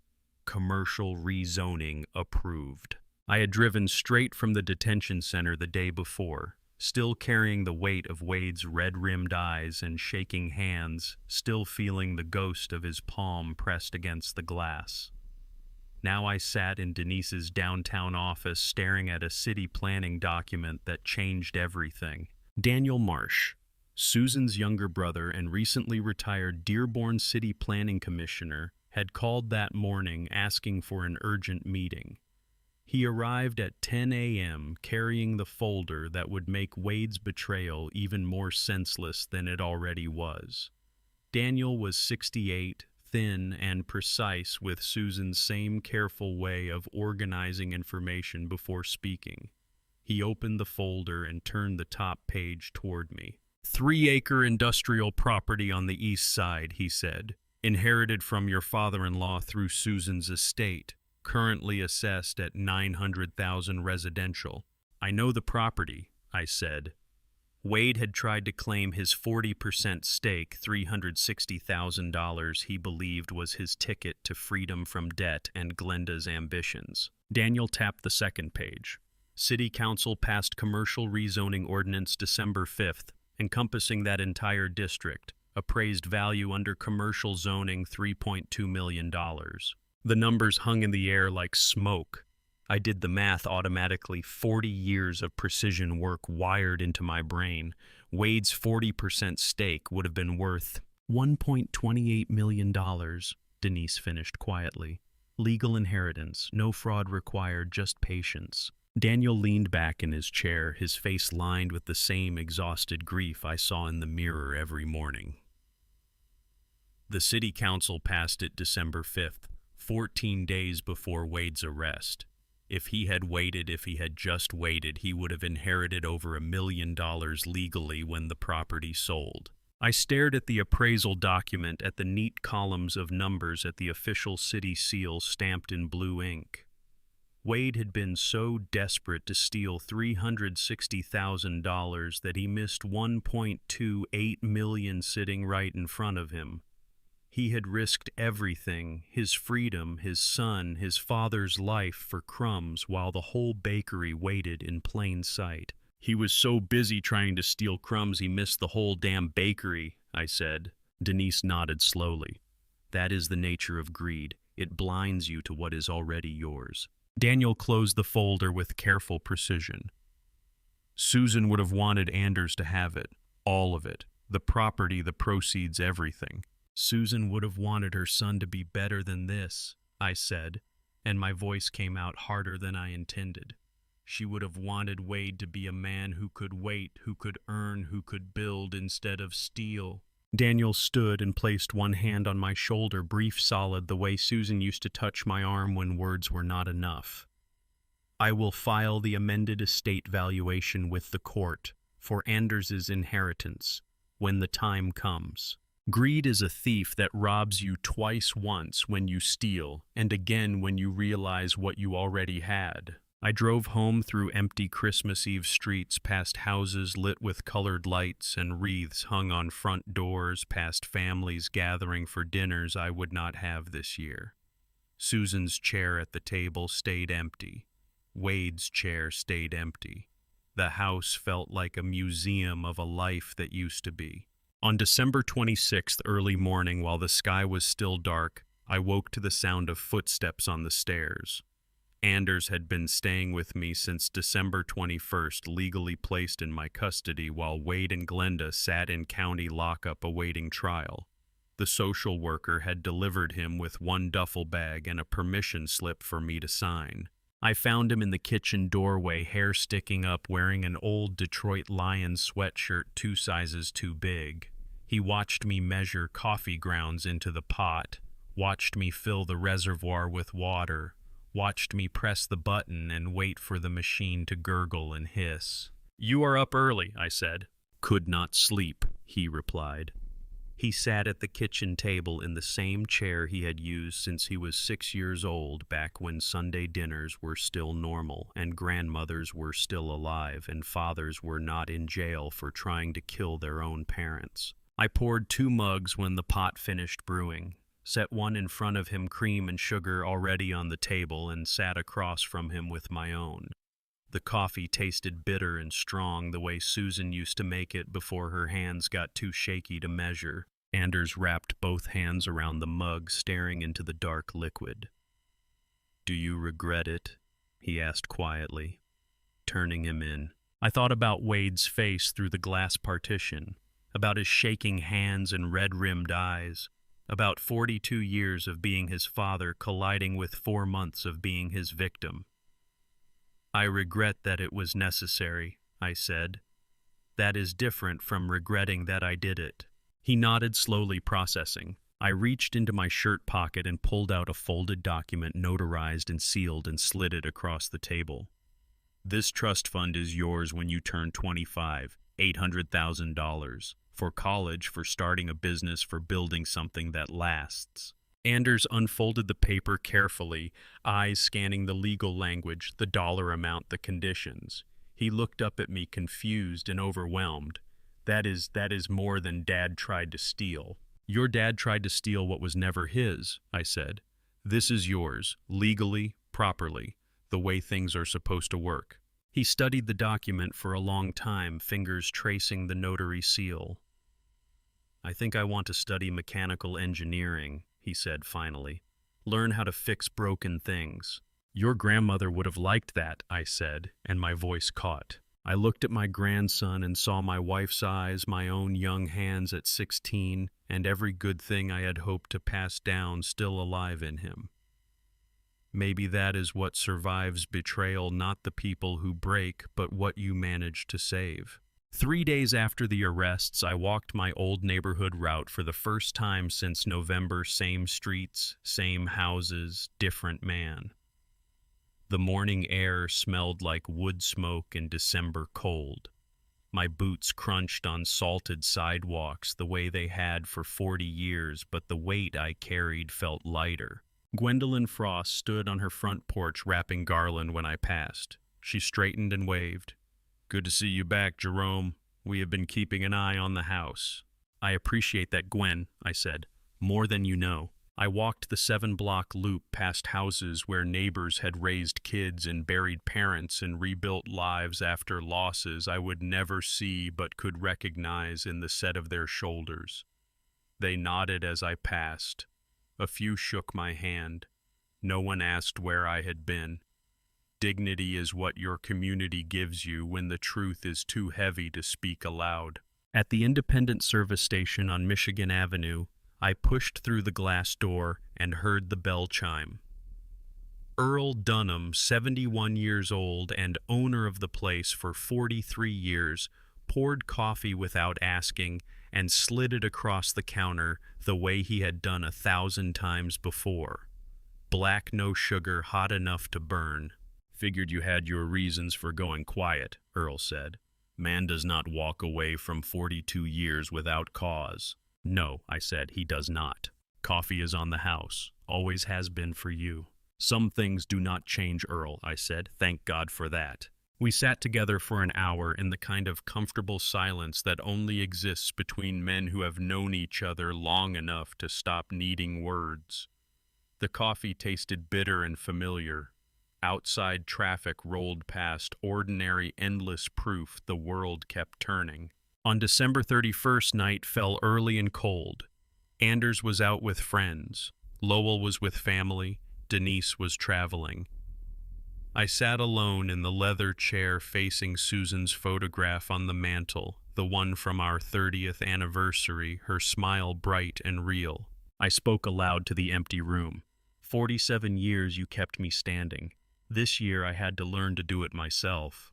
"Commercial rezoning approved." I had driven straight from the detention center the day before, still carrying the weight of Wade's red-rimmed eyes and shaking hands, still feeling the ghost of his palm pressed against the glass. Now I sat in Denise's downtown office staring at a city planning document that changed everything. Daniel Marsh, Susan's younger brother and recently retired Dearborn City Planning Commissioner, had called that morning asking for an urgent meeting. He arrived at 10 a.m. carrying the folder that would make Wade's betrayal even more senseless than it already was. Daniel was 68, thin and precise, with Susan's same careful way of organizing information before speaking. He opened the folder and turned the top page toward me. "3-acre industrial property on the east side," he said, "inherited from your father-in-law through Susan's estate, currently assessed at $900,000 residential." "I know the property," I said. Wade had tried to claim his 40% stake, $360,000 he believed was his ticket to freedom from debt and Glenda's ambitions. Daniel tapped the second page. "City Council passed commercial rezoning ordinance December 5th, encompassing that entire district. Appraised value under commercial zoning $3.2 million. The numbers hung in the air like smoke. I did the math automatically, 40 years of precision work wired into my brain. Wade's 40% stake would have been worth $1.28 million, Denise finished quietly. "Legal inheritance, no fraud required, just patience." Daniel leaned back in his chair, his face lined with the same exhausted grief I saw in the mirror every morning. The city council passed it December 5th, 14 days before Wade's arrest. If he had just waited, he would have inherited over $1 million legally when the property sold. I stared at the appraisal document, at the neat columns of numbers, at the official city seal stamped in blue ink. Wade had been so desperate to steal $360,000 that he missed $1.28 million sitting right in front of him. He had risked everything, his freedom, his son, his father's life, for crumbs, while the whole bakery waited in plain sight. "He was so busy trying to steal crumbs he missed the whole damn bakery," I said. Denise nodded slowly. "That is the nature of greed. It blinds you to what is already yours." Daniel closed the folder with careful precision. "Susan would have wanted Anders to have it, all of it, the property, the proceeds, everything. Susan would have wanted her son to be better than this," I said, and my voice came out harder than I intended. "She would have wanted Wade to be a man who could wait, who could earn, who could build instead of steal." Daniel stood and placed one hand on my shoulder, brief, solid, the way Susan used to touch my arm when words were not enough. "I will file the amended estate valuation with the court for Anders's inheritance when the time comes. Greed is a thief that robs you twice, once when you steal, and again when you realize what you already had." I drove home through empty Christmas Eve streets, past houses lit with colored lights and wreaths hung on front doors, past families gathering for dinners I would not have this year. Susan's chair at the table stayed empty. Wade's chair stayed empty. The house felt like a museum of a life that used to be. On December 26th, early morning, while the sky was still dark, I woke to the sound of footsteps on the stairs. Anders had been staying with me since December 21st, legally placed in my custody, while Wade and Glenda sat in county lockup awaiting trial. The social worker had delivered him with one duffel bag and a permission slip for me to sign. I found him in the kitchen doorway, hair sticking up, wearing an old Detroit Lions sweatshirt 2 sizes too big. He watched me measure coffee grounds into the pot, watched me fill the reservoir with water, watched me press the button and wait for the machine to gurgle and hiss. "You are up early," I said. "Could not sleep," he replied. He sat at the kitchen table in the same chair he had used since he was 6 years old, back when Sunday dinners were still normal and grandmothers were still alive and fathers were not in jail for trying to kill their own parents. I poured 2 mugs when the pot finished brewing, set one in front of him, cream and sugar already on the table, and sat across from him with my own. The coffee tasted bitter and strong, the way Susan used to make it before her hands got too shaky to measure. Anders wrapped both hands around the mug, staring into the dark liquid. "Do you regret it?" he asked quietly, turning him in. I thought about Wade's face through the glass partition, about his shaking hands and red-rimmed eyes, about 42 years of being his father colliding with 4 months of being his victim. "I regret that it was necessary," I said. "That is different from regretting that I did it." He nodded, slowly processing. I reached into my shirt pocket and pulled out a folded document, notarized and sealed, and slid it across the table. "This trust fund is yours when you turn 25, $800,000. For college, for starting a business, for building something that lasts." Anders unfolded the paper carefully, eyes scanning the legal language, the dollar amount, the conditions. He looked up at me, confused and overwhelmed. That is more than Dad tried to steal." "Your dad tried to steal what was never his," I said. "This is yours, legally, properly, the way things are supposed to work." He studied the document for a long time, fingers tracing the notary seal. "I think I want to study mechanical engineering," he said finally. "Learn how to fix broken things." "Your grandmother would have liked that," I said, and my voice caught. I looked at my grandson and saw my wife's eyes, my own young hands at 16, and every good thing I had hoped to pass down still alive in him. Maybe that is what survives betrayal, not the people who break, but what you manage to save. 3 days after the arrests, I walked my old neighborhood route for the first time since November. Same streets, same houses, different man. The morning air smelled like wood smoke and December cold. My boots crunched on salted sidewalks the way they had for 40 years, but the weight I carried felt lighter. Gwendolyn Frost stood on her front porch wrapping garland when I passed. She straightened and waved. "Good to see you back, Jerome. We have been keeping an eye on the house." "I appreciate that, Gwen," I said. "More than you know." I walked the 7-block loop past houses where neighbors had raised kids and buried parents and rebuilt lives after losses I would never see but could recognize in the set of their shoulders. They nodded as I passed. A few shook my hand. No one asked where I had been. Dignity is what your community gives you when the truth is too heavy to speak aloud. At the Independent Service Station on Michigan Avenue, I pushed through the glass door and heard the bell chime. Earl Dunham, 71 years old and owner of the place for 43 years, poured coffee without asking and slid it across the counter the way he had done 1,000 times before. Black, no sugar, hot enough to burn. "Figured you had your reasons for going quiet," Earl said. "Man does not walk away from 42 years without cause." "No," I said, "he does not. Coffee is on the house, always has been for you." "Some things do not change, Earl," I said. "Thank God for that." We sat together for an hour in the kind of comfortable silence that only exists between men who have known each other long enough to stop needing words. The coffee tasted bitter and familiar. Outside traffic rolled past, ordinary, endless proof the world kept turning. On December 31st, night fell early and cold. Anders was out with friends. Lowell was with family. Denise was traveling. I sat alone in the leather chair facing Susan's photograph on the mantel, the one from our 30th anniversary, her smile bright and real. I spoke aloud to the empty room. 47 years you kept me standing. This year I had to learn to do it myself.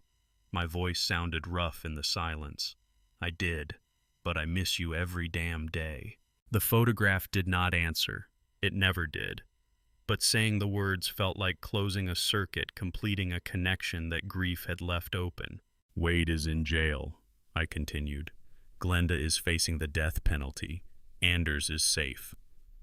My voice sounded rough in the silence. I did, but I miss you every damn day. The photograph did not answer. It never did. But saying the words felt like closing a circuit, completing a connection that grief had left open. Wade is in jail, I continued. Glenda is facing the death penalty. Anders is safe.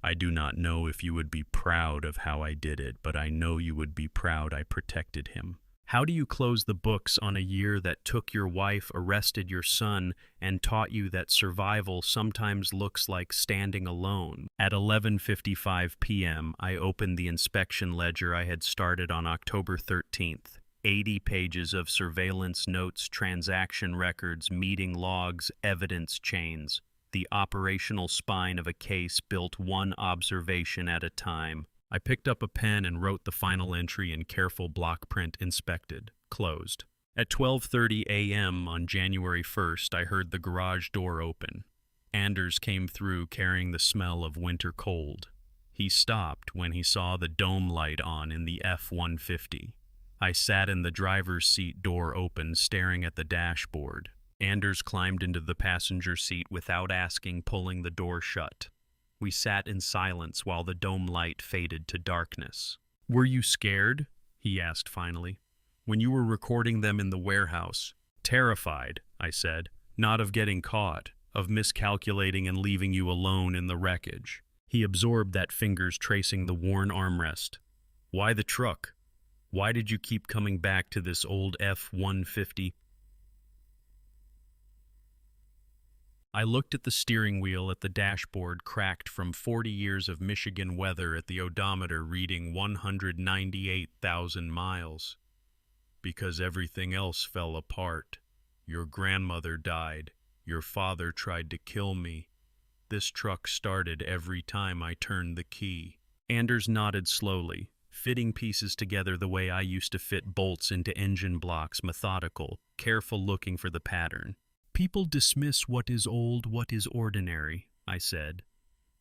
I do not know if you would be proud of how I did it, but I know you would be proud I protected him. How do you close the books on a year that took your wife, arrested your son, and taught you that survival sometimes looks like standing alone? At 11:55 p.m., I opened the inspection ledger I had started on October 13th. 80 pages of surveillance notes, transaction records, meeting logs, evidence chains. The operational spine of a case built one observation at a time. I picked up a pen and wrote the final entry in careful block print: inspected, closed. At 12:30 a.m. on January 1st, I heard the garage door open. Anders came through carrying the smell of winter cold. He stopped when he saw the dome light on in the F-150. I sat in the driver's seat, door open, staring at the dashboard. Anders climbed into the passenger seat without asking, pulling the door shut. We sat in silence while the dome light faded to darkness. "Were you scared?" he asked finally. "When you were recording them in the warehouse?" "Terrified," I said. "Not of getting caught, of miscalculating and leaving you alone in the wreckage." He absorbed that, fingers tracing the worn armrest. "Why the truck? Why did you keep coming back to this old F-150? I looked at the steering wheel, at the dashboard cracked from 40 years of Michigan weather, at the odometer reading 198,000 miles. "Because everything else fell apart. Your grandmother died. Your father tried to kill me. This truck started every time I turned the key." Anders nodded slowly, fitting pieces together the way I used to fit bolts into engine blocks, methodical, careful, looking for the pattern. "People dismiss what is old, what is ordinary," I said.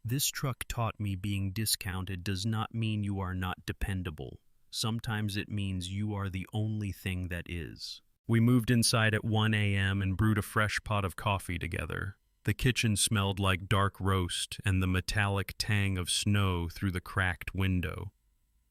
"This truck taught me being discounted does not mean you are not dependable. Sometimes it means you are the only thing that is." We moved inside at 1 a.m. and brewed a fresh pot of coffee together. The kitchen smelled like dark roast and the metallic tang of snow through the cracked window.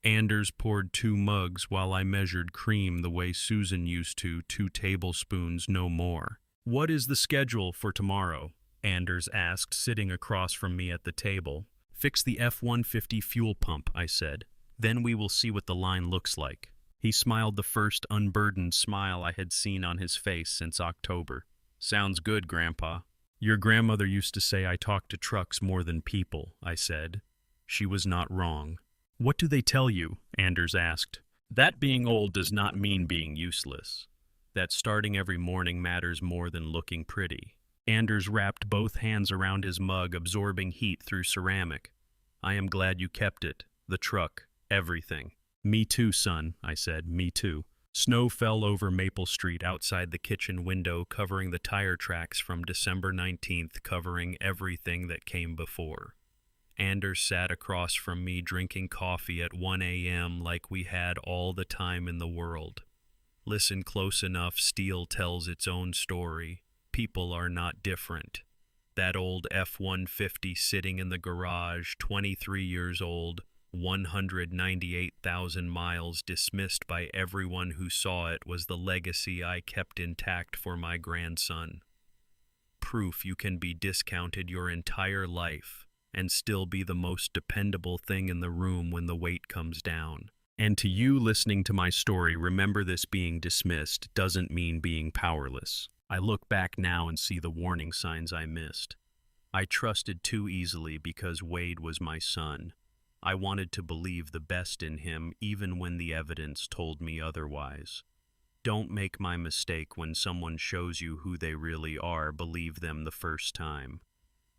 Anders poured 2 mugs while I measured cream the way Susan used to, 2 tablespoons, no more. "What is the schedule for tomorrow?" Anders asked, sitting across from me at the table. "Fix the F-150 fuel pump," I said. "Then we will see what the line looks like." He smiled, the first unburdened smile I had seen on his face since October. "Sounds good, Grandpa." "Your grandmother used to say I talk to trucks more than people," I said. She was not wrong. "What do they tell you?" Anders asked. "That being old does not mean being useless. That starting every morning matters more than looking pretty." Anders wrapped both hands around his mug, absorbing heat through ceramic. "I am glad you kept it. The truck. Everything." "Me too, son," I said. "Me too." Snow fell over Maple Street outside the kitchen window, covering the tire tracks from December 19th, covering everything that came before. Anders sat across from me, drinking coffee at 1 a.m. like we had all the time in the world. Listen close enough, steel tells its own story. People are not different. That old F-150 sitting in the garage, 23 years old, 198,000 miles, dismissed by everyone who saw it, was the legacy I kept intact for my grandson. Proof you can be discounted your entire life and still be the most dependable thing in the room when the weight comes down. And to you listening to my story, remember this: being dismissed doesn't mean being powerless. I look back now and see the warning signs I missed. I trusted too easily because Wade was my son. I wanted to believe the best in him even when the evidence told me otherwise. Don't make my mistake: when someone shows you who they really are, believe them the first time.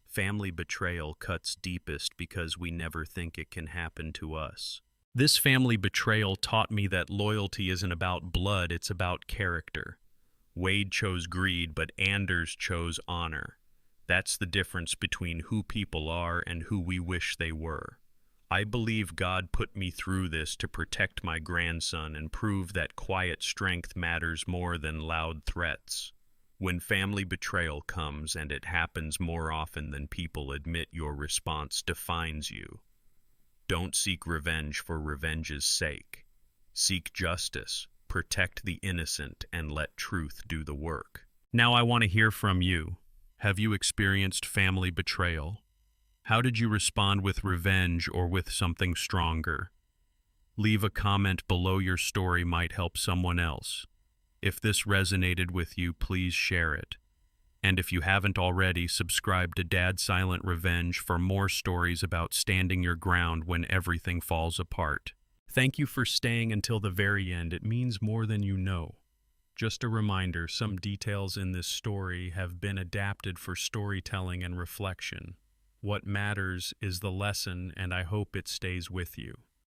Family betrayal cuts deepest because we never think it can happen to us. This family betrayal taught me that loyalty isn't about blood, it's about character. Wade chose greed, but Anders chose honor. That's the difference between who people are and who we wish they were. I believe God put me through this to protect my grandson and prove that quiet strength matters more than loud threats. When family betrayal comes, and it happens more often than people admit, your response defines you. Don't seek revenge for revenge's sake. Seek justice, protect the innocent, and let truth do the work. Now I want to hear from you. Have you experienced family betrayal? How did you respond, with revenge or with something stronger? Leave a comment below. Your story might help someone else. If this resonated with you, please share it. And if you haven't already, subscribe to Dad Silent Revenge for more stories about standing your ground when everything falls apart. Thank you for staying until the very end. It means more than you know. Just a reminder, some details in this story have been adapted for storytelling and reflection. What matters is the lesson, and I hope it stays with you.